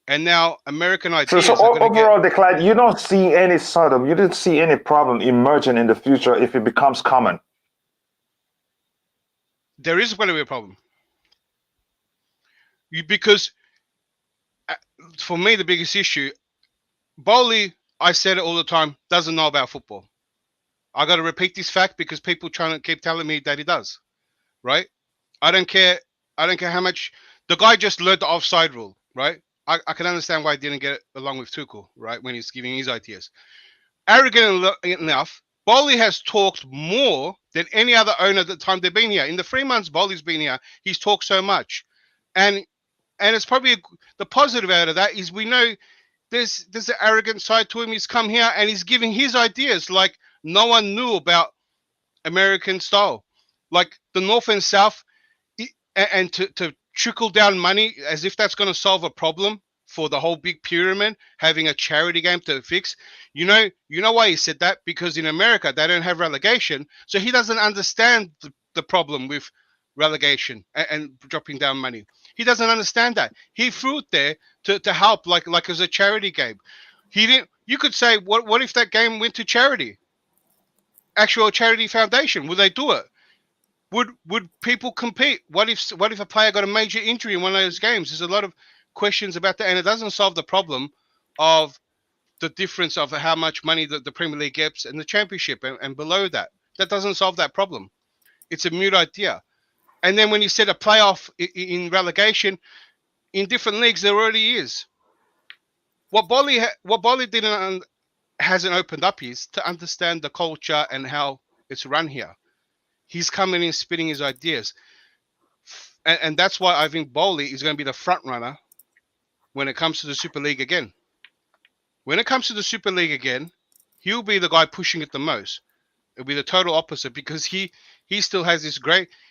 And now American ideas. So overall, Declan, you don't see any you didn't see any problem emerging in the future if it becomes common. There is going to be a problem. Because for me, the biggest issue, Bowley, I said it all the time, doesn't know about football. I got to repeat this fact because people trying to keep telling me that he does. Right? I don't care how much. The guy just learned the offside rule, right? I can understand why he didn't get along with Tuchel, right, when he's giving his ideas. Arrogant enough, Bowley has talked more than any other owner at the time they've been here. In the 3 months Bowley's been here, he's talked so much. And it's probably the positive out of that is we know there's an arrogant side to him. He's come here and he's giving his ideas like no one knew about American style. Like the North and South, and to trickle down money as if that's going to solve a problem for the whole big pyramid, having a charity game to fix. You know why he said that? Because in America, they don't have relegation. So he doesn't understand the problem with relegation and dropping down money. He doesn't understand that. He threw it there to help, like as a charity game. He didn't. You could say, what if that game went to charity? Actual charity foundation, would they do it? Would people compete? What if a player got a major injury in one of those games? There's a lot of questions about that, and it doesn't solve the problem of the difference of how much money the Premier League gets and the Championship and below that. That doesn't solve that problem. It's a mute idea. And then when you set a playoff in relegation, in different leagues, there already is. What Bolly hasn't opened up is to understand the culture and how it's run here. He's coming in spitting his ideas. And that's why I think Bowley is going to be the front runner when it comes to the Super League again. When it comes to the Super League again, he'll be the guy pushing it the most. It'll be the total opposite because he still has this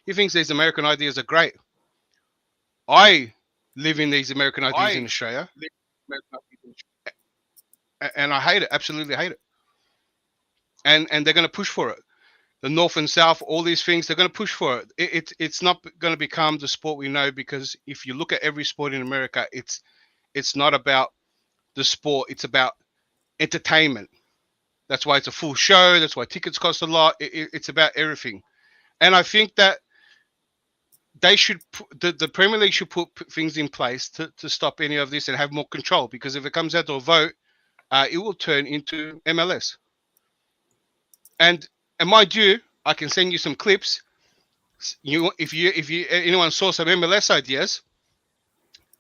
he thinks these American ideas are great. I live in these American ideas in Australia. And I hate it, absolutely hate it. And they're going to push for it. The North and South, all these things, they're going to push for it. It's not going to become the sport we know because if you look at every sport in America, it's not about the sport. It's about entertainment. That's why it's a full show. That's why tickets cost a lot. It's about everything. And I think that they should, the Premier League should put things in place to stop any of this and have more control because if it comes out to a vote, it will turn into MLS. And mind you, I can send you some clips. If anyone saw some MLS ideas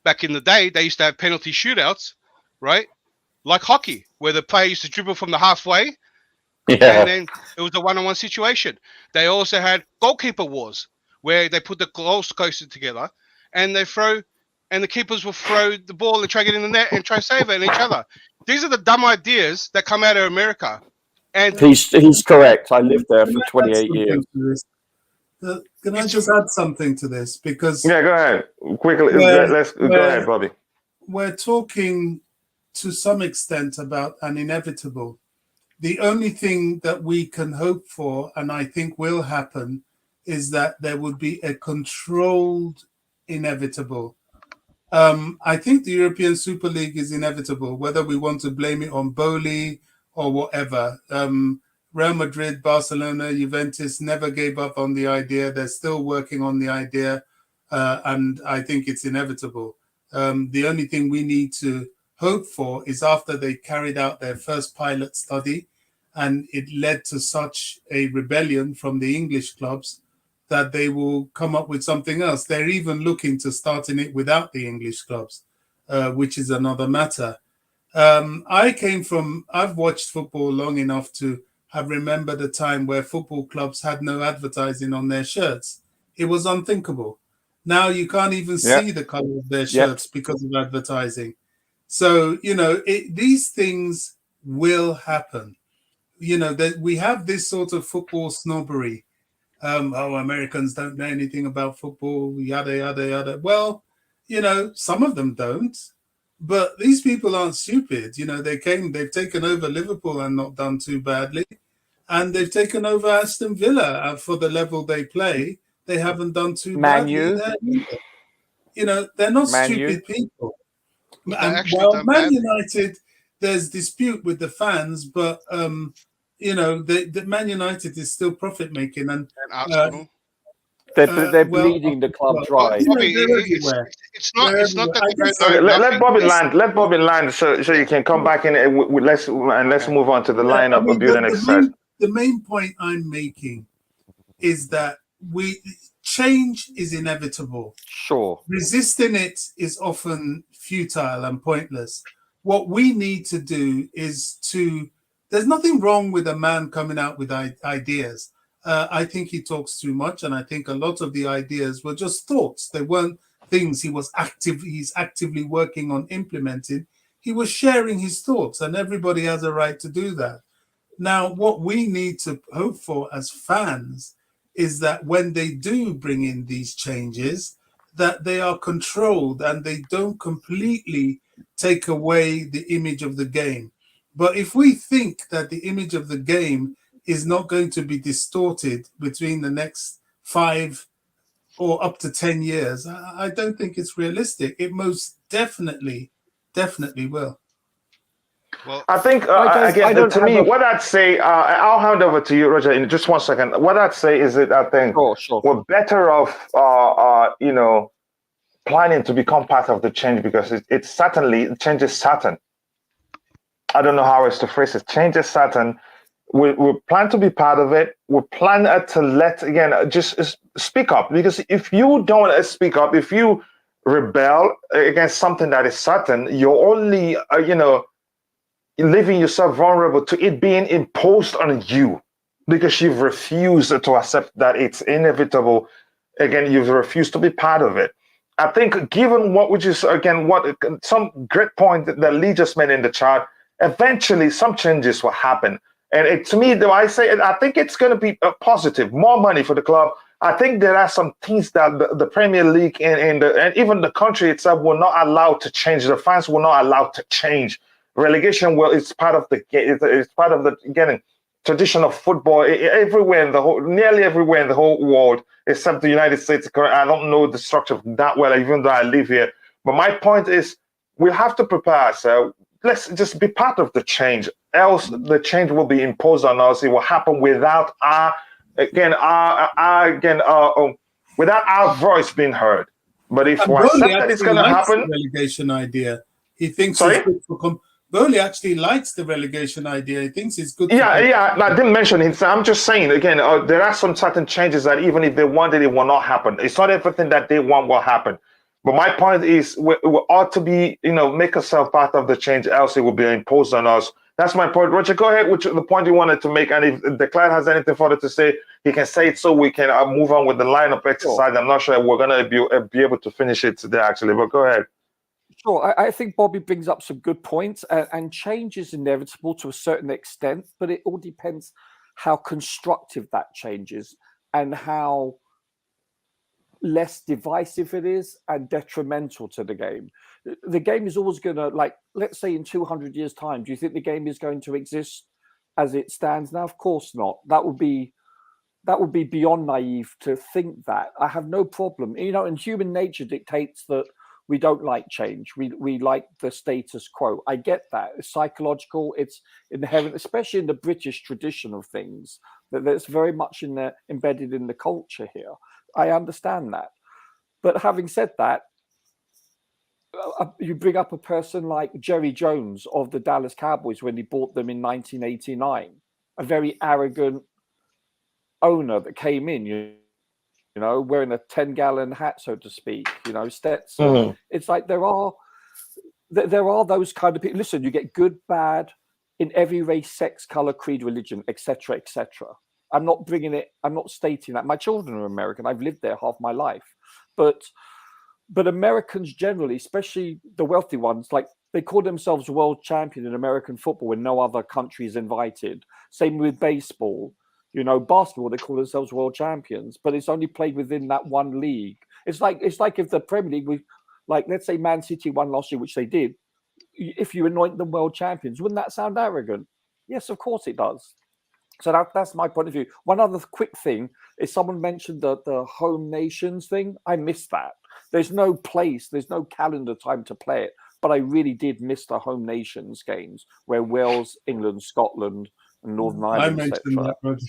back in the day, they used to have penalty shootouts, right? Like hockey, where the player used to dribble from the halfway, and then it was a one-on-one situation. They also had goalkeeper wars, where they put the goal coaster together, and the keepers will throw the ball and try to get in the net and try to save it and each other. These are the dumb ideas that come out of America. And he's correct. I lived there for 28 years. Can I just add something to this? Because go ahead quickly. Go ahead, Bobby. We're talking to some extent about an inevitable, The only thing that we can hope for, and I think will happen, is that there would be a controlled inevitable. I think the European Super League is inevitable, whether we want to blame it on Boli or whatever. Real Madrid, Barcelona, Juventus never gave up on the idea. They're still working on the idea, and I think it's inevitable. The only thing we need to hope for is after they carried out their first pilot study, and it led to such a rebellion from the English clubs, that they will come up with something else. They're even looking to starting it without the English clubs, which is another matter. I've watched football long enough to have remembered a time where football clubs had no advertising on their shirts. It was unthinkable. Now you can't even see the color of their shirts because of advertising. So, these things will happen. That we have this sort of football snobbery. Americans don't know anything about football, yada, yada, yada. Well, some of them don't, but these people aren't stupid. They've taken over Liverpool and not done too badly. And they've taken over Aston Villa for the level they play. They haven't done too badly there either. They're not stupid people. And, Man United, there's dispute with the fans, but the Man United is still profit making, and Arsenal. They're bleeding the club dry. Bobby, it's not that they don't know let Bobby nothing. land. Let Bobby land, so you can come back in and let's move on to the lineup of building exercise. The main point I'm making is that change is inevitable. Sure. Resisting it is often futile and pointless. What we need to do is there's nothing wrong with a man coming out with ideas. I think he talks too much, and I think a lot of the ideas were just thoughts. They weren't things he's actively working on implementing. He was sharing his thoughts, and everybody has a right to do that. Now, what we need to hope for as fans is that when they do bring in these changes, that they are controlled and they don't completely take away the image of the game. But if we think that the image of the game is not going to be distorted between the next 5 or up to 10 years, I don't think it's realistic. It most definitely will. Well, I think, to me, what I'd say, I'll hand over to you, Roger, in just 1 second. What I'd say is that I think we're better off, planning to become part of the change, because change is certain. I don't know how else to phrase it. Change is certain. We plan to be part of it. We plan to just speak up, because if you don't speak up, if you rebel against something that is certain, you're only, leaving yourself vulnerable to it being imposed on you, because you've refused to accept that it's inevitable. Again, you've refused to be part of it. I think, given some great point that Lee just made in the chat, eventually some changes will happen. And to me, though, I think it's going to be a positive, more money for the club. I think there are some things that the Premier League and even the country itself will not allow to change. The fans will not allow to change. Relegation, it's part of the tradition of football nearly everywhere in the whole world, except the United States. I don't know the structure that well, even though I live here. But my point is, we'll have to prepare ourselves. Let's just be part of the change. Else, the change will be imposed on us. It will happen without without our voice being heard. But if we accept that it's going to happen, relegation idea, he thinks it's good for. Bowley actually likes the relegation idea. He thinks it's good. Yeah. I didn't mention it. I'm just saying, again, there are some certain changes that even if they wanted, it will not happen. It's not everything that they want will happen. But my point is, we ought to be, make ourselves part of the change, else it will be imposed on us. That's my point. Roger, go ahead with the point you wanted to make. And if Declan has anything further to say, he can say it so we can move on with the lineup exercise. Sure. I'm not sure we're going to be able to finish it today, actually, but go ahead. Sure, I think Bobby brings up some good points, and change is inevitable to a certain extent, but it all depends how constructive that change is and how less divisive it is and detrimental to the game. The game is always going to, let's say in 200 years' time, do you think the game is going to exist as it stands now? Of course not. That would be beyond naive to think that. I have no problem. And human nature dictates that we don't like change. We like the status quo. I get that. It's psychological. It's inherent, especially in the British tradition of things. That's very much embedded in the culture here. I understand that. But having said that, you bring up a person like Jerry Jones of the Dallas Cowboys when he bought them in 1989, a very arrogant owner that came in, wearing a 10-gallon hat, so to speak, Stetson. Mhm. It's like there are those kind of people. Listen, you get good, bad in every race, sex, color, creed, religion, etc., etc. I'm not stating that. My children are American. I've lived there half my life. But Americans generally, especially the wealthy ones, like they call themselves world champion in American football when no other country is invited. Same with baseball. Basketball, they call themselves world champions, but it's only played within that one league. It's like if the Premier League, let's say Man City won last year, which they did. If you anoint them world champions, wouldn't that sound arrogant? Yes, of course it does. So that's my point of view. One other quick thing is someone mentioned the home nations thing. I missed that. There's no place, there's no calendar time to play it, but I really did miss the home nations games where Wales, England, Scotland, and Northern I Ireland, mentioned etc. that, Roger.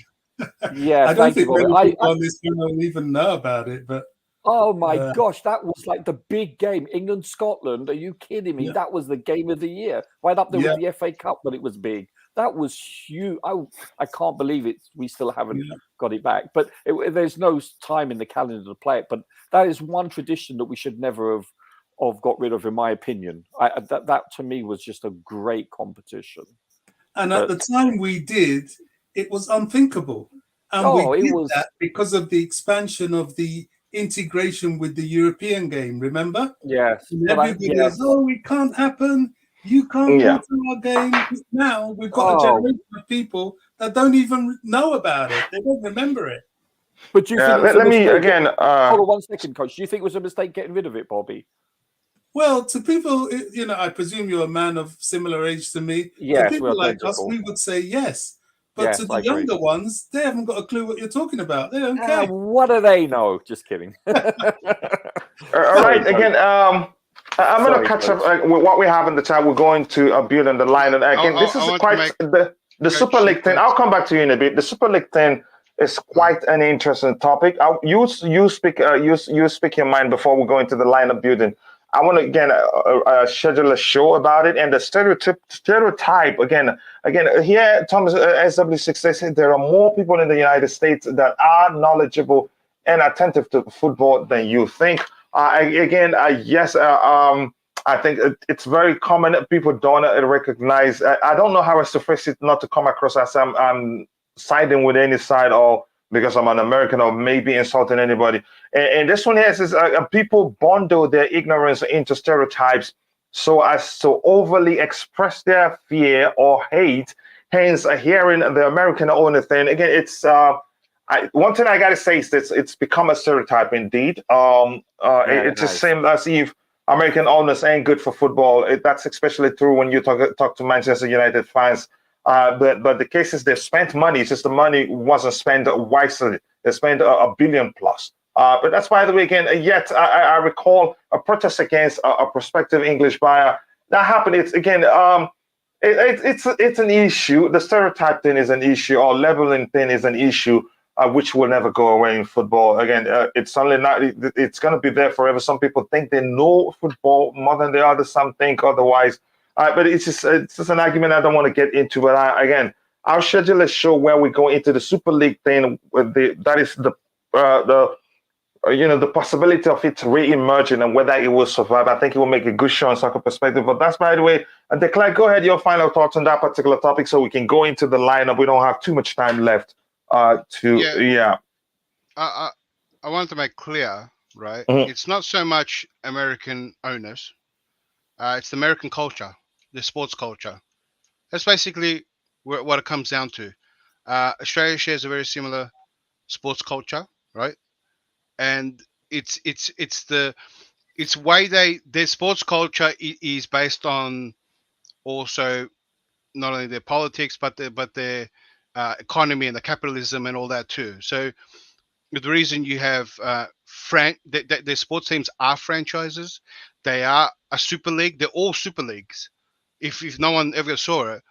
Yeah, I don't thank you, think many Robert. people on this channel even know about it, but Oh my gosh, that was like the big game. England, Scotland. Are you kidding me? yeah, That was the game of the year. Right up there yeah, with the FA Cup when it was big. That was huge. I can't believe it. We still haven't yeah. got it back. But there's no time in the calendar to play it. But that is one tradition that we should never have got rid of, in my opinion. That to me was just a great competition. And at the But time we did, it was unthinkable. And we it did was that because of the expansion of the integration with the European game, remember? yes. And But everybody was, oh, it can't happen. You can't go Yeah. to our game. Now we've got a Oh, generation of people that don't even know about it. They don't remember it. but do you think it was a Let me mistake? again. Hold on 1 second, coach. Do you think it was a mistake getting rid of it, Bobby? Well, to people, I presume you're a man of similar age to me. To Yes, we're people like us, identical. we would say yes. But to Yes, I the agree. younger ones, they haven't got a clue what you're talking about. They don't care. What do they know? Just kidding. All Sorry, right. Again, I'm going to Sorry, catch up coach. with what we have in the chat. We're going to build on the line. And again, this I is want to quite make the Super Coach League thing. point. I'll come back to you in a bit. The Super League thing is quite an interesting topic. You speak you speak your mind before we go into the lineup building. I want to again schedule a show about it and the stereotype again. Here, Thomas SW6 says there are more people in the United States that are knowledgeable and attentive to football than you think. Yes, I think it's very common. People don't recognize. I don't know how else to phrase it, not to come across as I'm siding with any side or because I'm an American or maybe insulting anybody. And this one here is people bundle their ignorance into stereotypes so as to overly express their fear or hate. Hence, hearing the American owner thing again, it's. One thing I gotta say is that it's become a stereotype indeed. Yeah, It's the nice. same as if American owners ain't good for football. That's especially true when you talk to Manchester United fans. But the case is they've spent money. It's just the money wasn't spent wisely. They spent a billion plus. But that's by the way again. Yet I recall a protest against a prospective English buyer that happened. It's again. It's an issue. The stereotype thing is an issue, or leveling thing is an issue, which will never go away in football. Again, it's only not. It's going to be there forever. Some people think they know football more than the others. Some think otherwise. But it's just an argument I don't want to get into. But again, I'll schedule a show where we go into the Super League thing. That is the the possibility of it re-emerging and whether it will survive. I think it will make a good show on soccer perspective. But that's by the way. And Declan, go ahead, your final thoughts on that particular topic so we can go into the lineup. We don't have too much time left. Yeah, Yeah. I want to make clear, right? Mhm. It's not so much American owners. It's the American culture, the sports culture. That's basically what it comes down to. Australia shares a very similar sports culture, right? And it's way their sports culture is based on also not only their politics, but their economy and the capitalism and all that too. So the reason you have their sports teams are franchises, they are a super league. They're all super leagues. If no one ever saw it,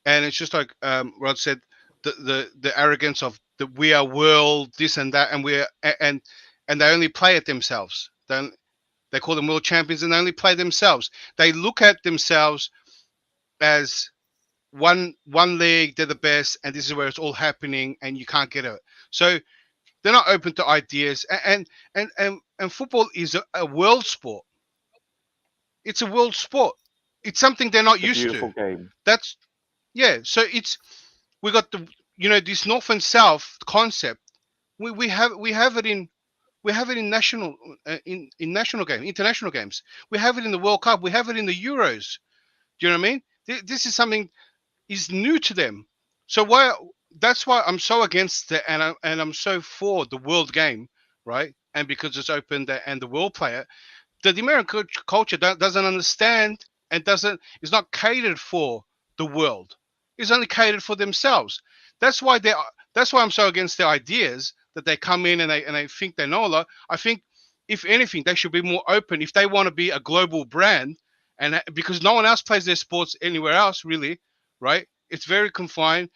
and it's just like Rod said, the arrogance of the we are world this and that, and and they only play it themselves. They call them world champions, and they only play themselves. They look at themselves as one league, they're the best, and this is where it's all happening, and you can't get it. So they're not open to ideas, and football is a world sport. It's a world sport. It's something they're not It's a used beautiful to. game. That's yeah. So we got this north and south concept. We have it in national in national games, international games. We have it in the World Cup. We have it in the Euros. Do you know what I mean? This is something is new to them. So that's why I'm so against it, and I'm so for the world game, right? And because it's open and the world player, the American culture doesn't understand and is not catered for the world. It's only catered for themselves. That's why that's why I'm so against the ideas that they come in and they think they know a lot. I think if anything, they should be more open if they want to be a global brand, and because no one else plays their sports anywhere else really, right? It's very confined.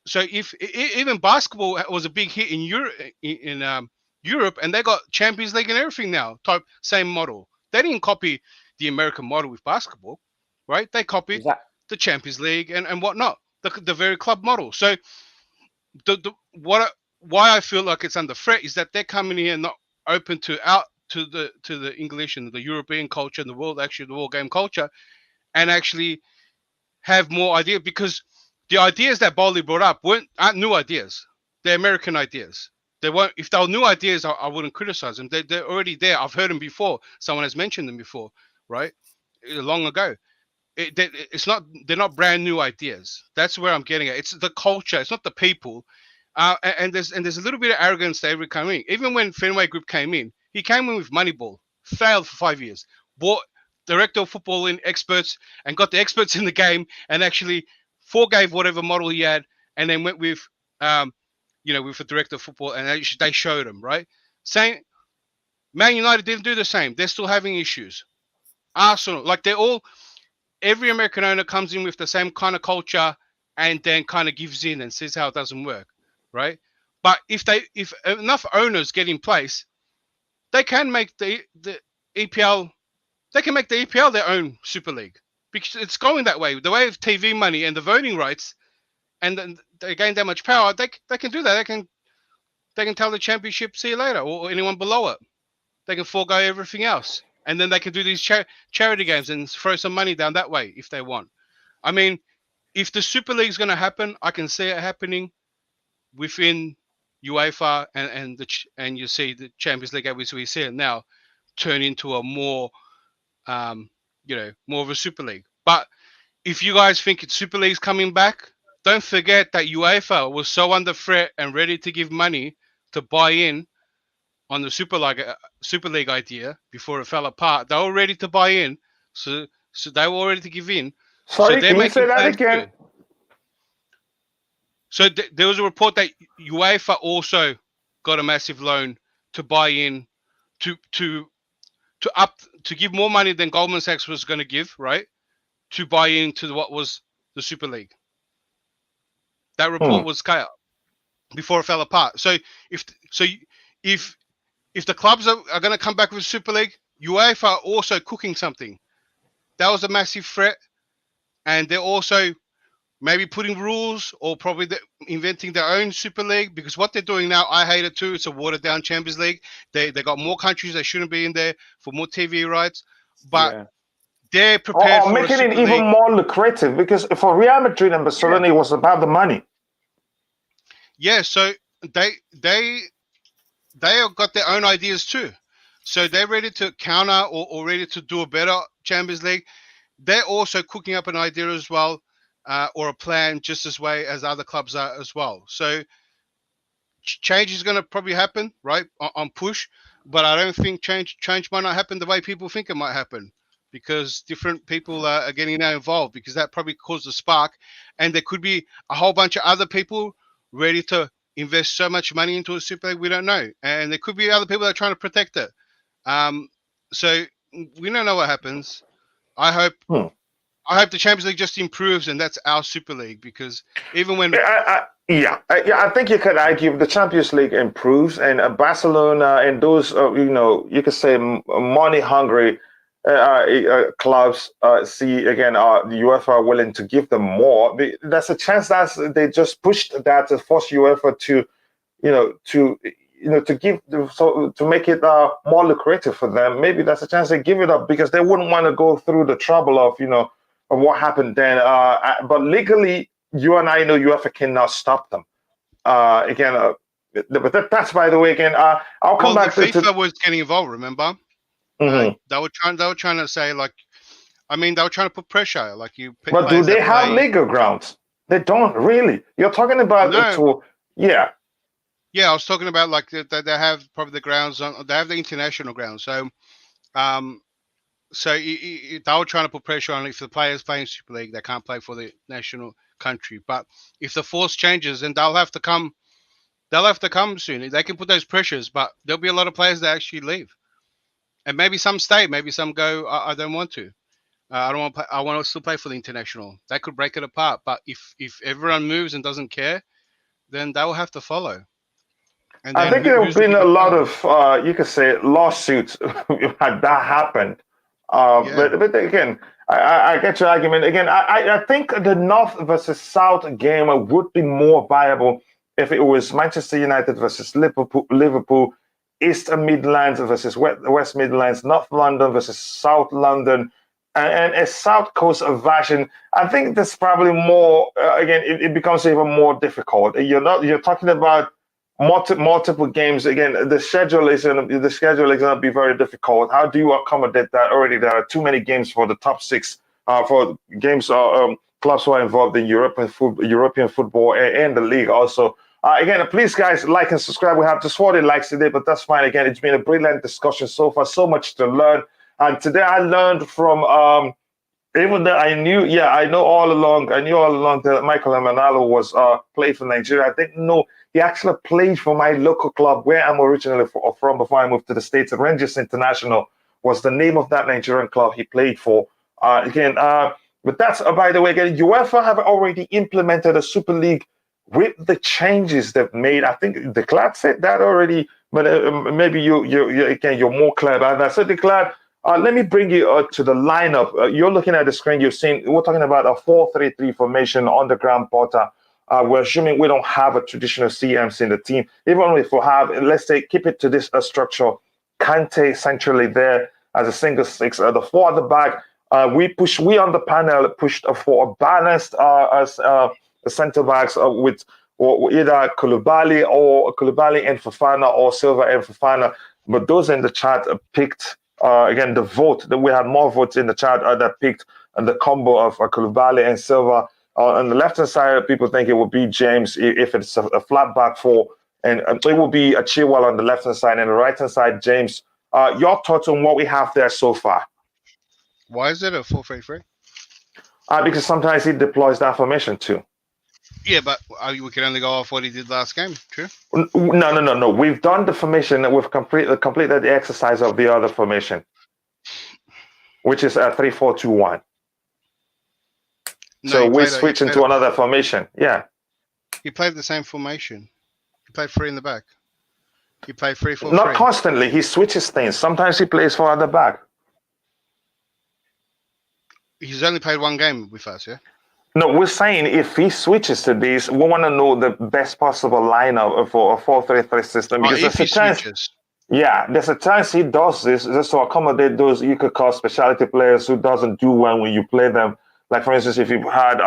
So if even basketball was a big hit in Europe, and they got Champions League and everything now, type same model. They didn't copy the American model with basketball, right? They copied Exactly. the Champions League and whatnot, the very club model. So why I feel like it's under threat is that they're coming here not open to the English and the European culture and the world game culture, and actually have more ideas, because the ideas that Bowley brought up aren't new ideas. They're American ideas. They weren't. If they were new ideas, I wouldn't criticize them. They're already there. I've heard them before. Someone has mentioned them before, right? Long ago. It's not. They're not brand new ideas. That's where I'm getting at. It's the culture. It's not the people. And there's a little bit of arrogance to every coming. Even when Fenway Group came in, he came in with Moneyball, failed for 5 years, bought director of football in experts and got the experts in the game and actually forgave whatever model he had, and then went with with a director of football, and they showed him, right? Same. Man United didn't do the same. They're still having issues. Arsenal, like every American owner comes in with the same kind of culture and then kind of gives in and says how it doesn't work, right? But if enough owners get in place, they can make the EPL. They can make the EPL their own Super League, because it's going that way. The way of TV money and the voting rights, and then they gain that much power. They can do that. They can tell the Championship, see you later, or anyone below it. They can forego everything else, and then they can do these charity games and throw some money down that way if they want. I mean, if the Super League is going to happen, I can see it happening within UEFA, and you see the Champions League as we see it now turn into a more more of a Super League. But if you guys think it's Super League's coming back, don't forget that UEFA was so under threat and ready to give money to buy in on the Super League idea before it fell apart. They were ready to buy in, so they were ready to give in. So Sorry, they're can you say making that plans again? too. So there was a report that UEFA also got a massive loan to buy in to give more money than Goldman Sachs was going to give, right? To buy into what was the Super League. That Hmm. report was cut before it fell apart. So if the clubs are going to come back with Super League, UEFA are also cooking something. That was a massive threat, and they're also maybe putting rules, or probably inventing their own Super League, because what they're doing now, I hate it too. It's a watered down Champions League. They got more countries that shouldn't be in there for more TV rights, but Yeah. they're prepared Or for a making it Super even League. more lucrative, because for Real Madrid and Barcelona, it was about the money. Yeah, so they have got their own ideas too. So they're ready to counter, or ready to do a better Champions League. They're also cooking up an idea as well, or a plan just as way as other clubs are as well. So change is going to probably happen, right, on push, but I don't think change might not happen the way people think it might happen. because different people are getting now involved, because that probably caused a spark, and there could be a whole bunch of other people ready to invest so much money into a Super League we don't know, and there could be other people that are trying to protect it. So we don't know what happens. I hope the Champions League just improves, and that's our Super League, because even when I think you could argue if the Champions League improves and Barcelona and those, you could say money hungry clubs see again the UEFA are willing to give them more. There's a chance that they just pushed that to force UEFA to, to give so to make it more lucrative for them. Maybe that's a chance they give it up because they wouldn't want to go through the trouble of of what happened then. But legally, you and I know UEFA cannot stop them. But that's by the way. Again, I'll come back the to. FIFA was getting involved. Remember, Mhm. they were trying to say, like, I mean, they were trying to put pressure. Like, you pick But do players they that have play. legal grounds? They don't really. You're talking about No. yeah. Yeah, I was talking about like that they have probably the grounds on. They have the international grounds. So, they were trying to put pressure on if the players playing Super League, they can't play for the national country. But if the force changes, then they'll have to come. They'll have to come soon. They can put those pressures, but there'll be a lot of players that actually leave, and maybe some stay. Maybe some go. I don't want to. I don't want to play. I want to still play for the international. That could break it apart. But if everyone moves and doesn't care, then they will have to follow. And I then think there have who's the been a bigger lot power? of you could say lawsuits had that happened. Yeah. But again, I get your argument. Again, I think the North versus South game would be more viable if it was Manchester United versus Liverpool, East Midlands versus West Midlands, North London versus South London, and a South Coast version. I think that's probably more. Again, it becomes even more difficult. You're talking about multiple games. Again, the schedule is going to be very difficult. How do you accommodate that? Already there are too many games for the top six, for games clubs who are involved in European football, and the league also. Again, please guys, like and subscribe. We have just 40 likes today, but that's fine. Again, it's been a brilliant discussion so far. So much to learn, and today I learned from even though I know all along, that Michael Emenalo was played for Nigeria. I didn't know he actually played for my local club where I'm originally from before I moved to the States. Rangers International was the name of that Nigerian club he played for. But that's, by the way, again, UEFA have already implemented a Super League with the changes they've made. I think Declan said that already, but maybe you're more clear about that. So Declan, let me bring you to the lineup. You're looking at the screen. You've seen we're talking about a 4-3-3 formation on the ground, Potter. We're assuming we don't have a traditional CMC in the team. Even if we have, let's say, keep it to this structure. Kante centrally there as a single six. The four at the back. We on the panel pushed for a balanced as centre backs with or either Koulibaly and Fofana or Silva and Fofana. But those in the chat picked again the vote that we had more votes in the chat that picked the combo of Koulibaly and Silva. On the left-hand side, people think it would be James if it's a flat back four, and it will be a Chilwell on the left-hand side, and the right-hand side, James. Your thoughts on what we have there so far? Why is it a 4-3-3? Because sometimes he deploys that formation too. Yeah, but we can only go off what he did last game. True. No. We've done the formation, and we've completed the exercise of the other formation, which is a 3-4-2-1. No, So we switch into another formation. Yeah. He played the same formation. He played three in the back. He played 3-4-3. Not constantly. He switches things. Sometimes he plays for at the back. He's only played one game with us, yeah? No, we're saying if he switches to these, we want to know the best possible lineup for a 4-3-3 system. Because if he switches. Yeah, there's a chance he does this just to accommodate those you could call specialty players who doesn't do well when you play them. Like, for instance, if you had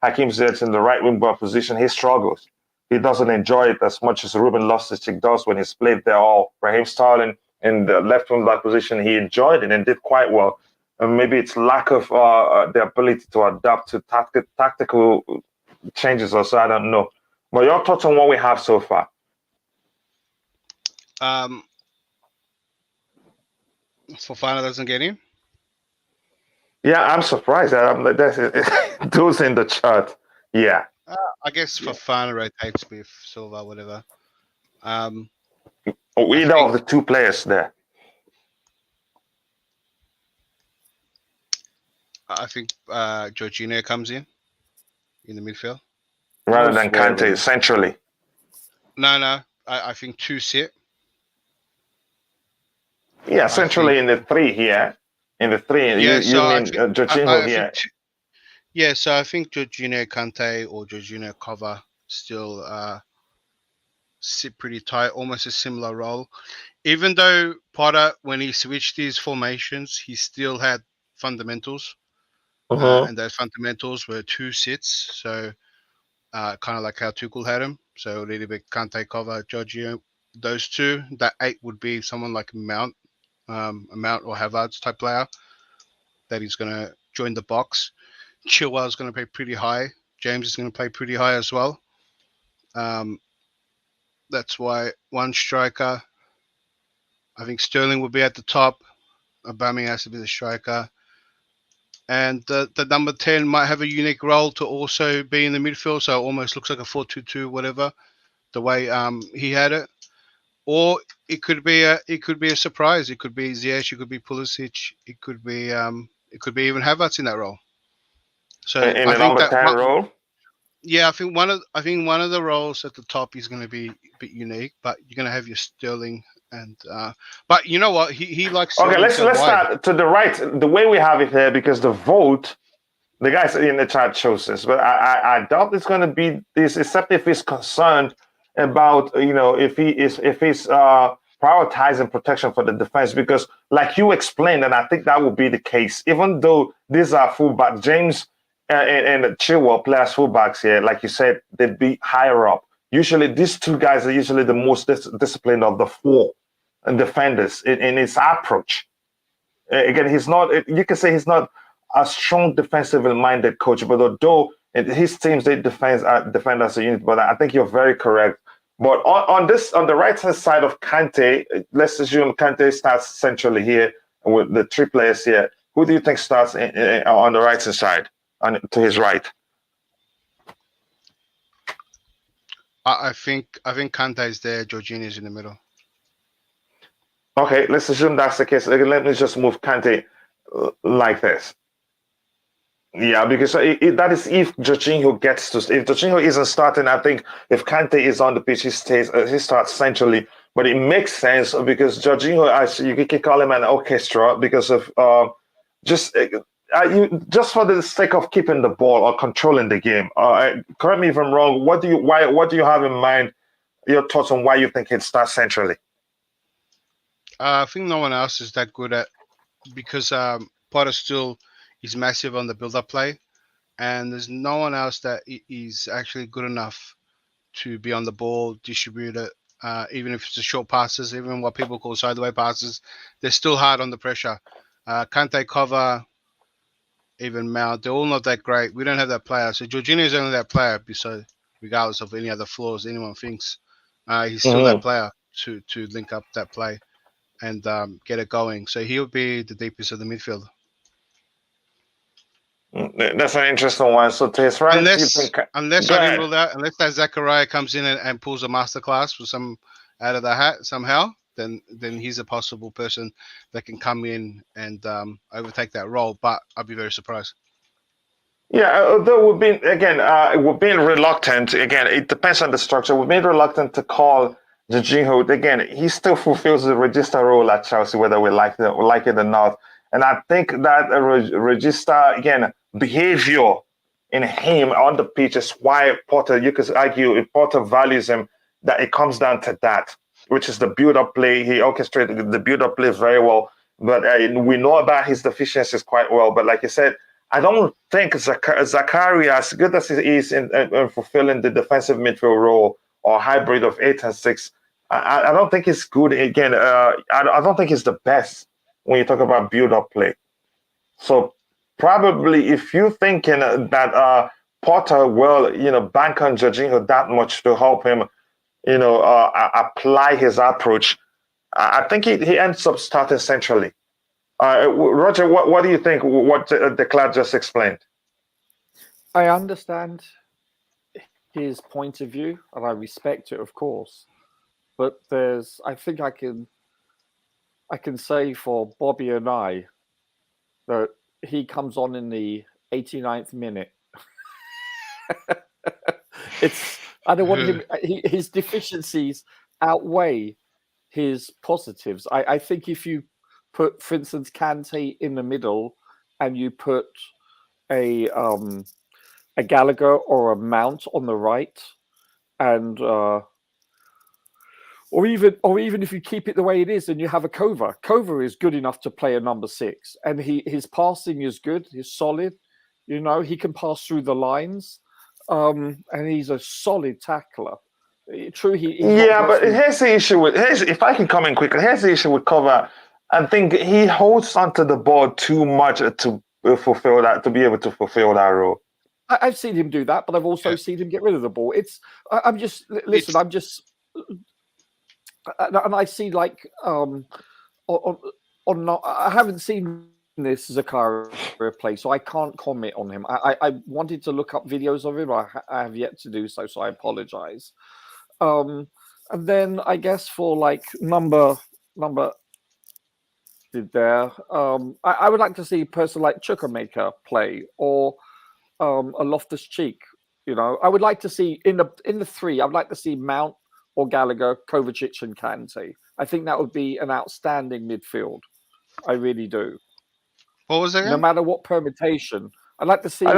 Hakim Ziyech in the right wing back position, he struggles. He doesn't enjoy it as much as Ruben Loftus-cheek does when he's played there. Or Raheem Sterling in the left wing back position, he enjoyed it and did quite well. And maybe it's lack of the ability to adapt to tactical changes or so, I don't know. But your thoughts on what we have so far? Fofana doesn't get in. Yeah, I'm surprised that I'm like that's those in the chart. Yeah. I guess for fun, rotates with Silva, whatever. Either think- of the two players there. I think Jorginho comes in the midfield. Rather No than Kante swearing. centrally. No. I think two sit. Yeah, centrally in the three here. In the three, Yeah, you so I mean think Jorginho I here? think yeah, so I think Jorginho Kante or Jorginho Cover still sit pretty tight, almost a similar role. Even though Potter, when he switched his formations, he still had fundamentals, Mhm. and those fundamentals were two sits. So kind of like how Tuchel had him. So a little bit Kante Cover, Jorginho, those two. That 8 would be someone like Mount, a Mount or Havertz type player that is going to join the box. Chilwell is going to play pretty high. James is going to play pretty high as well. That's why one striker. I think Sterling will be at the top. Aubameyang has to be the striker. And the number 10 might have a unique role to also be in the midfield. So it almost looks like a 4-2-2, whatever, the way he had it. Or it could be a surprise. It could be Ziyech, it could be Pulisic, it could be even Havertz in that role. So In I the think number that 10 role. yeah, I think one of the roles at the top is going to be a bit unique, but you're going to have your Sterling and but you know what? He likes Okay, Sterling let's to go wide. start to the right. The way we have it here, because the vote, the guys in the chat chose this, but I doubt it's going to be this, except if he's concerned about if he's prioritizing protection for the defense, because like you explained, and I think that would be the case. Even though these are fullback, James and Chilwell play as fullbacks here, like you said, they'd be higher up. Usually, these two guys are usually the most disciplined of the four defenders in his approach. Again, he's not. You can say he's not a strong defensively minded coach, but although his teams they defend as a unit, but I think you're very correct. But on the right hand side of Kante, let's assume Kante starts centrally here with the three players here. Who do you think starts on the right hand side, to his right? I think Kante is there. Jorginho is in the middle. Okay, let's assume that's the case. Let me just move Kante like this. Yeah, because that is if Jorginho gets to. If Jorginho isn't starting, I think if Kante is on the pitch, he starts centrally. But it makes sense because Jorginho, actually, you can call him an orchestra because of just for the sake of keeping the ball or controlling the game. Correct me if I'm wrong. What do you have in mind? Your thoughts on why you think it starts centrally? I think no one else is that good at because Potter still is massive on the build-up play, and there's no one else that is actually good enough to be on the ball, distribute it, even if it's the short passes, even what people call sideways passes. They're still hard on the pressure. Kante Cover, even Mount, they're all not that great. We don't have that player. So Jorginho is only that player, so regardless of any other flaws anyone thinks, he's still that player to link up that play and get it going. So he'll be the deepest of the midfield. That's an interesting one. So to his right, unless that Zachariah comes in and pulls a masterclass for some out of the hat somehow, then he's a possible person that can come in and overtake that role. But I'd be very surprised. Yeah, although we're being reluctant. Again, it depends on the structure. We're being reluctant to call Jorginho. Again, he still fulfills the register role at Chelsea, whether we like it or not. And I think that register behavior in him on the pitch is why Potter. You could argue if Potter values him, that it comes down to that, which is the build-up play. He orchestrated the build-up play very well, but we know about his deficiencies quite well. But like you said, I don't think Zakaria, as good as he is in fulfilling the defensive midfield role or hybrid of 8 and 6, I don't think he's good. Again, I don't think he's the best when you talk about build-up play. So probably if you're thinking that Potter will, bank on Jorginho that much to help him, apply his approach, I think he ends up starting centrally. Roger, what do you think? What Declan just explained? I understand his point of view, and I respect it, of course. But I think I can say for Bobby and I that he comes on in the 89th minute. I don't want him. His deficiencies outweigh his positives. I think if you put, for instance, Kante in the middle, and you put a Gallagher or a Mount on the right, and or even if you keep it the way it is and you have a Kova. Kova is good enough to play a number 6, and his passing is good. He's solid. You know, he can pass through the lines, and he's a solid tackler. True, Yeah, but here's the issue with if I can come in quickly. Here's the issue with Kova. I think he holds onto the ball too much to fulfill that, to be able to fulfill that role. I've seen him do that, but I've also seen him get rid of the ball. I'm just and I see like I haven't seen this Zakaria play, so I can't comment on him. I wanted to look up videos of him. I have yet to do so I apologize. And then I guess for like number there, I would like to see a person like Chukwuemeka play, or a Loftus-cheek. You know, I would like to see in the 3. I'd like to see Mount or Gallagher, Kovacic, and Kante. I think that would be an outstanding midfield. I really do. What was that? No matter what permutation, I'd like to see. I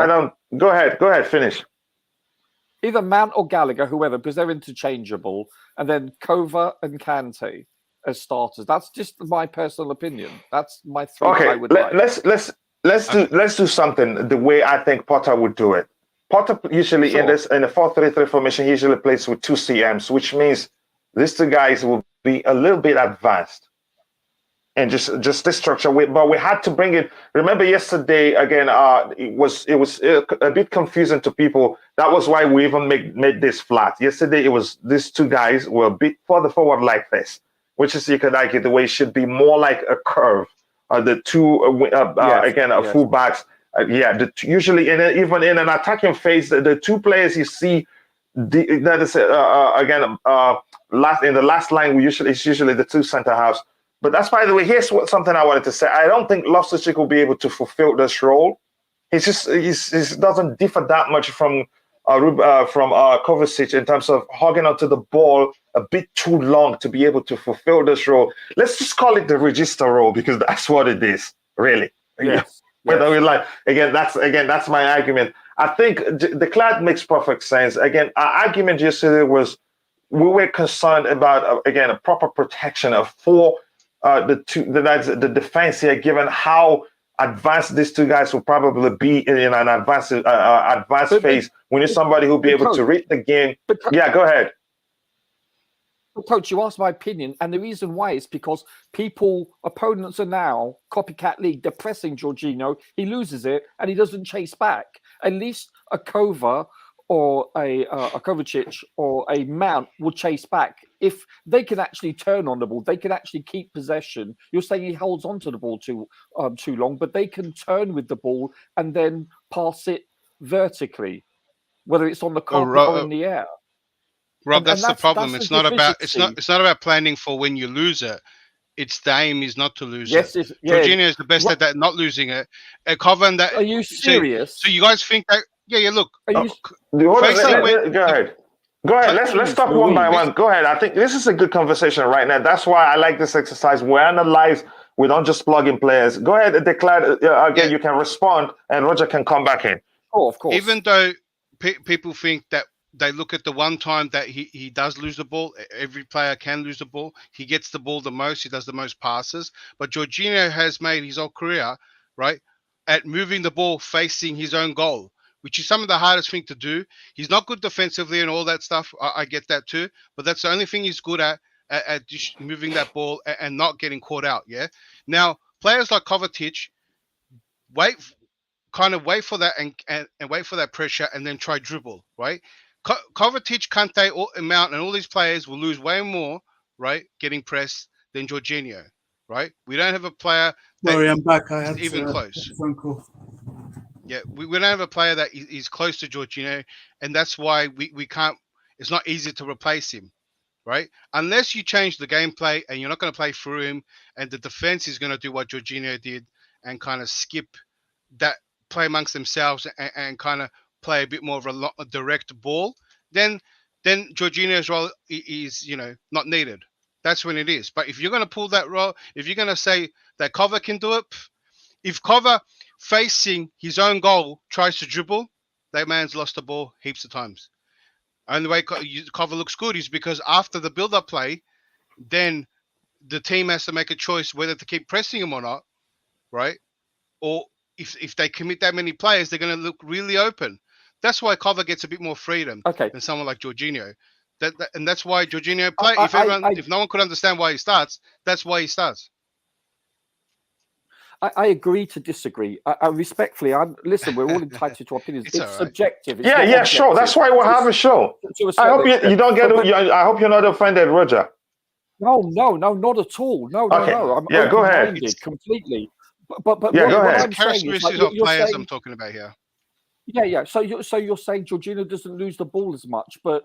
don't. Go ahead. Finish. Either Mount or Gallagher, whoever, because they're interchangeable, and then Kova and Kante as starters. That's just my personal opinion. That's my 3. Okay, I would like. Let's do something the way I think Potter would do it. Potter usually in a 4-3-3 formation, he usually plays with 2 CMs, which means these 2 guys will be a little bit advanced. And just this structure, but we had to bring it. Remember yesterday again, it was a bit confusing to people. That was why we even made this flat. Yesterday, it was these 2 guys were a bit further forward like this, which is, you could argue, the way it should be more like a curve. The 2 fullbacks. Usually even in an attacking phase, the 2 players you see, that is in the last line, it's usually the 2 centre halves. But that's, by the way, here's something I wanted to say. I don't think Loftus-cheek will be able to fulfill this role. He doesn't differ that much from Kovacic in terms of hogging onto the ball a bit too long to be able to fulfill this role. Let's just call it the register role, because that's what it is, really. Yes. Whether we like, that's my argument. I think the Declan makes perfect sense. Again, our argument yesterday was we were concerned about a proper protection for the defense here, given how advanced these 2 guys will probably be in an advanced phase. We need somebody who'll be able to read the game. Yeah, go ahead. Coach, you asked my opinion, and the reason why is because opponents are now copycat league. They're pressing Jorginho. He loses it, and he doesn't chase back. At least a Kova or a Kovacic or a Mount will chase back. If they can actually turn on the ball, they can actually keep possession. You're saying he holds onto the ball too long, but they can turn with the ball and then pass it vertically, whether it's on the carpet or in the air. Rob, that's the problem. It's not about planning for when you lose it. It's the aim is not to lose it. Jorginho is the best at that, not losing it. Coven, that. Are you serious? So you guys think that? Yeah. Look. Go ahead. Let's talk one by one. Go ahead. I think this is a good conversation right now. That's why I like this exercise. We analyze. We don't just plug in players. Go ahead and declare again. You can respond, and Roger can come back in. Oh, of course. Even though people think that they look at the one time that he does lose the ball. Every player can lose the ball. He gets the ball the most. He does the most passes. But Jorginho has made his whole career, right, at moving the ball facing his own goal, which is some of the hardest thing to do. He's not good defensively and all that stuff. I get that too. But that's the only thing he's good at just moving that ball and not getting caught out, yeah? Now, players like Kovacic wait for that and wait for that pressure and then try dribble, right? Kovacic, Kante, Mount, and all these players will lose way more, right, getting pressed than Jorginho, right? We don't have a player that Sorry, I'm back. I is had even a close. phone call. Yeah, we don't have a player that is close to Jorginho, and that's why we can't. It's not easy to replace him, right? Unless you change the gameplay and you're not going to play through him, and the defense is going to do what Jorginho did and kind of skip that play amongst themselves and kind of play a bit more of a direct ball, then Jorginho's role is not needed. That's when it is. But if you're going to pull that role, if you're going to say that Cover can do it, if Cover facing his own goal tries to dribble, that man's lost the ball heaps of times. And the way Cover looks good is because after the build-up play, then the team has to make a choice whether to keep pressing him or not, right? Or if they commit that many players, they're going to look really open. That's why Cover gets a bit more freedom than someone like Jorginho. And that's why Jorginho play. If no one could understand why he starts, that's why he starts. I agree to disagree. I respectfully, listen. We're all entitled to opinions. It's subjective. It's yeah, sure. That's why we'll have a show. I hope you don't get. I hope you're not offended, Roger. No, not at all. No. I'm go ahead. Completely. But go what ahead. I'm saying is, like, you're players saying, I'm talking about here. Yeah. So you're saying Jorginho doesn't lose the ball as much, but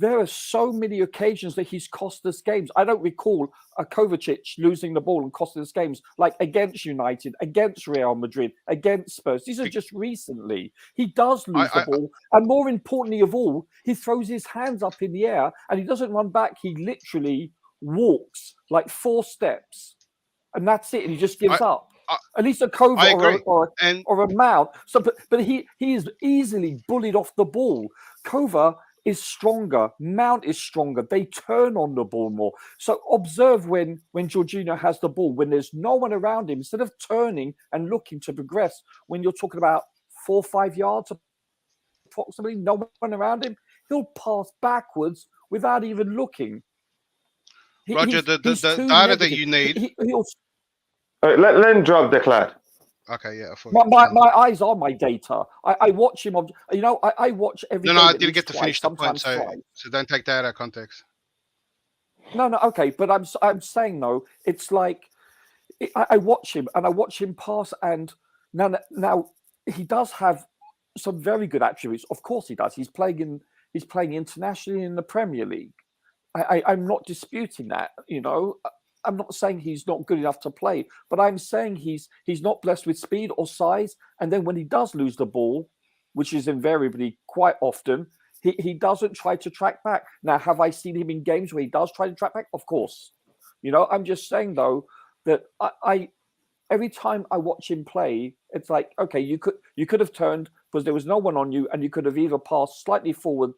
there are so many occasions that he's cost us games. I don't recall a Kovacic losing the ball and costing us games, like against United, against Real Madrid, against Spurs. These are just recently. He does lose the ball. And more importantly of all, he throws his hands up in the air and he doesn't run back. He literally walks like 4 steps. And that's it. And he just gives up. At least a Kova or a Mount. So, but he is easily bullied off the ball. Kova is stronger. Mount is stronger. They turn on the ball more. So observe when Jorginho has the ball, when there's no one around him, instead of turning and looking to progress, when you're talking about 4 or 5 yards approximately, no one around him, he'll pass backwards without even looking. Roger, the data that you need. Let him drop Declan. Okay, yeah. My eyes are my data. I watch him. I watch every. No, I didn't get to finish the point. So don't take that out of context. No, okay, but I'm saying though, it's like I watch him and I watch him pass, and now he does have some very good attributes. Of course, he does. He's playing internationally in the Premier League. I'm not disputing that. I'm not saying he's not good enough to play, but I'm saying he's not blessed with speed or size. And then when he does lose the ball, which is invariably quite often, he doesn't try to track back. Now, have I seen him in games where he does try to track back? Of course. I'm just saying though that I every time I watch him play, it's like, okay, you could have turned because there was no one on you, and you could have either passed slightly forward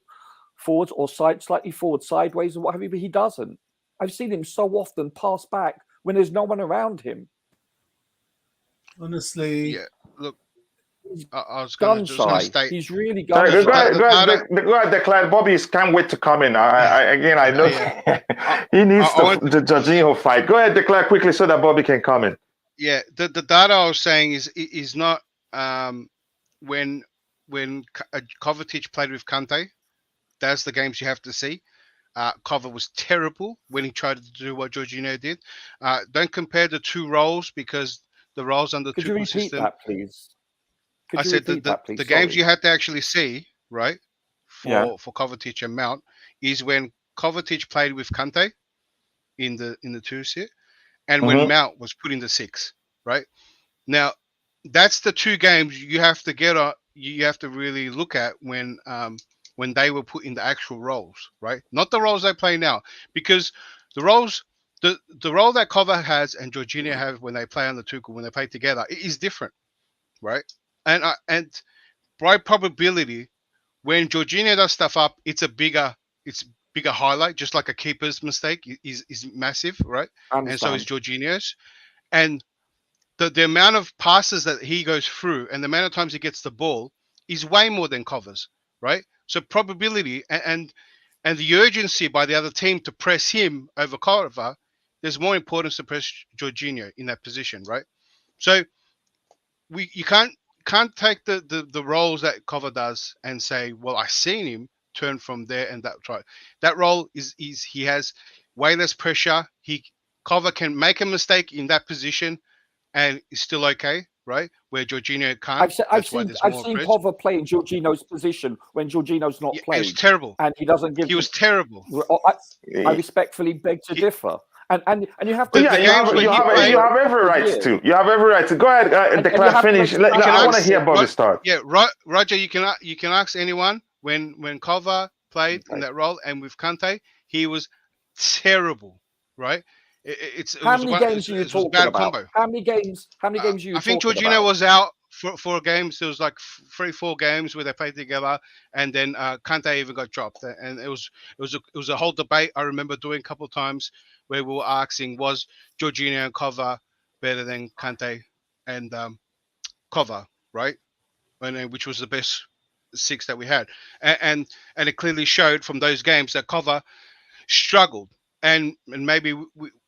or slightly forward sideways or what have you, but he doesn't. I've seen him so often pass back when there's no one around him. Honestly, yeah. Look, I was going to state he's really gun shy. Go ahead, Declan. Bobby can't wait to come in. I know he needs the Jorginho fight. Go ahead, Declan, quickly so that Bobby can come in. Yeah, the data I was saying is not when Kovacic played with Kante. That's the games you have to see. Cover was terrible when he tried to do what Jorginho did. Don't compare the two roles because the roles under Tuchel system. Could you repeat that, please? I said the games you had to actually see, right, for Kovacic and Mount is when Kovacic played with Kante in the 2 set, and when Mount was put in the 6, right? Now, that's the 2 games you have to you have to really look at when they were put in the actual roles, right? Not the roles they play now, because the roles, the role that Cover has and Jorginho have when they play under Tuchel, when they play together, it is different, right? And by probability, when Jorginho does stuff up, it's bigger highlight, just like a keeper's mistake is massive, right? And so is Jorginho's. And the amount of passes that he goes through and the amount of times he gets the ball is way more than Cover's, right? So probability and the urgency by the other team to press him over Cover, there's more importance to press Jorginho in that position, right? So you can't take the roles that Cover does and say, well, I seen him turn from there and that try. That role is he has way less pressure. Cover can make a mistake in that position and it's still okay, right? Where Jorginho can't. I've seen Cover play in Jorginho's position when Jorginho's not played. It was terrible. And he doesn't give. He was terrible. I respectfully beg to differ. And you have to. Yeah, you have every right to. You have every right to. Go ahead, Declan, finish. I want to hear Bobby start. Yeah, Roger, you can ask anyone when Cover played in that role and with Kante, he was terrible, right? How many games are you talking about? Combo. How many games are you talking about? I think Jorginho was out for games. There was like 3-4 games where they played together, and then Kante even got dropped. And it was a whole debate. I remember doing a couple of times where we were asking, was Jorginho and Cover better than Kante and Cover, right? And which was the best 6 that we had, and it clearly showed from those games that Cover struggled, and maybe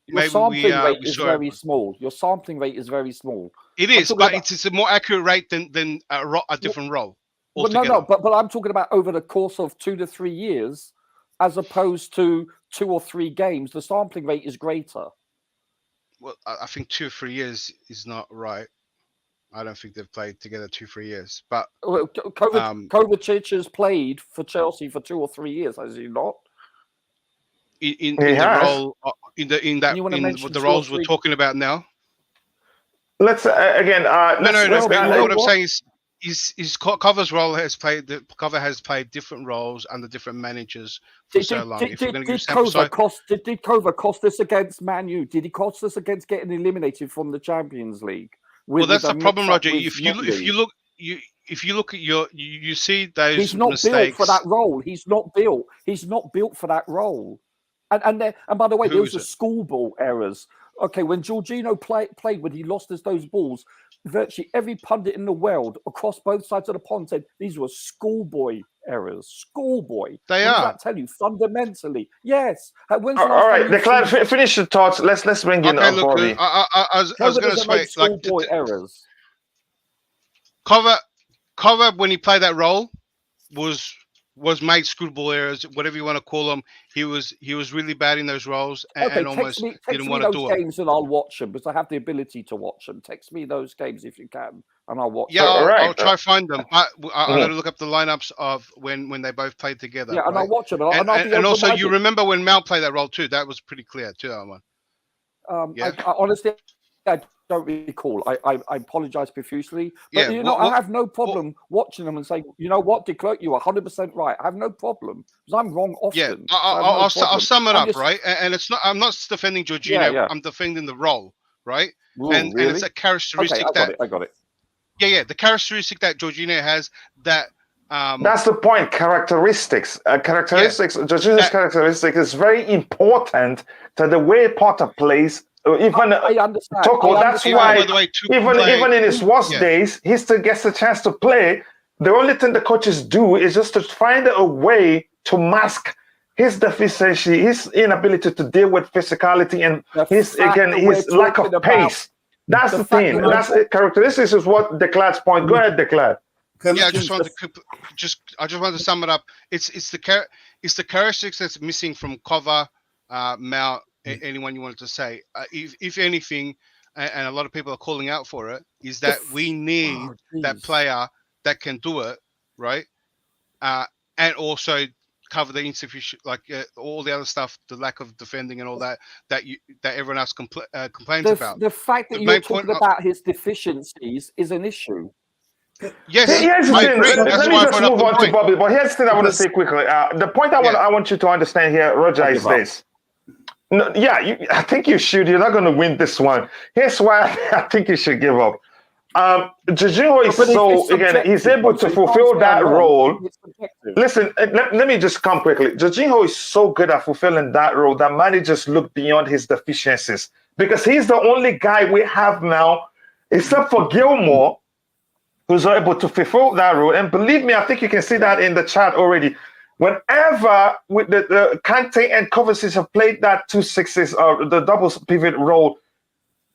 Your sampling rate is very small. Your sampling rate is very small. It is, but it's a more accurate rate than a different role. Altogether. No, but I'm talking about over the course of 2 to 3 years, as opposed to 2 or 3 games. The sampling rate is greater. Well, I think 2 or 3 years is not right. I don't think they've played together 2-3 years. But Kovacic has played for Chelsea for 2 or 3 years, has he not? In the role in the roles we're talking about now. Let's again. No. What I'm saying is Cover's role has played. Cover has played different roles under different managers for so long. Did Cover cost us against Man U? Did he cost us against getting eliminated from the Champions League? Well, that's the problem, Roger. If you look at you see those he's not mistakes. Built for that role. He's not built for that role. And by the way, those are schoolboy errors. Okay, when Jorginho played, when he lost us those balls, virtually every pundit in the world across both sides of the pond said these were schoolboy errors. Schoolboy. They what are. Does that tell you fundamentally? Yes. All right, Declan, finish the thoughts. Let's bring in Bobby. I was going to say schoolboy errors. Cover when he played that role was made schoolboy errors, whatever you want to call them. He was really bad in those roles and almost didn't want to do it. Text me those games and I'll watch them because I have the ability to watch them. Text me those games if you can, and I'll watch. Yeah, I'll try to find them. I'm going to look up the lineups of when they both played together. Yeah, and I'll watch them. And also, you remember when Mal played that role too? That was pretty clear too. That one. I honestly, I don't recall. I apologize profusely. But I have no problem watching them and saying, you know what, Declan, you are 100% right. I have no problem because I'm wrong often. Yeah, I'll sum it up, right? And it's not. I'm not defending Jorginho. Yeah. I'm defending the role, right? Ooh, and it's a characteristic I got it. Yeah. The characteristic that Jorginho has that. That's the point. Characteristics. Jorginho's characteristic is very important to the way Potter plays. Even I understand. Tuchel, that's why even in his worst days, he still gets a chance to play. The only thing the coaches do is just to find a way to mask his deficiency, his inability to deal with physicality, and his lack of pace. That's the thing. That's characteristics is what Declan's point. Go ahead, Declan. I just want to sum it up. It's the characteristics that's missing from Cover, Mal. Anyone you wanted to say, if anything, and a lot of people are calling out for it, is that we need that player that can do it, right? And also cover the insufficient, all the other stuff, the lack of defending and all that everyone else complains about. The fact that you're talking about his deficiencies is an issue. Yes, I agree. Let me just move on to Bobby. But here's the thing I want to say quickly. The point I want you to understand here, Roger, is this. No, I think you should. You're not going to win this one. Here's why I think you should give up. Jorginho is he's able to fulfill that role. Listen, let me just come quickly. Jorginho is so good at fulfilling that role that managers look beyond his deficiencies because he's the only guy we have now, except for Gilmore, who's able to fulfill that role. And believe me, I think you can see that in the chat already. Whenever with the Kante and Kovacic have played that 2-6s or the double pivot role,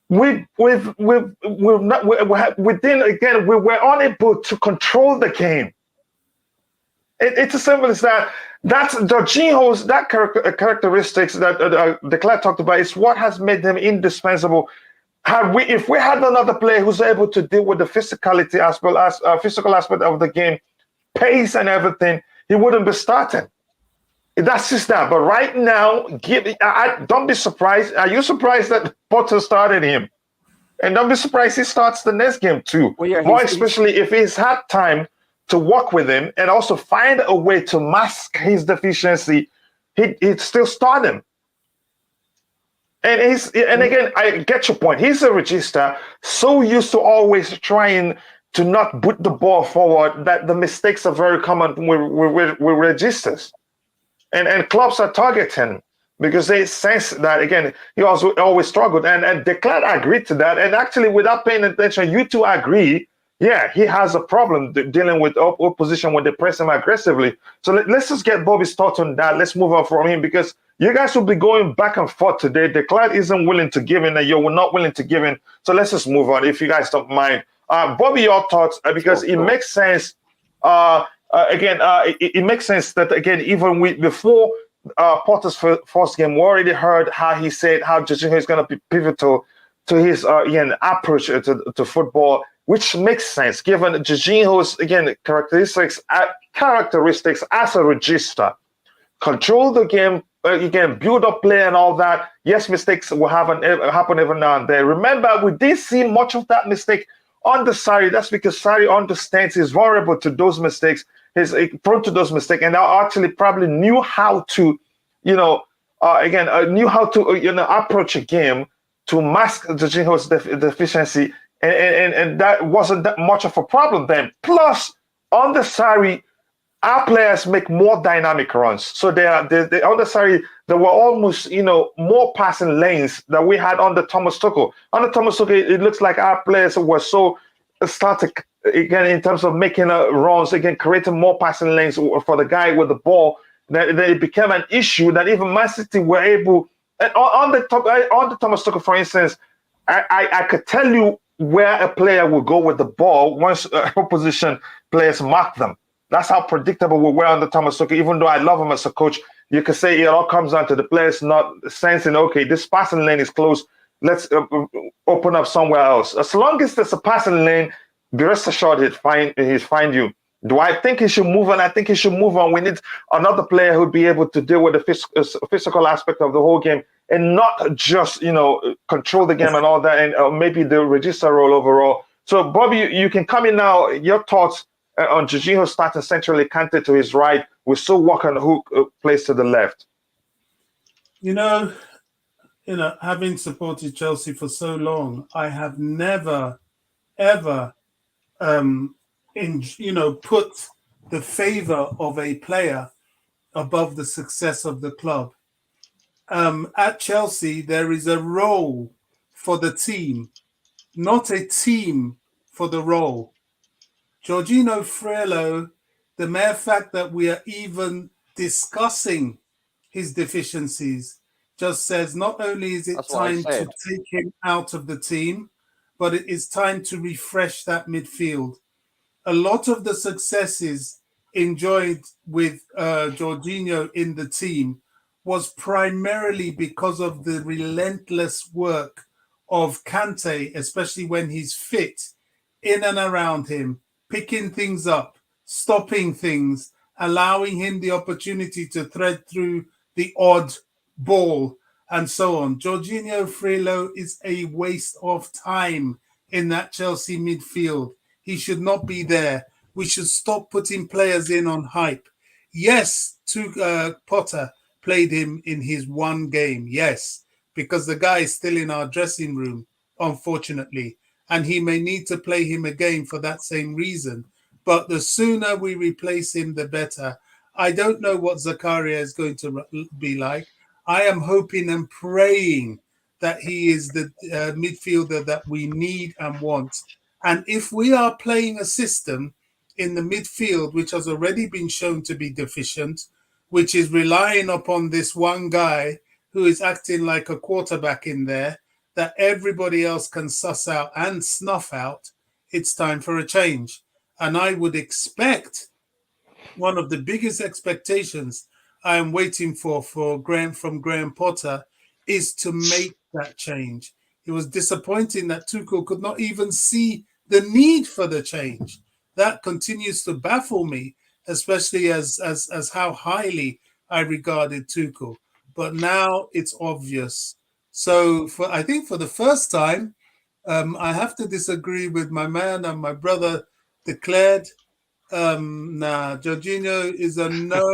we were unable to control the game. It's as simple as that. That's Jorginho's characteristics that Declan talked about. Is what has made them indispensable. If we had another player who's able to deal with the physicality as well as physical aspect of the game, pace and everything, he wouldn't be starting. That's just that. But right now, don't be surprised. Are you surprised that Potter started him? And don't be surprised he starts the next game too. Well, yeah, More especially if he's had time to work with him and also find a way to mask his deficiency, he'd still start him. And again, I get your point. He's a regista, so used to always trying to not put the ball forward that the mistakes are very common with registers. And clubs are targeting because they sense that, again, he also always struggled. And Declan agreed to that. And actually, without paying attention, you two agree, yeah, he has a problem dealing with opposition when they press him aggressively. So let's just get Bobby's thoughts on that. Let's move on from him because you guys will be going back and forth today. Declan isn't willing to give in and you're not willing to give in. So let's just move on if you guys don't mind. Bobby, your thoughts, because it makes sense. It makes sense that, again, even before Potter's first game, we already heard how he said how Jorginho is going to be pivotal to his approach to football, which makes sense given Jorginho's, again, characteristics as a regista. Control the game, again, build up play and all that. Yes, mistakes will happen every now and then. Remember, we didn't see much of that mistake on the Sarri. That's because Sarri understands he's vulnerable to those mistakes. He's prone to those mistakes, and now actually probably knew how to, approach a game to mask Jorginho's deficiency, and that wasn't that much of a problem then. Plus, on the Sarri, our players make more dynamic runs. So on the Sarri, there were almost, more passing lanes that we had under Thomas Tuchel. Under Thomas Tuchel, it looks like our players were so static, again, in terms of making runs, again, creating more passing lanes for the guy with the ball, that it became an issue that even Man City were able, on the Thomas Tuchel, for instance, I could tell you where a player will go with the ball once opposition players mark them. That's how predictable we were under Thomas Tuchel. Even though I love him as a coach, you can say it all comes down to the players not sensing, okay, this passing lane is closed. Let's open up somewhere else. As long as there's a passing lane, be rest assured he'd find you. Do I think he should move on? I think he should move on. We need another player who'd be able to deal with the physical aspect of the whole game and not just, control the game and all that, and maybe the register role overall. So, Bobby, you can come in now. Your thoughts on Jorginho starting centrally, Kante to his right, with Phil Walker who plays to the left. Having supported Chelsea for so long, I have never, ever, put the favor of a player above the success of the club. At Chelsea, there is a role for the team, not a team for the role. Jorginho Frello, the mere fact that we are even discussing his deficiencies just says not only is it time to take him out of the team, but it is time to refresh that midfield. A lot of the successes enjoyed with Jorginho in the team was primarily because of the relentless work of Kante, especially when he's fit, in and around him, picking things up, stopping things, allowing him the opportunity to thread through the odd ball, and so on. Jorginho Frello is a waste of time in that Chelsea midfield. He should not be there. We should stop putting players in on hype. Yes, Potter played him in his one game. Yes, because the guy is still in our dressing room, unfortunately, and he may need to play him again for that same reason. But the sooner we replace him, the better. I don't know what Zakaria is going to be like. I am hoping and praying that he is the midfielder that we need and want. And if we are playing a system in the midfield, which has already been shown to be deficient, which is relying upon this one guy who is acting like a quarterback in there, that everybody else can suss out and snuff out, it's time for a change. And I would expect one of the biggest expectations I am waiting for Graham Potter is to make that change. It was disappointing that Tuchel could not even see the need for the change. That continues to baffle me, especially as how highly I regarded Tuchel. But now it's obvious. So I think for the first time, I have to disagree with my man and my brother declared. Jorginho is a no.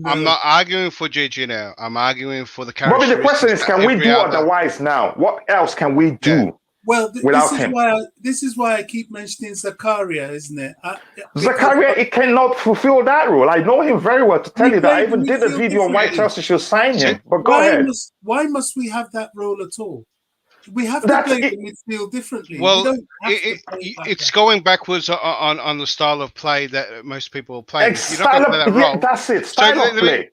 I'm not arguing for Jorginho. I'm arguing for the Bobby, characteristics. the question is, can we do otherwise now? What else can we do without him? This is why I keep mentioning Zakaria, isn't it? Zakaria, he cannot fulfill that role. I know him very well to tell you that. I even did a video on why Chelsea should sign him. But go ahead. Why must we have that role at all? We have to play the midfield differently. Well, it's going backwards on the style of play that most people play. That's it. Style of play.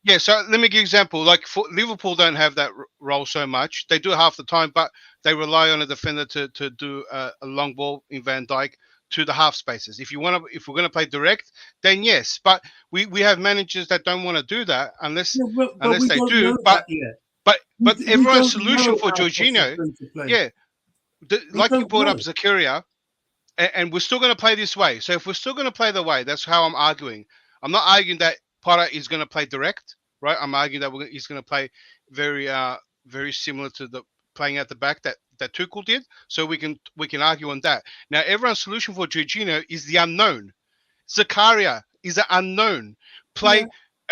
Yeah, so let me give you an example. Like Liverpool don't have that role so much. They do it half the time, but they rely on a defender to do a long ball in Van Dijk to the half spaces. If we're going to play direct, then yes. But we have managers that don't want to do that unless they do. But everyone's solution for Jorginho, like you brought up Zakaria, and we're still going to play this way. So if we're still going to play the way, that's how I'm arguing. I'm not arguing that Potter is going to play direct, right? I'm arguing that he's going to play very similar to the playing at the back that Tuchel did. So we can argue on that. Now everyone's solution for Jorginho is the unknown. Zakaria is an unknown.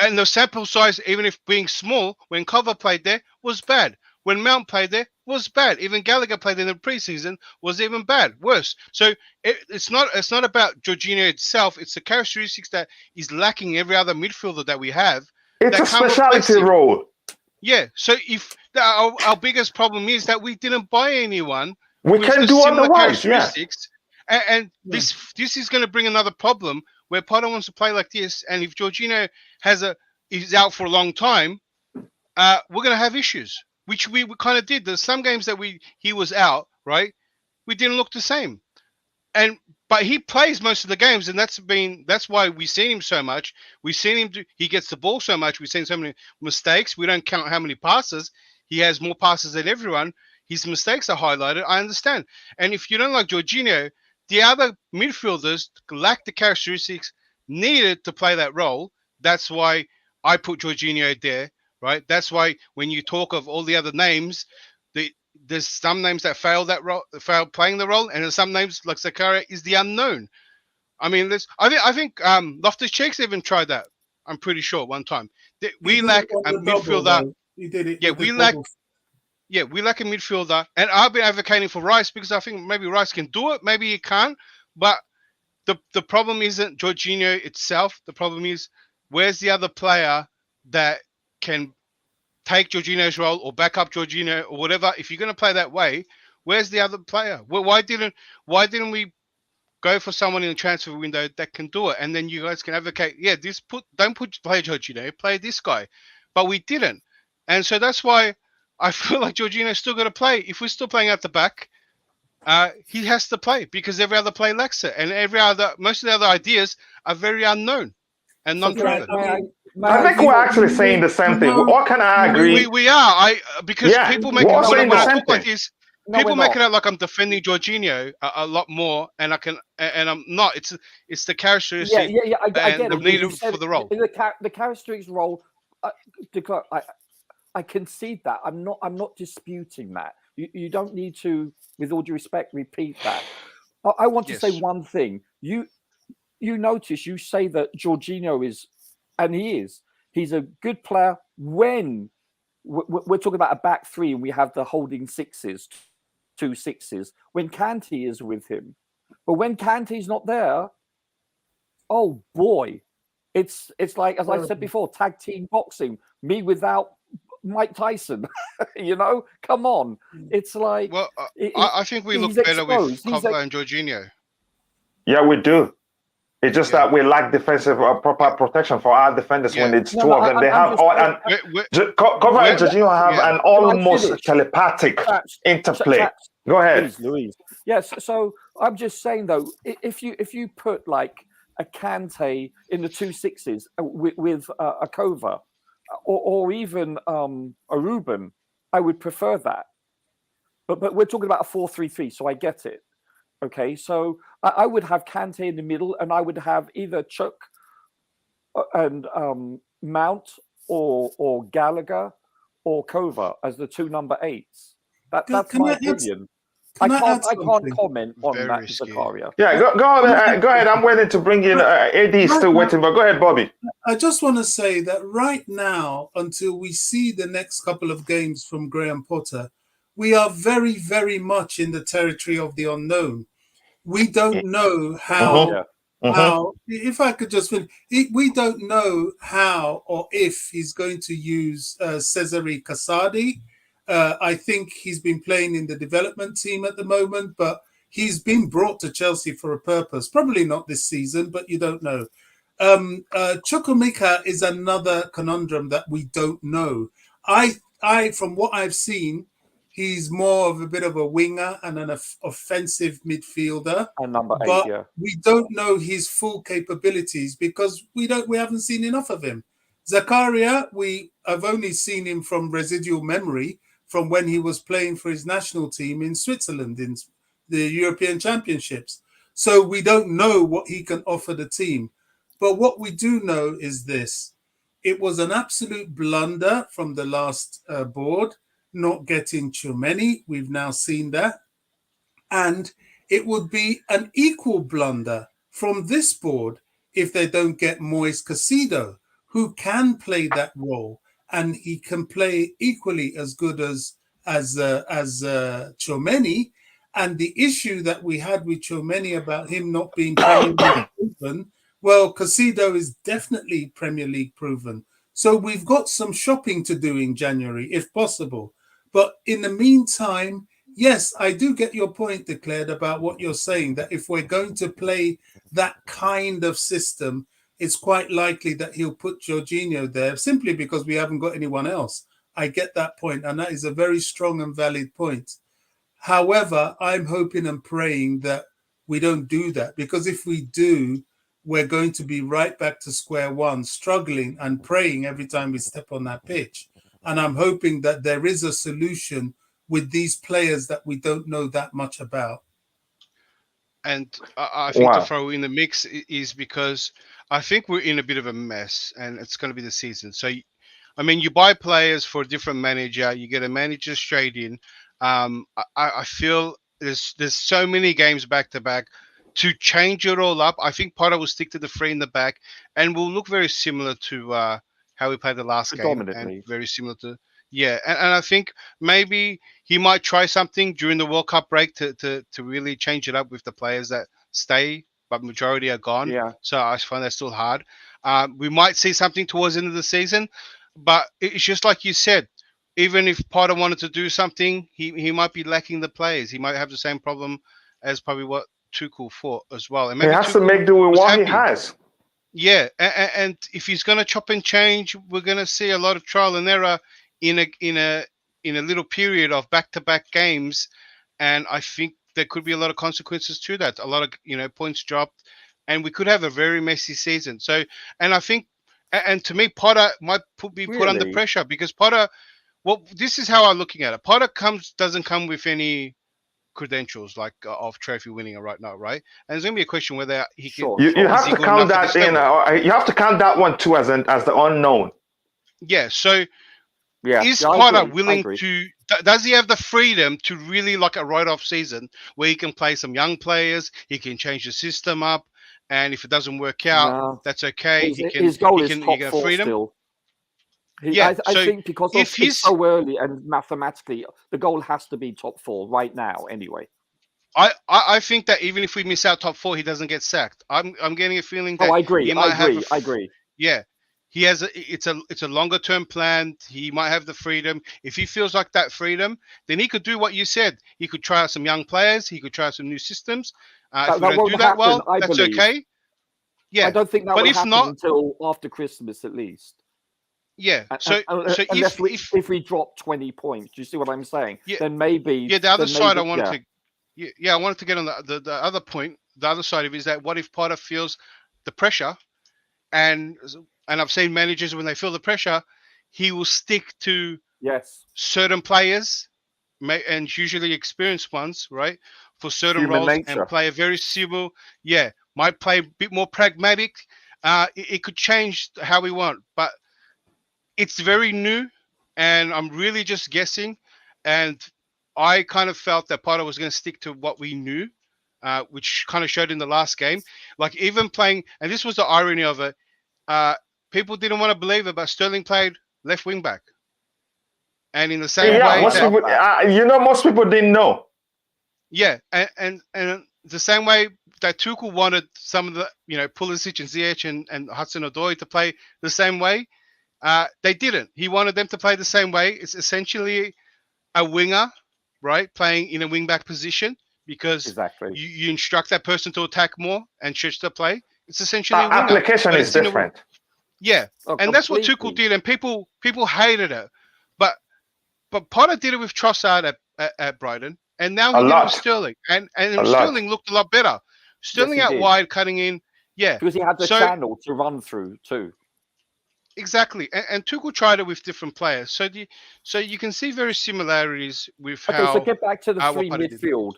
And the sample size, even if being small, when Cover played there, was bad. When Mount played there, was bad. Even Gallagher played in the preseason, was even bad, worse. So it's not about Jorginho itself. It's the characteristics that is lacking every other midfielder that we have. It's a specialty role. Yeah. So if our biggest problem is that we didn't buy anyone. We can do otherwise. And this is going to bring another problem where Potter wants to play like this, and if Jorginho is out for a long time, we're going to have issues, which we kind of did. There's some games that he was out, right? We didn't look the same, but he plays most of the games, and that's why we've seen him so much. We've seen him he gets the ball so much. We've seen so many mistakes. We don't count how many passes. He has more passes than everyone. His mistakes are highlighted. I understand. And if you don't like Jorginho, the other midfielders lack the characteristics needed to play that role. That's why I put Jorginho there, right? That's why when you talk of all the other names, there's some names that fail playing the role, and there's some names like Zakaria is the unknown. I mean, I think Loftus-Cheek's even tried that. I'm pretty sure one time. We lack a midfielder. He did it. Yeah, we lack a midfielder, and I've been advocating for Rice because I think maybe Rice can do it, maybe he can't. But the problem isn't Jorginho itself. The problem is where's the other player that can take Jorginho's role or back up Jorginho or whatever. If you're going to play that way, where's the other player? Why didn't we go for someone in the transfer window that can do it? And then you guys can advocate, don't play Jorginho, play this guy. But we didn't. And so that's why I feel like Jorginho's still got to play. If we're still playing at the back, he has to play because every other play lacks it. And most of the other ideas are very unknown and non-proven. I think we're actually saying the same thing. Or can I agree? We are. Because people make it like this. People make it out like I'm defending Jorginho a lot more, and I'm not. It's the characteristics. I get it. Needed for the role. The characteristics role. I concede that. I'm not disputing that. You don't need to, with all due respect, repeat that. I want to say one thing. You notice you say that Jorginho is, and he's a good player when we're talking about a back three and we have the holding sixes, 2 6s, when Kante is with him. But when Kante's not there, oh boy, it's like, as I said before, tag team boxing, me without Mike Tyson. Come on. It's like... Well, I think we look better with Cover and Jorginho. Yeah, we do. It's just that we lack defensive proper protection for our defenders when it's two of them. They have Cover and Jorginho have an almost telepathic interplay. Go ahead, Louise. Yes. So I'm just saying though, if you put like a Kante in the 2-6s with a Kova, or even a Ruben, I would prefer that. But we're talking about a 4-3-3, so I get it. Okay, so I would have Kante in the middle, and I would have either Chuck and Mount or Gallagher or Kova as the 2 number 8s. That's my opinion. I can't comment on Very that, risky. Zakaria. Yeah, go ahead. I'm waiting to bring in AD. Still waiting, but go ahead, Bobby. I just want to say that right now, until we see the next couple of games from Graham Potter, we are very, very much in the territory of the unknown. We don't know how. If I could just finish, we don't know how or if he's going to use Cesare Casadi. I think he's been playing in the development team at the moment, but he's been brought to Chelsea for a purpose. Probably not this season, but you don't know. Chukwuemeka is another conundrum that we don't know. I, from what I've seen, he's more of a bit of a winger and an offensive midfielder. And number 8, but yeah. we don't know his full capabilities because we haven't seen enough of him. Zakaria, we have only seen him from residual memory from when he was playing for his national team in Switzerland in the European Championships. So we don't know what he can offer the team. But what we do know is this. It was an absolute blunder from the last board, not getting Tchouameni. We've now seen that. And it would be an equal blunder from this board if they don't get Moise Caicedo, who can play that role, and he can play equally as good as Tchouameni. And the issue that we had with Tchouameni about him not being Premier League proven, well, Caicedo is definitely Premier League proven. So we've got some shopping to do in January, if possible. But in the meantime, yes, I do get your point, Declared, about what you're saying, that if we're going to play that kind of system, it's quite likely that he'll put Jorginho there simply because we haven't got anyone else. I get that point, and that is a very strong and valid point. However, I'm hoping and praying that we don't do that, because if we do, we're going to be right back to square one, struggling and praying every time we step on that pitch. And I'm hoping that there is a solution with these players that we don't know that much about. And I think to throw in the mix is because I think we're in a bit of a mess, and it's going to be the season. So, I mean, you buy players for a different manager, you get a manager straight in. I feel there's so many games back to back to change it all up. I think Potter will stick to the 3 in the back, and will look very similar to how we played the last game, and very similar to. Yeah, and I think maybe he might try something during the World Cup break to really change it up with the players that stay, but majority are gone. Yeah. So I find that still hard. We might see something towards the end of the season, but it's just like you said. Even if Potter wanted to do something, he might be lacking the players. He might have the same problem as probably what Tuchel thought as well. And maybe he has Tuchel to make do with what he has. Yeah, and if he's going to chop and change, we're going to see a lot of trial and error in a little period of back-to-back games, and I think there could be a lot of consequences to that. A lot of points dropped, and we could have a very messy season. So, and I think, and to me, Potter might be put under pressure because Potter. Well, this is how I'm looking at it. Potter doesn't come with any credentials like of trophy winning right now, right? And there's going to be a question whether he can. You have to count that in. You have to count that one too as the unknown. Yeah. So. Is Potter willing to? Does he have the freedom to really like a write-off season where he can play some young players? He can change the system up, and if it doesn't work out, that's okay. His goal is top 4 freedom. Still. I think because it's so early and mathematically, the goal has to be top 4 right now. Anyway, I think that even if we miss out top 4, he doesn't get sacked. I'm getting a feeling that I agree. I agree. Yeah. He has it's a longer term plan. He might have the freedom. If he feels like that freedom, then he could do what you said. He could try out some young players. He could try out some new systems. If we don't do that well, that's okay. Yeah, I don't think that will happen until after Christmas at least. Yeah. If we drop 20 points, do you see what I'm saying? Yeah. Then maybe. Yeah. The other side, I wanted to get on the other point. The other side of it is that what if Potter feels the pressure, and I've seen managers when they feel the pressure, he will stick to certain players, and usually experienced ones, right, for certain Human roles, nature. and play a very similar. Yeah, might play a bit more pragmatic. It could change how we want, but it's very new, and I'm really just guessing. And I kind of felt that Potter was going to stick to what we knew, which kind of showed in the last game. Like even playing, and this was the irony of it. People didn't want to believe it, but Sterling played left wing back, and in the same way, most people, most people didn't know. Yeah, and the same way that Tuchel wanted some of the, Pulisic and Ziyech and Hudson-Odoi to play the same way, they didn't. He wanted them to play the same way. It's essentially a winger, right, playing in a wing-back position, because you instruct that person to attack more and stretch the play. It's essentially a winger. Application is different. Yeah, and that's what Tuchel did, and people hated it. But Potter did it with Trossard at Brighton, and now he did it with Sterling. And Sterling looked a lot better. Sterling out wide, cutting in. Yeah. Because he had the channel to run through too. Exactly. And Tuchel tried it with different players. So you can see very similarities with how... Okay, so get back to the three midfield.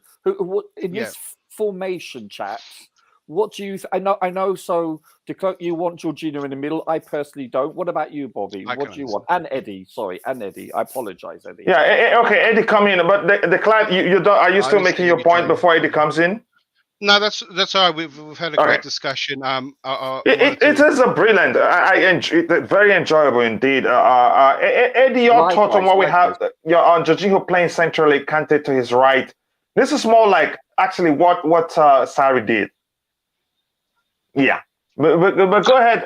In this formation, chaps, what do you... I know, so Declan, you want Jorginho in the middle. I personally don't. What about you, Bobby? What do you want? And Eddie. Sorry, and Eddie. I apologize, Eddie. Yeah, okay, Eddie, come in. But Declan, you don't, are you still making your point before Eddie comes in? No, that's all right. We've had a great discussion. It is a brilliant. I enjoy it, very enjoyable indeed. Eddie, your thoughts on what we have? On Jorginho playing centrally, Kante to his right. This is more like actually what Sarri did. Yeah, but go ahead.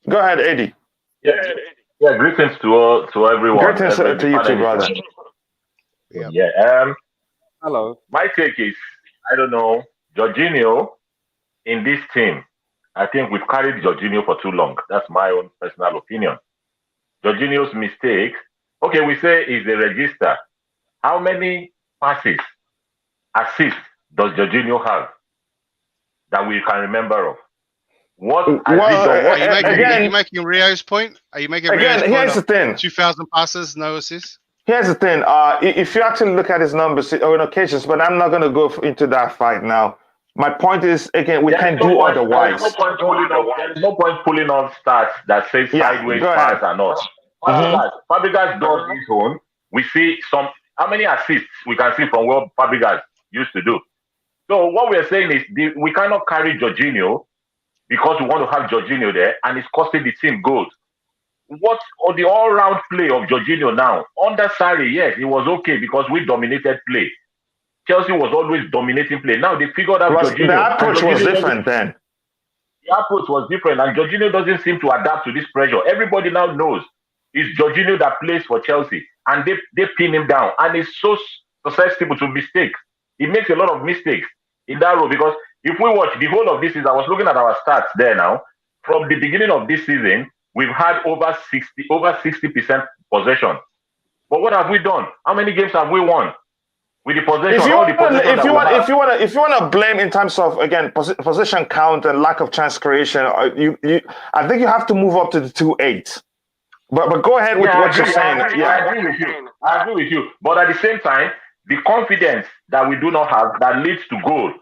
Go ahead, Eddie. Yeah. Greetings to everyone. Greetings to you too, brother. Yeah. Hello. My take is, I don't know, Jorginho in this team. I think we've carried Jorginho for too long. That's my own personal opinion. Jorginho's mistake. Okay, we say is the register. How many passes, assists does Jorginho have that we can remember of? What has he done? Are you making Rio's point? Are you making Rio's point? Here's the thing. 2,000 passes, no assists? Here's the thing. If you actually look at his numbers on occasions, but I'm not going to go into that fight now. My point is, again, we can't do otherwise. There's no point pulling off stats that say sideways pass or not. Fabregas does his own. We see how many assists we can see from what Fabregas used to do. So what we're saying is we cannot carry Jorginho because we want to have Jorginho there, and it's costing the team goals. What on the all-round play of Jorginho now? Under Sarri, yes, it was okay because we dominated play. Chelsea was always dominating play. Now they figured out Jorginho. The approach was different then. The approach was different, and Jorginho doesn't seem to adapt to this pressure. Everybody now knows it's Jorginho that plays for Chelsea, and they pin him down, and he's so susceptible to mistakes. He makes a lot of mistakes in that role, because if we watch the whole of this season, I was looking at our stats there now. From the beginning of this season, we've had over 60% possession. But what have we done? How many games have we won with the possession? If you want to blame in terms of, again, possession count and lack of chance creation, I think you have to move up to the 2-8. But go ahead with what you're saying. I agree with you. But at the same time, the confidence that we do not have that leads to goal.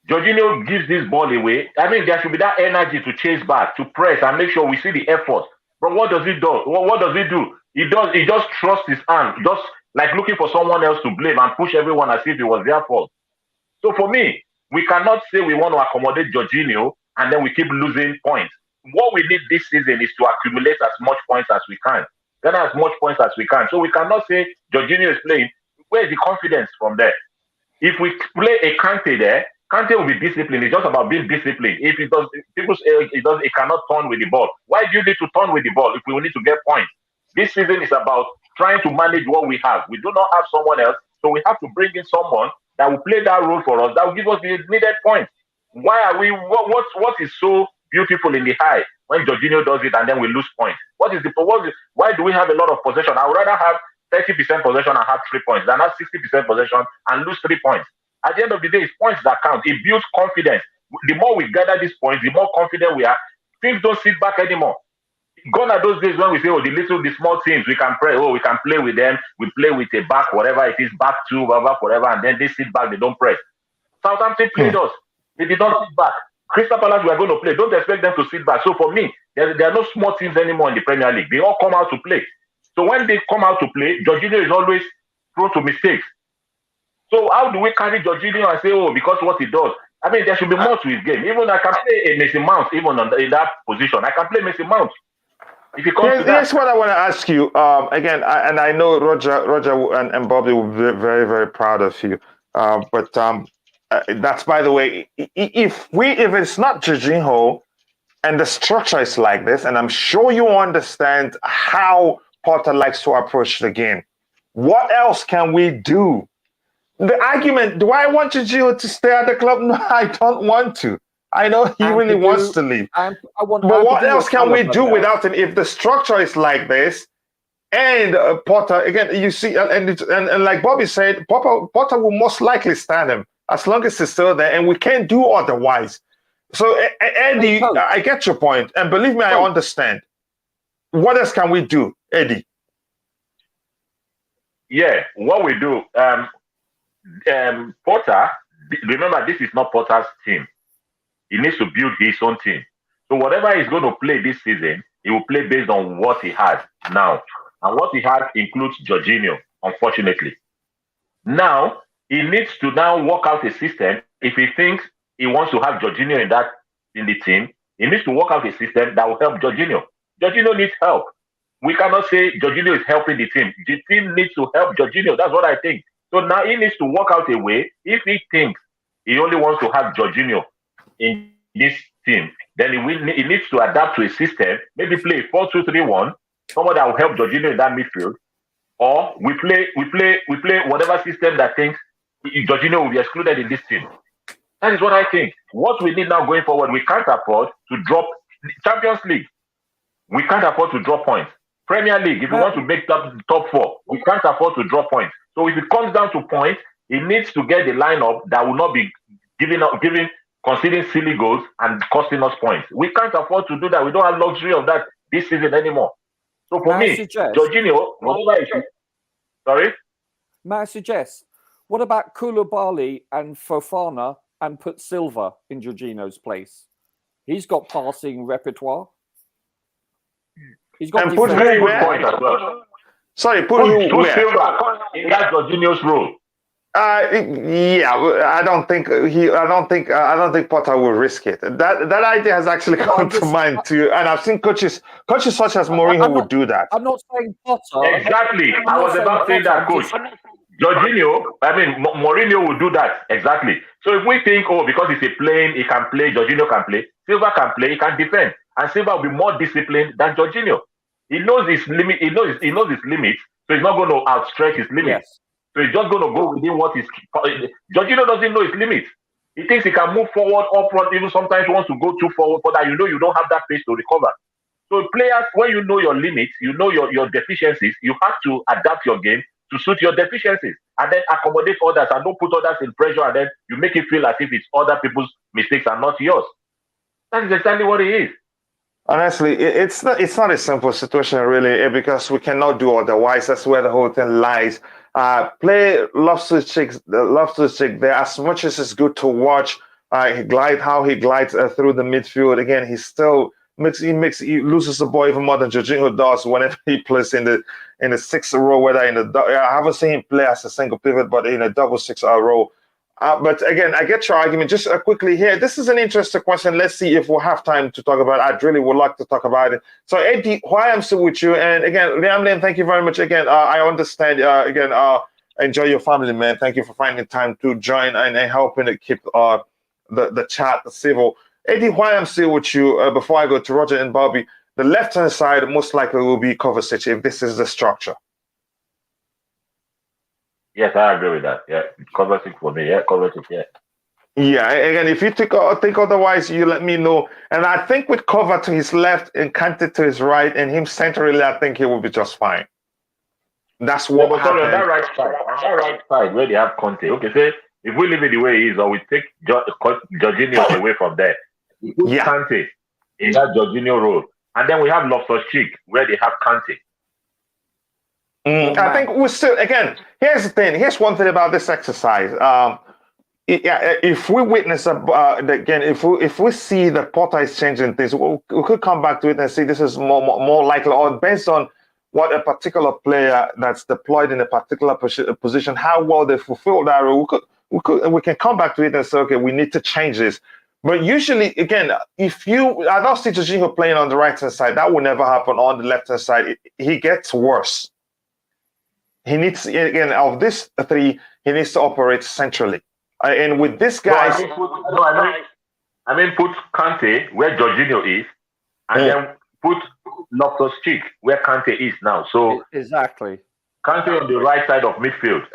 Jorginho gives this ball away. I mean, there should be that energy to chase back, to press, and make sure we see the effort. But what does he do? What does he do? He just trusts his hand, just like looking for someone else to blame and push everyone as if it was their fault. So for me, we cannot say we want to accommodate Jorginho and then we keep losing points. What we need this season is to accumulate as much points as we can. Get as much points as we can. So we cannot say Jorginho is playing. Where is the confidence from there? If we play a Kante there, Kante will be disciplined. It's just about being disciplined. If it does, people say it cannot turn with the ball. Why do you need to turn with the ball if we need to get points? This season is about trying to manage what we have. We do not have someone else, so we have to bring in someone that will play that role for us, that will give us the needed points. Why are we? What is so beautiful in the eye when Jorginho does it and then we lose points? Why do we have a lot of possession? I would rather have 30% possession and have 3 points than have 60% possession and lose 3 points. At the end of the day, it's points that count. It builds confidence. the more we gather these points, the more confident we are. Teams don't sit back anymore. Gone are those days when we say, oh, the small teams, we can play, we can play with them. We play with a back, whatever it is, back two, whatever, and then they sit back, they don't press. Southampton played us. They did not sit back. Crystal Palace, we are going to play. Don't expect them to sit back. So for me, there are no small teams anymore in the Premier League. They all come out to play. So when they come out to play, Jorginho is always prone to mistakes. So how do we carry Jorginho and say, oh, because what he does? I mean, there should be more to his game. Even I can play a Mason Mount, even in that position. I can play Mason Mount. If it comes to that. Here's what I want to ask you. Again, and I know Roger and Bobby will be very, very proud of you. But that's, by the way, if it's not Jorginho and the structure is like this, and I'm sure you understand how Potter likes to approach the game, what else can we do? The argument, do I want Jorginho to stay at the club? No, I don't want to. I know he really wants to leave. But what else can we do without him if the structure is like this? And Potter, again, you see, and like Bobby said, Potter will most likely stand him as long as he's still there, and we can't do otherwise. So, Eddie, I get your point, and believe me, I understand. What else can we do, Eddie? Yeah, what we do, Potter, remember, this is not Potter's team. He needs to build his own team. So whatever he's going to play this season, he will play based on what he has now. And what he has includes Jorginho, unfortunately. Now, he needs to now work out a system. If he thinks he wants to have Jorginho in the team, he needs to work out a system that will help Jorginho. Jorginho needs help. We cannot say Jorginho is helping the team. The team needs to help Jorginho. That's what I think. So now he needs to work out a way. If he thinks he only wants to have Jorginho in this team, then he needs to adapt to a system, maybe play 4-2-3-1, someone that will help Jorginho in that midfield, or we play whatever system that thinks Jorginho will be excluded in this team. That is what I think. What we need now going forward, we can't afford to drop Champions League. We can't afford to drop points. Premier League, if we want to make top four, we can't afford to drop points. So if it comes down to points, he needs to get the lineup that will not be conceding silly goals and costing us points. We can't afford to do that. We don't have luxury of that this season anymore. So for me, Jorginho, whatever it is. Sorry? May I suggest, what about Koulibaly and Fofana and put Silva in Jorginho's place? He's got passing repertoire. He's got and put very good point as well. Sorry, put Silva in that Jorginho's role. Yeah, I don't think Potter will risk it. That idea has actually come to mind too, and I've seen coaches such as Mourinho would do that. I'm not saying Potter. Exactly, I was about to say that, coach. Jorginho, Mourinho will do that exactly. So if we think, because he's he can play, Jorginho can play, Silva can play, he can defend, and Silva will be more disciplined than Jorginho. He knows his limit. He knows his limits, so he's not going to outstretch his limits. Yes. So he's just going to go within what is. Jorginho doesn't know his limits. He thinks he can move forward, up front, even sometimes wants to go too forward, for that you don't have that pace to recover. So players, when you know your limits, you know your deficiencies, you have to adapt your game to suit your deficiencies, and then accommodate others, and don't put others in pressure, and then you make it feel as if it's other people's mistakes and not yours. That is exactly what it is. Honestly, it's not a simple situation really, because we cannot do otherwise. That's where the whole thing lies. Play Loftus-cheek there as much as it's good to watch. He glides through the midfield. Again, he still he loses the ball even more than Jorginho does whenever he plays in the sixth row. Whether I haven't seen him play as a single pivot, but in a double 6-hour row. But again, I get your argument. Just quickly here, this is an interesting question. Let's see if we'll have time to talk about it. I really would like to talk about it. So, Eddie, why I'm still with you. And again, Liam, thank you very much. Again, I understand. Enjoy your family, man. Thank you for finding time to join and helping to keep the chat civil. Eddie, why I'm still with you, before I go to Roger and Bobby, the left-hand side most likely will be Kovacic if this is the structure. Yes, I agree with that. Yeah, Kovacic for me. Yeah, Kovacic. Yeah. Yeah, again, if you think otherwise, you let me know. And I think with Kova to his left and Kante to his right, and him centrally, I think he will be just fine. That's what happened. On that right side where they have Conte. Okay, say If we leave it the way it is, or we take Jorginho away from there, we put Kante in that Jorginho role, and then we have Loftus-cheek where they have Kante. I think we still, again, here's the thing. Here's one thing about this exercise. If we witness again, if we see that Potter is changing things, we could come back to it and see this is more likely, or based on what a particular player that's deployed in a particular position, how well they fulfill that role. We can come back to it and say, okay, we need to change this. But usually, again, I don't see Jorginho playing on the right hand side. That will never happen on the left hand side. He gets worse. He needs, again, of this three, he needs to operate centrally. And with this guy, I mean, put Kante where Jorginho is, and then put Loftus-cheek where Kante is now. So exactly, Kante on the right side of midfield.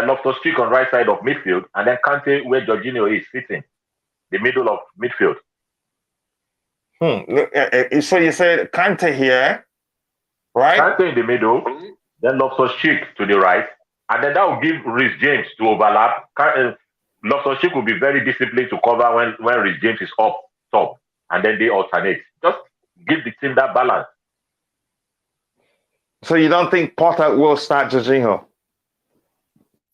Loftus-cheek on right side of midfield, and then Kante where Jorginho is sitting, the middle of midfield. So you said Kante here, right? Kante in the middle, then Loftus-cheek to the right, and then that will give Reece James to overlap. Loftus-cheek will be very disciplined to cover when Reece James is up top, and then they alternate. Just give the team that balance. So you don't think Potter will start Jorginho?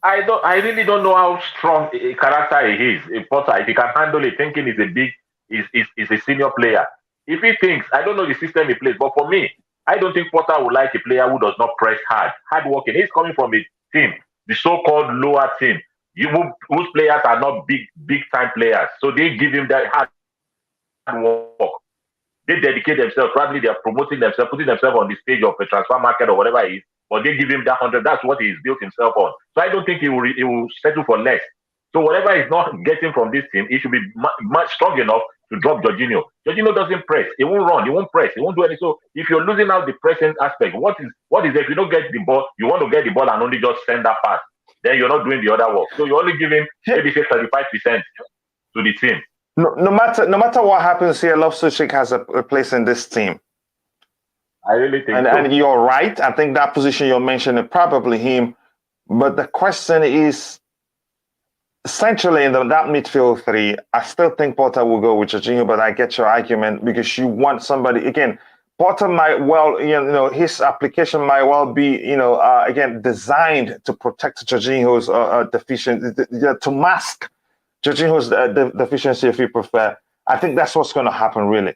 I really don't know how strong a character he is. Potter, if he can handle it, thinking he's a senior player. If he thinks, I don't know the system he plays, but for me, I don't think Potter would like a player who does not press hard working. He's coming from a team, the so-called lower team, whose players are not big time players. So they give him that hard work. They dedicate themselves. Probably they are promoting themselves, putting themselves on the stage of a transfer market or whatever it is. But they give him that 100. That's what he's built himself on. So I don't think he will settle for less. So whatever he's not getting from this team, he should be much strong enough to drop Jorginho. Jorginho doesn't press. He won't run. He won't press. He won't do anything. So if you're losing out the pressing aspect, what is if you don't get the ball, you want to get the ball and only just send that pass, then you're not doing the other work. So you're only giving maybe say 35% to the team. No matter what happens here, Loftus-cheek has a place in this team. I really think so. And you're right. I think that position you're mentioning probably him. But the question is, essentially in that midfield three, I still think Potter will go with Jorginho, but I get your argument because you want somebody, again, Potter might well, his application might well be, again, designed to protect Jorginho's deficiency, to mask Jorginho's deficiency, if you prefer. I think that's what's going to happen, really.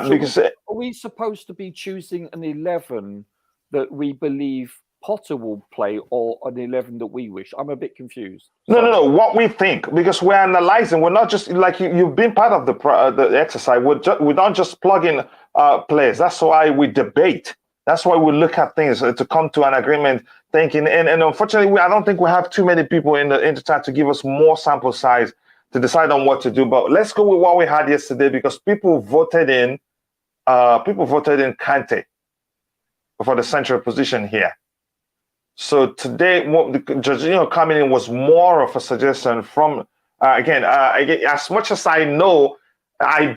Because are we supposed to be choosing an 11 that we believe Potter will play, or an 11 that we wish? I'm a bit confused. No. What we think, because we're analyzing. We're not just like you've been part of the exercise. We don't just plug in players. That's why we debate. That's why we look at things to come to an agreement. Thinking, and unfortunately, I don't think we have too many people in the chat to give us more sample size to decide on what to do. But let's go with what we had yesterday, because people voted in Kante for the central position here. So today, Jorginho coming in was more of a suggestion from, again, as much as I know, I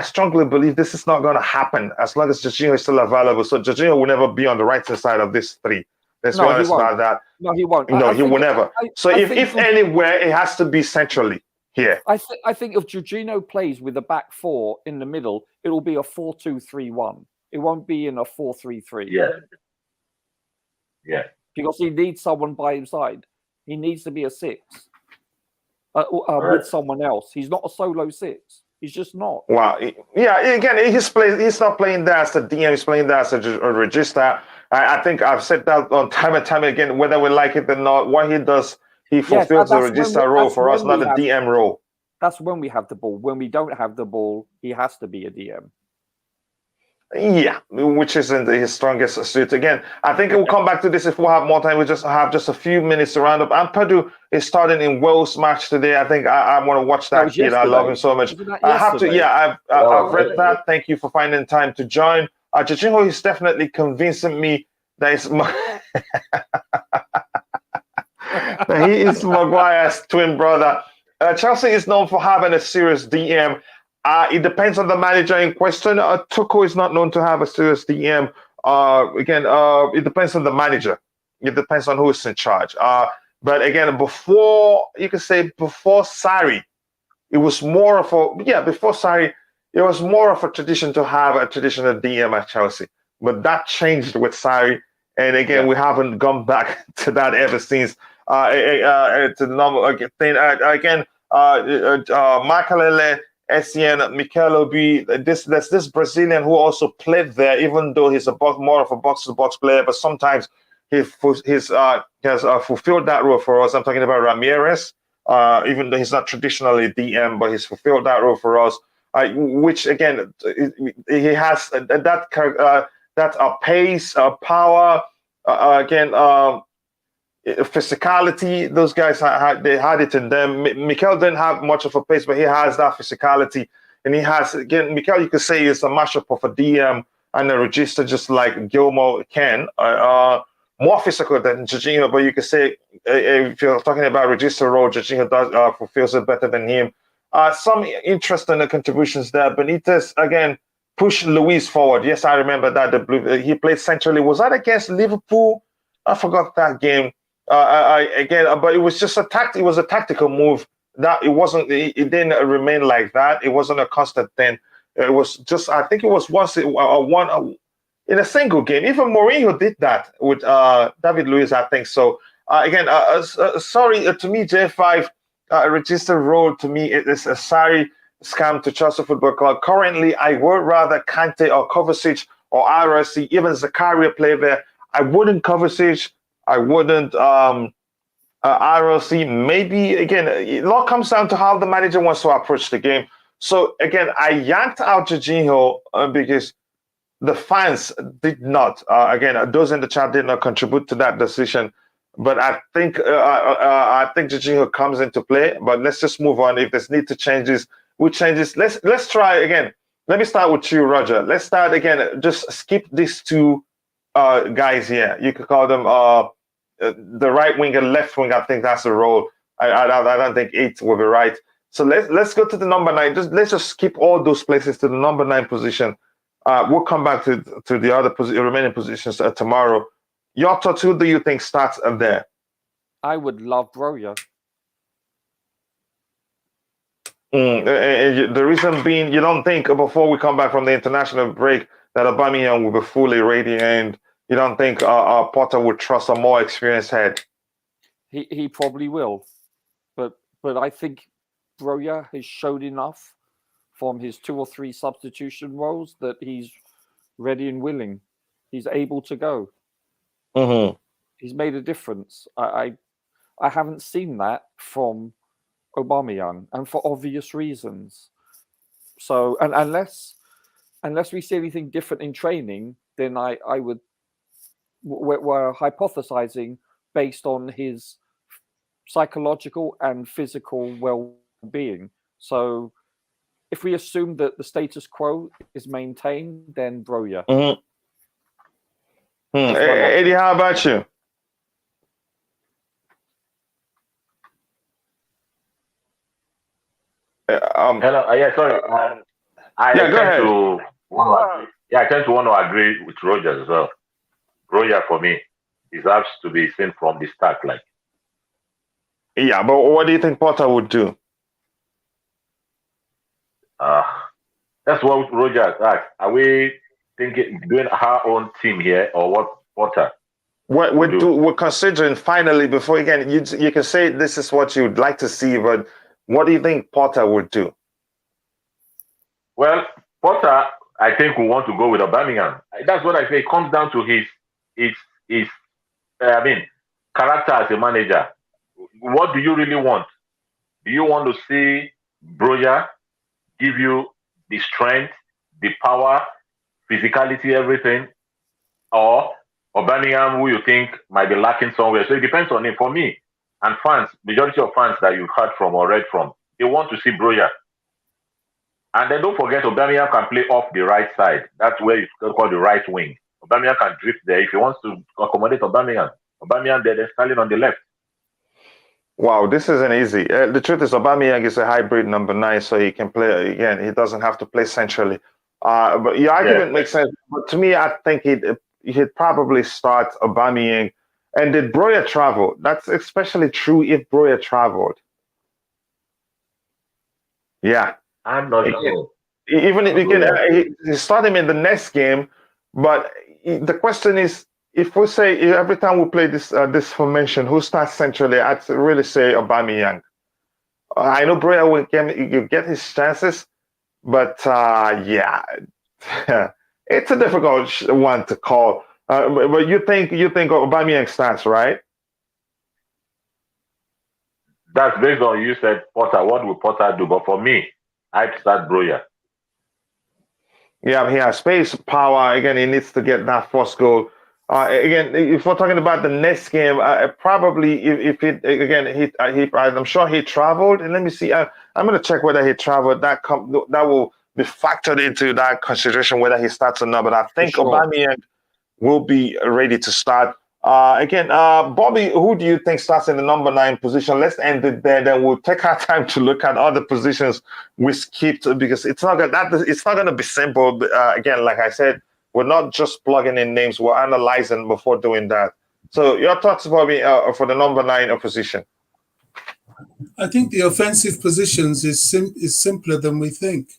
strongly believe this is not going to happen as long as Jorginho is still available. So Jorginho will never be on the right hand side of this three. Let's be honest about that. No, he won't. No, he will never. So if anywhere, it has to be centrally here. I think if Jorginho plays with a back four in the middle, it will be a 4-2-3-1. It won't be in a 4-3-3. Yeah. Because he needs someone by his side. He needs to be a 6 with someone else. He's not a solo 6. He's just not. Wow. Yeah. Again, he's not playing there as a DM. He's playing there as a regista. I think I've said that on time and time again, whether we like it or not. What he does, he fulfills the regista role for us, not a DM role. That's when we have the ball. When we don't have the ball, he has to be a DM. Yeah, which isn't his strongest suit. Again, I think we'll come back to this if we have more time. We just have just a few minutes to round up. And Purdue is starting in Wales match today. I think I want to watch that kid. I love him so much. I have to. Yeah, I've read that. Thank you for finding time to join. Jorginho is definitely convincing me that he is Maguire's twin brother. Chelsea is known for having a serious DM. It depends on the manager in question. Tuchel is not known to have a serious DM. It depends on the manager. It depends on who is in charge. But again, before Sarri, it was more of before Sarri, it was more of a tradition to have a traditional DM at Chelsea. But that changed with Sarri, and again, we haven't gone back to that ever since. To the normal thing again. Makalele, Essien, Mikel Obi. There's this Brazilian who also played there, even though he's more of a box-to-box player. But sometimes he has fulfilled that role for us. I'm talking about Ramirez. Even though he's not traditionally DM, but he's fulfilled that role for us. Which again, he has that pace, power. Again, physicality. Those guys they had it in them. Mikel didn't have much of a pace, but he has that physicality, and he has again. Mikel, you could say, is a mashup of a DM and a register, just like Gilmore can. More physical than Jorginho, but you could say if you're talking about register role, Jorginho does fulfills it better than him. Some interesting contributions there. Benitez again pushed Luis forward. Yes, I remember that. He played centrally. Was that against Liverpool? I forgot that game. But it was just It was a tactical move. That it wasn't. It didn't remain like that. It wasn't a constant thing. It was just. I think it was once in a single game. Even Mourinho did that with David Luiz, I think. So sorry to me, J5 registered role to me it is a Sarri scam to Chelsea Football Club. Currently, I would rather Kante or Kovacic or RSC, even Zakaria play there. I wouldn't Kovacic. I wouldn't RLC. Maybe again, it all comes down to how the manager wants to approach the game. So again, I yanked out Jorginho because the fans did not. Again, those in the chat did not contribute to that decision. But I think Jorginho comes into play. But let's just move on. If there's need to changes, we changes. Let's try again. Let me start with you, Roger. Let's start again. Just skip these two guys here. You could call them the right wing and left wing. I think that's the role. I don't think 8 will be right. So let's go to the number 9. Let's just skip all those places to the number 9 position. We'll come back to the other remaining positions tomorrow. Your thoughts, who do you think starts there? I would love Broja. The reason being, you don't think before we come back from the international break that Aubameyang will be fully ready, and you don't think Potter would trust a more experienced head? He probably will, but I think Broja has showed enough from his 2 or 3 substitution roles that he's ready and willing. He's able to go. Mm-hmm. He's made a difference. I haven't seen that from Aubameyang, and for obvious reasons. So, and unless we see anything different in training, then we're hypothesizing based on his psychological and physical well-being. So, if we assume that the status quo is maintained, then Broja. Mm-hmm. Eddie, how about you? Hello. Sorry. I tend to want to agree with Roger as well. Broja, for me, deserves to be seen from the start. Yeah, but what do you think Potter would do? That's what Roger asked. Are we doing our own team here, or what Potter? We're considering finally, before again, you can say this is what you'd like to see, but what do you think Potter would do? Well, Potter, I think we want to go with Aubameyang. That's what I say. It comes down to his character as a manager. What do you really want? Do you want to see Broja give you the strength, the power, physicality, everything, or Aubameyang, who you think might be lacking somewhere? So it depends on him. For me and fans, majority of fans that you've heard from or read from, they want to see Broja. And then don't forget, Aubameyang can play off the right side. That's where it's called the right wing. Aubameyang can drift there if he wants to accommodate Aubameyang. Aubameyang there, they're Sterling on the left. Wow, this isn't easy. The truth is, Aubameyang is a hybrid number 9, so he can play again. He doesn't have to play centrally. But your argument makes sense. But to me, I think he'd probably start Aubameyang. And did Broya travel? That's especially true if Broya traveled. Yeah. I'm not sure. Even if you can start him in the next game, but the question is, if we say every time we play this formation, who starts centrally? I'd really say Aubameyang. I know Broya will get his chances, but yeah, it's a difficult one to call. But you think Aubameyang starts, right? That's based on you said Potter. What will Potter do? But for me, I'd start Broya. Yeah, he has space, power. Again, he needs to get that first goal. Again, if we're talking about the next game, probably if it again I'm sure he traveled. And let me see. I'm going to check whether he traveled. That will be factored into that consideration whether he starts or not. But I think sure. Aubameyang will be ready to start. Again, Bobby, who do you think starts in the number 9 position? Let's end it there. Then we'll take our time to look at other positions we skipped because it's not gonna be simple. Again, like I said, we're not just plugging in names; we're analyzing before doing that. So, your thoughts, Bobby, for the number 9 position? I think the offensive positions is simpler than we think,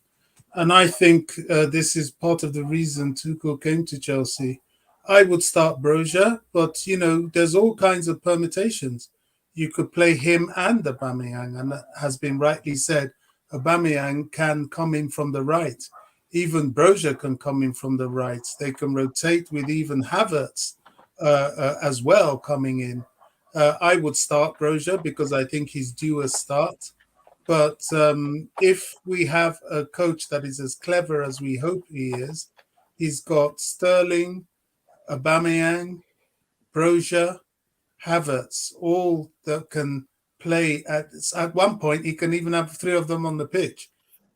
and I think this is part of the reason Tuchel came to Chelsea. I would start Broja, but there's all kinds of permutations. You could play him and Aubameyang, and has been rightly said, Aubameyang can come in from the right. Even Broja can come in from the right. They can rotate with even Havertz as well coming in. I would start Broja because I think he's due a start. But if we have a coach that is as clever as we hope he is, he's got Sterling, Aubameyang, Broja, Havertz, all that can play at one point. He can even have 3 of them on the pitch.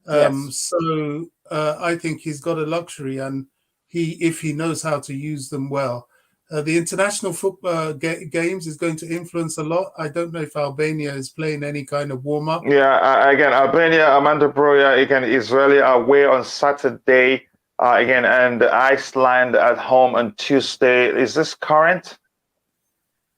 So I think he's got a luxury, and if he knows how to use them well. The international football games is going to influence a lot. I don't know if Albania is playing any kind of warm-up. Yeah, again, Albania, Amanda Broja, again, Israeli away on Saturday. Again, and Iceland at home on Tuesday. Is this current?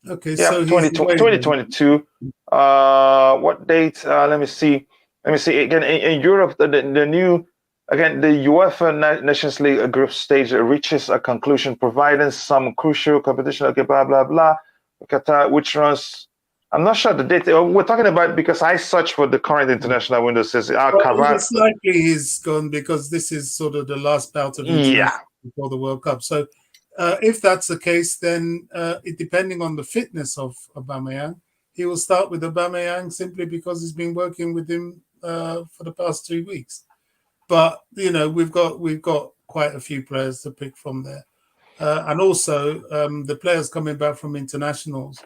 Okay, yeah, so 2022. What date? Let me see. Again, in Europe, the new, again, the UEFA Nations League group stage reaches a conclusion, providing some crucial competition. Okay, blah, blah, blah. Qatar, which runs, I'm not sure the date. We're talking about, because I searched for the current international window, says it's likely he's gone because this is sort of the last bout of international before the World Cup. So if that's the case, then depending on the fitness of Aubameyang, he will start with Aubameyang simply because he's been working with him for the past 2 weeks. But we've got quite a few players to pick from there, and also the players coming back from internationals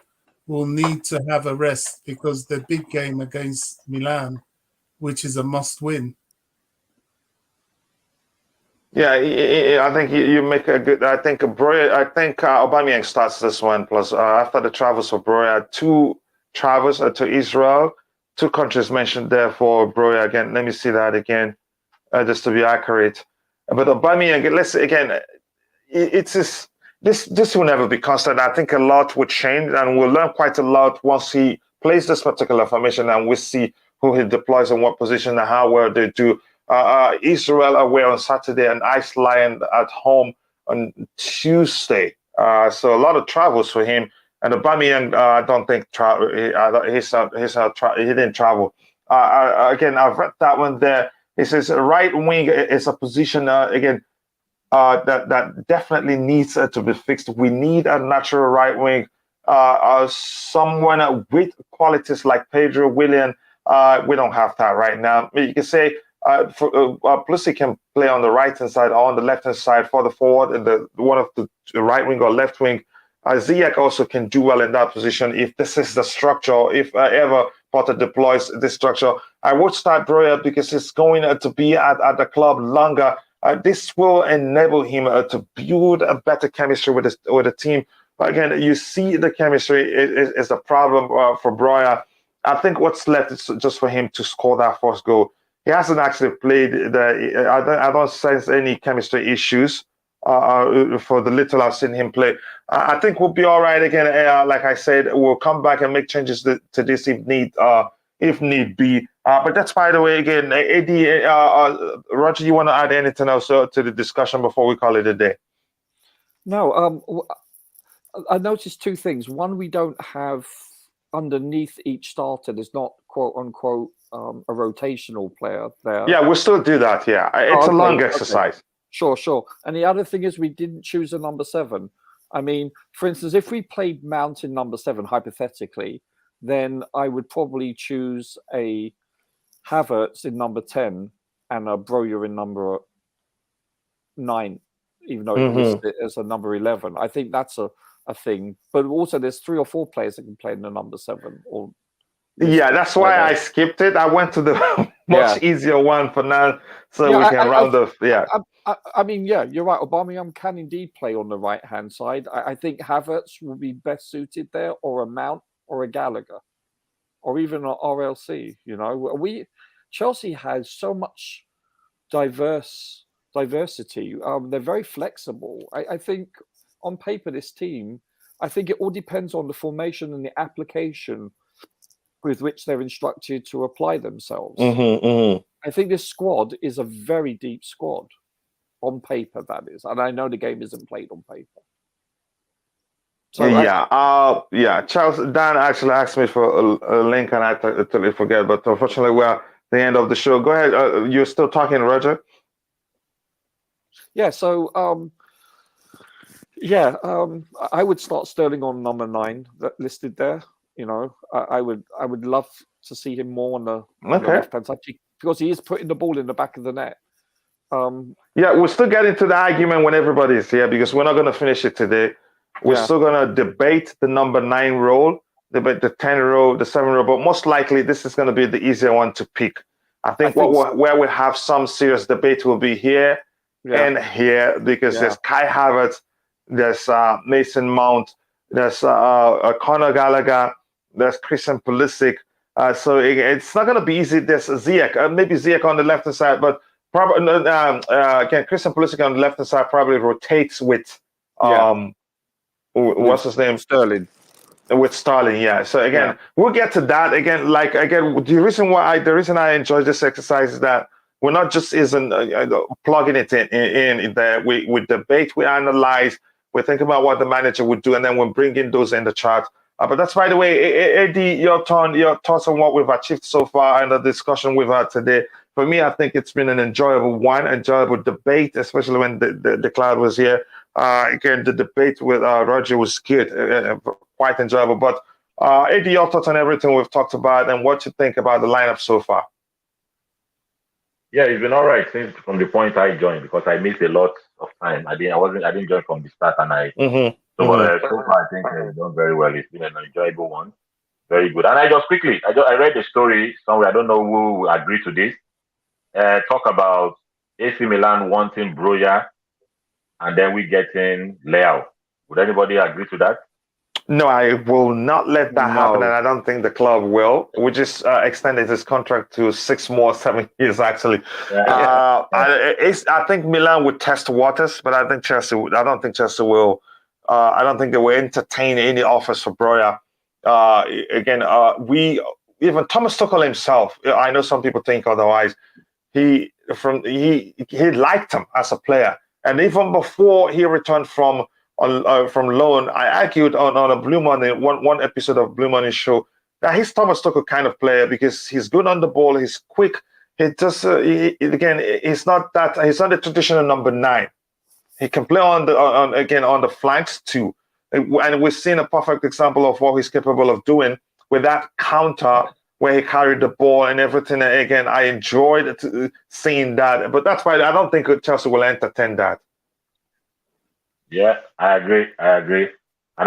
will need to have a rest because the big game against Milan, which is a must-win. Yeah, I think you make a good. I think Aubameyang starts this one. Plus, after the travels for Broya, 2 travels to Israel, 2 countries mentioned there for Broya. Again, let me see that again, just to be accurate. But Aubameyang, let's again, it's just, this will never be constant. I think a lot will change, and we'll learn quite a lot once he plays this particular formation, and we see who he deploys in what position and how well they do. Israel away on Saturday and Iceland at home on Tuesday. So a lot of travels for him. And Aubameyang, I don't think he didn't travel. Again, I've read that one there. It says right wing is a position that definitely needs to be fixed. We need a natural right wing, someone with qualities like Pedro Willian. We don't have that right now. You can say Pulisic can play on the right hand side or on the left hand side for the forward and one of the right wing or left wing. Ziyech also can do well in that position if this is the structure. If ever Potter deploys this structure, I would start Broja because it's going to be at the club longer. This will enable him to build a better chemistry with the team. But again, you see the chemistry is a problem for Broja. I think what's left is just for him to score that first goal. He hasn't actually played. I don't sense any chemistry issues. for the little I've seen him play. I think we'll be all right again. Like I said, we'll come back and make changes to this if need be. But that's, by the way, again, Eddie, Roger, you want to add anything else to the discussion before we call it a day? No, I noticed two things. One, we don't have underneath each starter, there's not quote unquote a rotational player there. Yeah, we'll still do that. Yeah, it's a long exercise. Sure. And the other thing is we didn't choose a number 7. I mean, for instance, if we played Mount in number 7, hypothetically, then I would probably choose a Havertz in number 10 and a Broja in number 9, even though it was as a number 11. I think that's a thing. But also there's 3 or 4 players that can play in the number 7. Yeah, that's why I skipped it. I went to the much easier one for now, so we can round off. Yeah. I mean, yeah, you're right. Aubameyang can indeed play on the right-hand side. I think Havertz will be best suited there, or a Mount, or a Gallagher, or even an RLC. You know, Chelsea has so much diversity. They're very flexible. I think on paper, this team, I think it all depends on the formation and the application with which they're instructed to apply themselves. I think this squad is a very deep squad. On paper, that is, and I know the game isn't played on paper. So Charles Dan actually asked me for a link, and I totally forget. But unfortunately, we're at the end of the show. Go ahead. You're still talking, Roger? Yeah. So, I would start Sterling on number 9, that listed there. You know, I would love to see him more on the left-hand side because he is putting the ball in the back of the net. We'll still get into the argument when everybody's here because we're not going to finish it today. We're still going to debate the number 9 role, debate the 10 role, the 7 role, but most likely this is going to be the easier one to pick. I think where we have some serious debate will be here and here because there's Kai Havertz, there's Mason Mount, there's Conor Gallagher, there's Christian Pulisic. So it's not going to be easy. There's Ziyech, maybe Ziyech on the left-hand side, but probably again, Christian Pulisic on the left-hand side probably rotates with what's his name? Sterling. With Sterling, yeah. So again, we'll get to that again. The reason I enjoy this exercise is that we're not just plugging it in there. We debate, we analyze, we think about what the manager would do, and then we'll bring in those in the chart. But that's, by the way, Eddie, your turn. Your thoughts on what we've achieved so far and the discussion we've had today. For me, I think it's been an enjoyable debate, especially when the crowd was here. Again, the debate with Roger was good, quite enjoyable. But Eddie, your thoughts on everything we've talked about and what you think about the lineup so far? Yeah, it's been all right since from the point I joined because I missed a lot of time. I didn't join from the start, and so far I think I've done very well. It's been an enjoyable one, very good. And I read the story somewhere. I don't know who will agree to this. Talk about AC Milan wanting Broja, and then we getting Leao. Would anybody agree to that? No, I will not let that happen, and I don't think the club will. We just extended his contract to 7 years, actually. I think Milan would test waters, but I don't think Chelsea will. I don't think they will entertain any offers for Broja. Even Thomas Tuchel himself, I know some people think otherwise. He liked him as a player, and even before he returned from loan, I argued on a Blue Money one episode of Blue Money show that he's Thomas Tuchel kind of player because he's good on the ball, he's quick. He just he's not the traditional number 9. He can play on the flanks too, and we've seen a perfect example of what he's capable of doing with that counter where he carried the ball and everything. And again, I enjoyed seeing that, but that's why I don't think Chelsea will entertain that. Yeah, I agree. And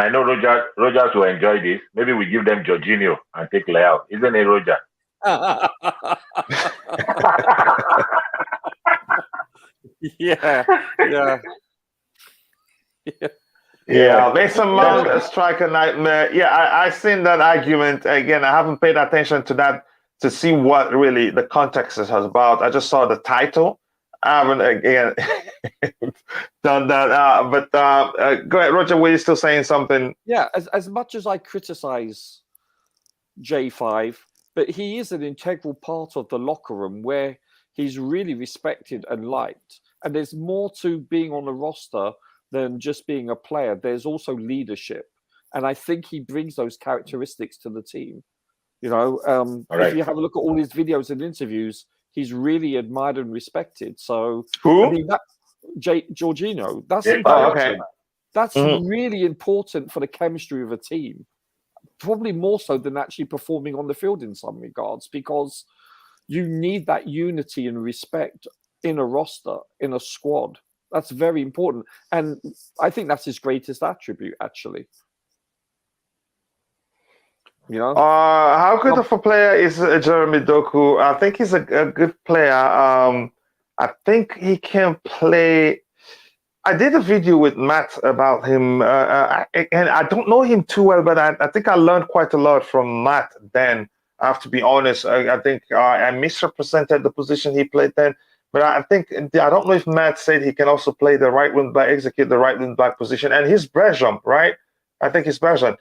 I know Rogers will enjoy this. Maybe we give them Jorginho and take Leao. Isn't it, Roger? Yeah, Mason Mount, a striker nightmare. Yeah, I've seen that argument. Again, I haven't paid attention to that to see what really the context is about. I just saw the title. I haven't again done that. But go ahead, Roger. Were you still saying something? Yeah, as much as I criticize J5, but he is an integral part of the locker room where he's really respected and liked. And there's more to being on the roster than just being a player. There's also leadership. And I think he brings those characteristics to the team. You know, if you have a look at all his videos and interviews, he's really admired and respected. So, Who? I mean, Jorginho, that's okay. That's really important for the chemistry of a team. Probably more so than actually performing on the field in some regards, because you need that unity and respect in a roster, in a squad. That's very important. And I think that's his greatest attribute, actually. You know? How good of a player is Jeremy Doku? I think he's a good player. I think he can play. I did a video with Matt about him, and I don't know him too well, but I think I learned quite a lot from Matt then. I have to be honest. I think I misrepresented the position he played then, but I don't know if Matt said he can also play the right wing back, execute the right wing back position, and he's Belgian, right? I think he's Belgian.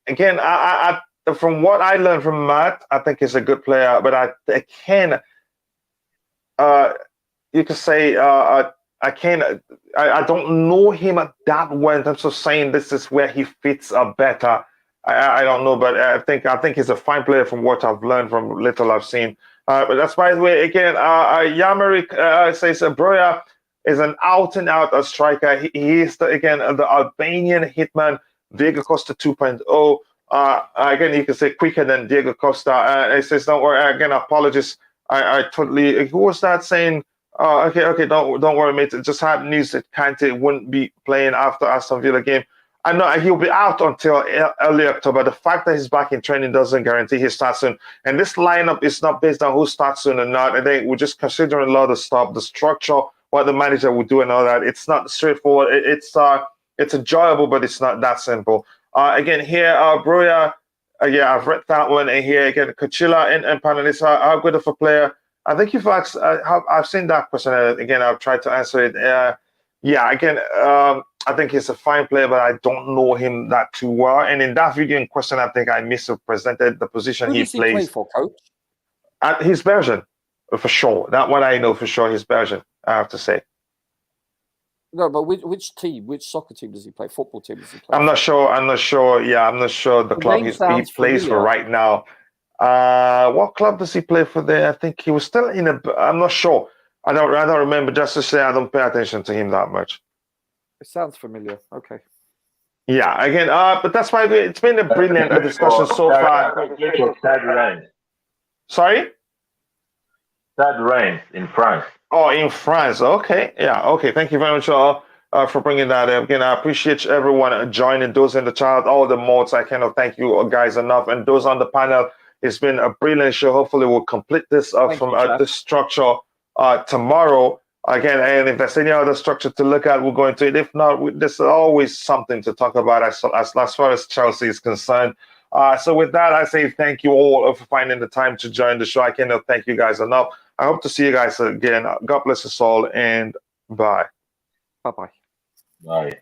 Again, from what I learned from Matt, I think he's a good player, but I could say I don't know him that well in terms of saying this is where he fits better. I don't know, but I think he's a fine player from what I've learned from little I've seen. But that's by the way. Again, Yamarik says Broja is an out and out striker. He is the Albanian hitman. Diego Costa 2.0. Again, you can say quicker than Diego Costa. It says, don't worry. Again, apologies. I totally. Who was that saying? Okay. Don't worry, mate. Just had news that Kante wouldn't be playing after Aston Villa game. I know he'll be out until early October. The fact that he's back in training doesn't guarantee he starts soon. And this lineup is not based on who starts soon or not. I think we're just considering a lot of stuff, the structure, what the manager will do, and all that. It's not straightforward. It's enjoyable, but it's not that simple. Again, here, Broja, I've read that one. And here, again, Kachila and panelists, how good of a player? I think you've asked, I've seen that question. Again, I've tried to answer it. Again, I think he's a fine player, but I don't know him that too well. And in that video in question, I think I misrepresented the position he plays. Who does he play for, Coach? He's Belgian, for sure. That one I know for sure. He's Belgian, I have to say. No, but which team, which soccer team does he play? Football team does he play? I'm not sure. Yeah, I'm not sure the club he plays for right now. What club does he play for there? I think he was still in I'm not sure. I don't remember. Just to say, I don't pay attention to him that much. It sounds familiar. Okay. Yeah. Again, but that's why it's been a brilliant discussion so far. Sorry. Stade Reims in France. Oh, in France. Okay. Yeah. Okay. Thank you very much for bringing that up. Again, I appreciate everyone joining. Those in the chat, all the mods. I cannot thank you guys enough. And those on the panel, it's been a brilliant show. Hopefully, we'll complete this from this structure tomorrow. Again, and if there's any other structure to look at, we'll go into it. If not, there's always something to talk about as far as Chelsea is concerned. So with that, I say thank you all for finding the time to join the show. I cannot thank you guys enough. I hope to see you guys again. God bless us all, and bye. Bye-bye. Bye.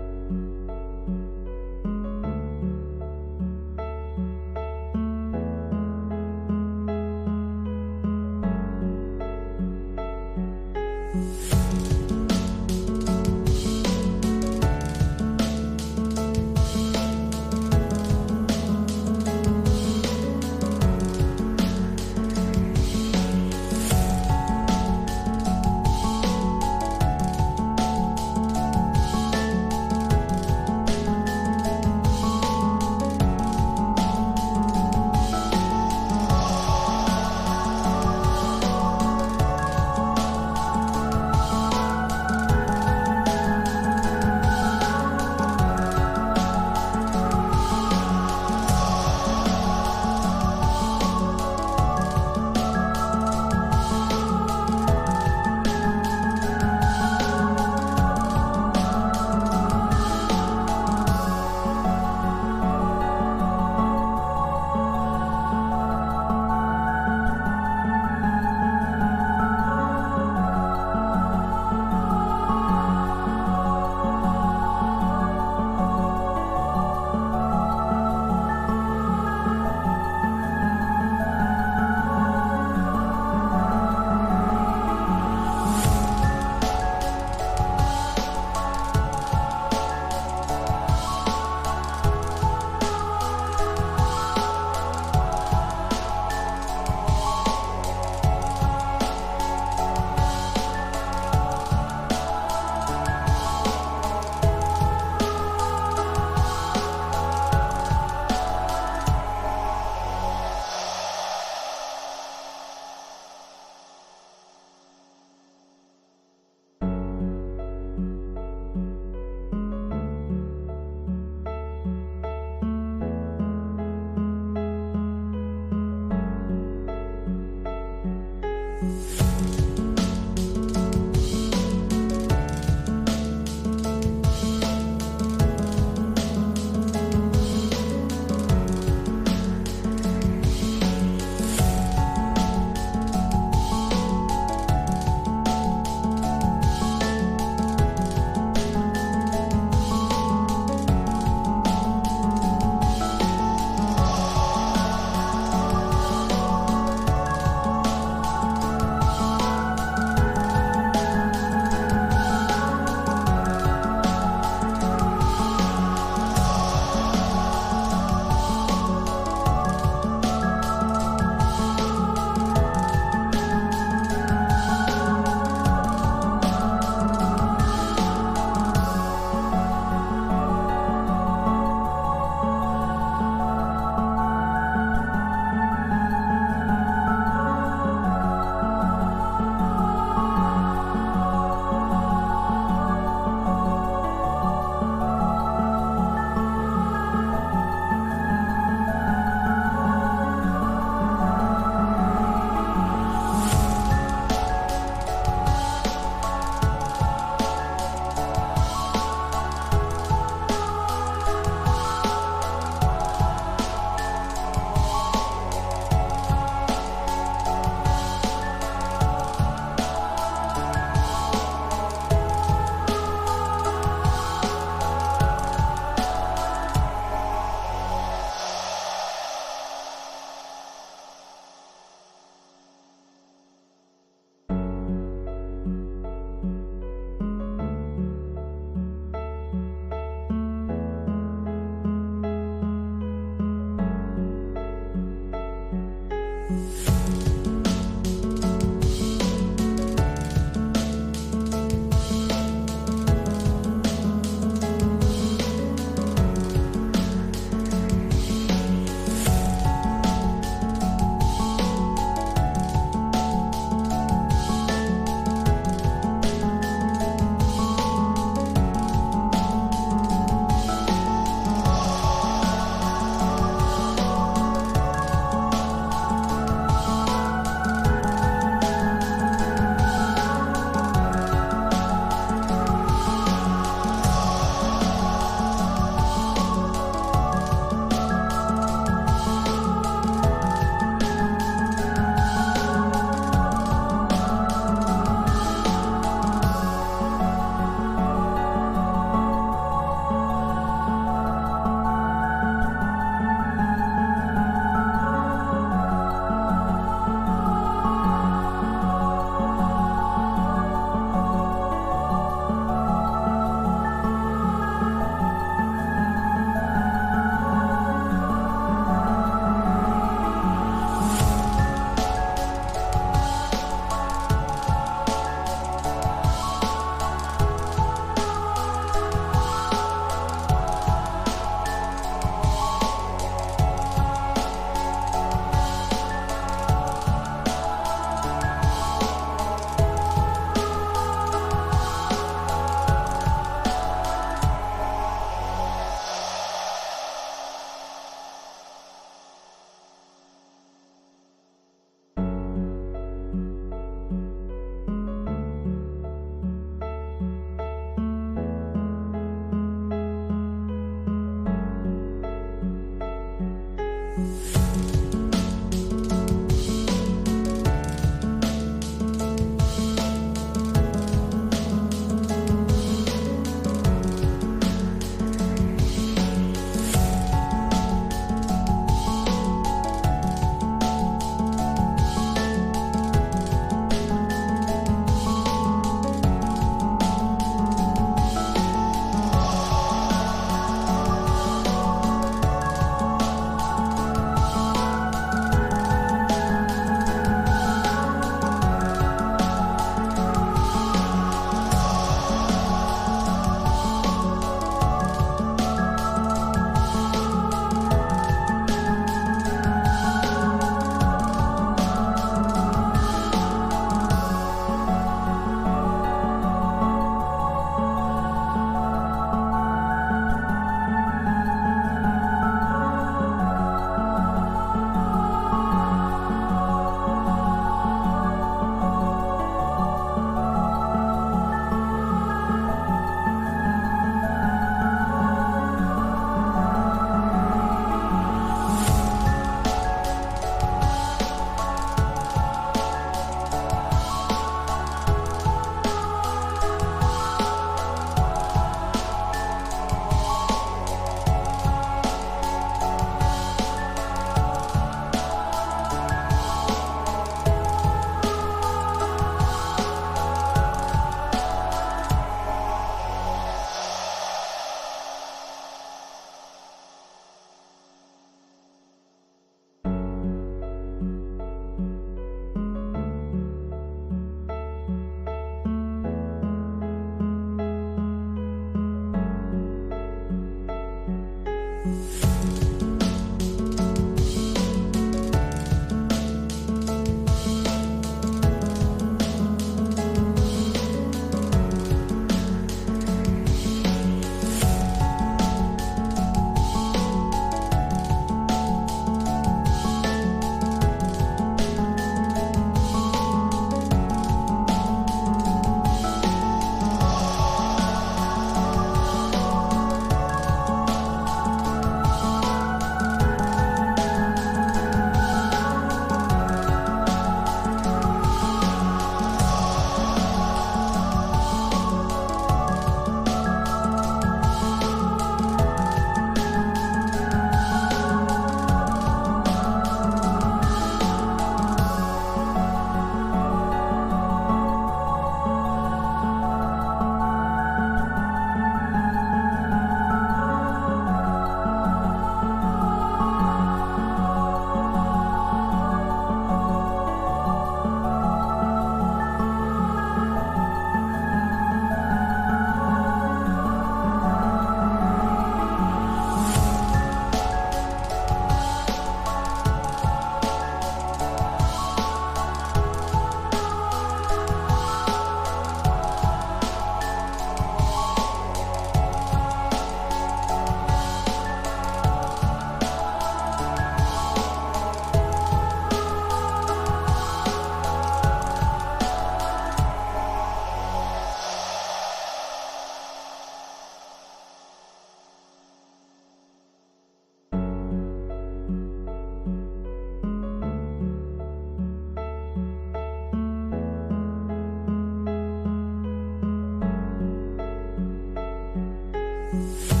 you.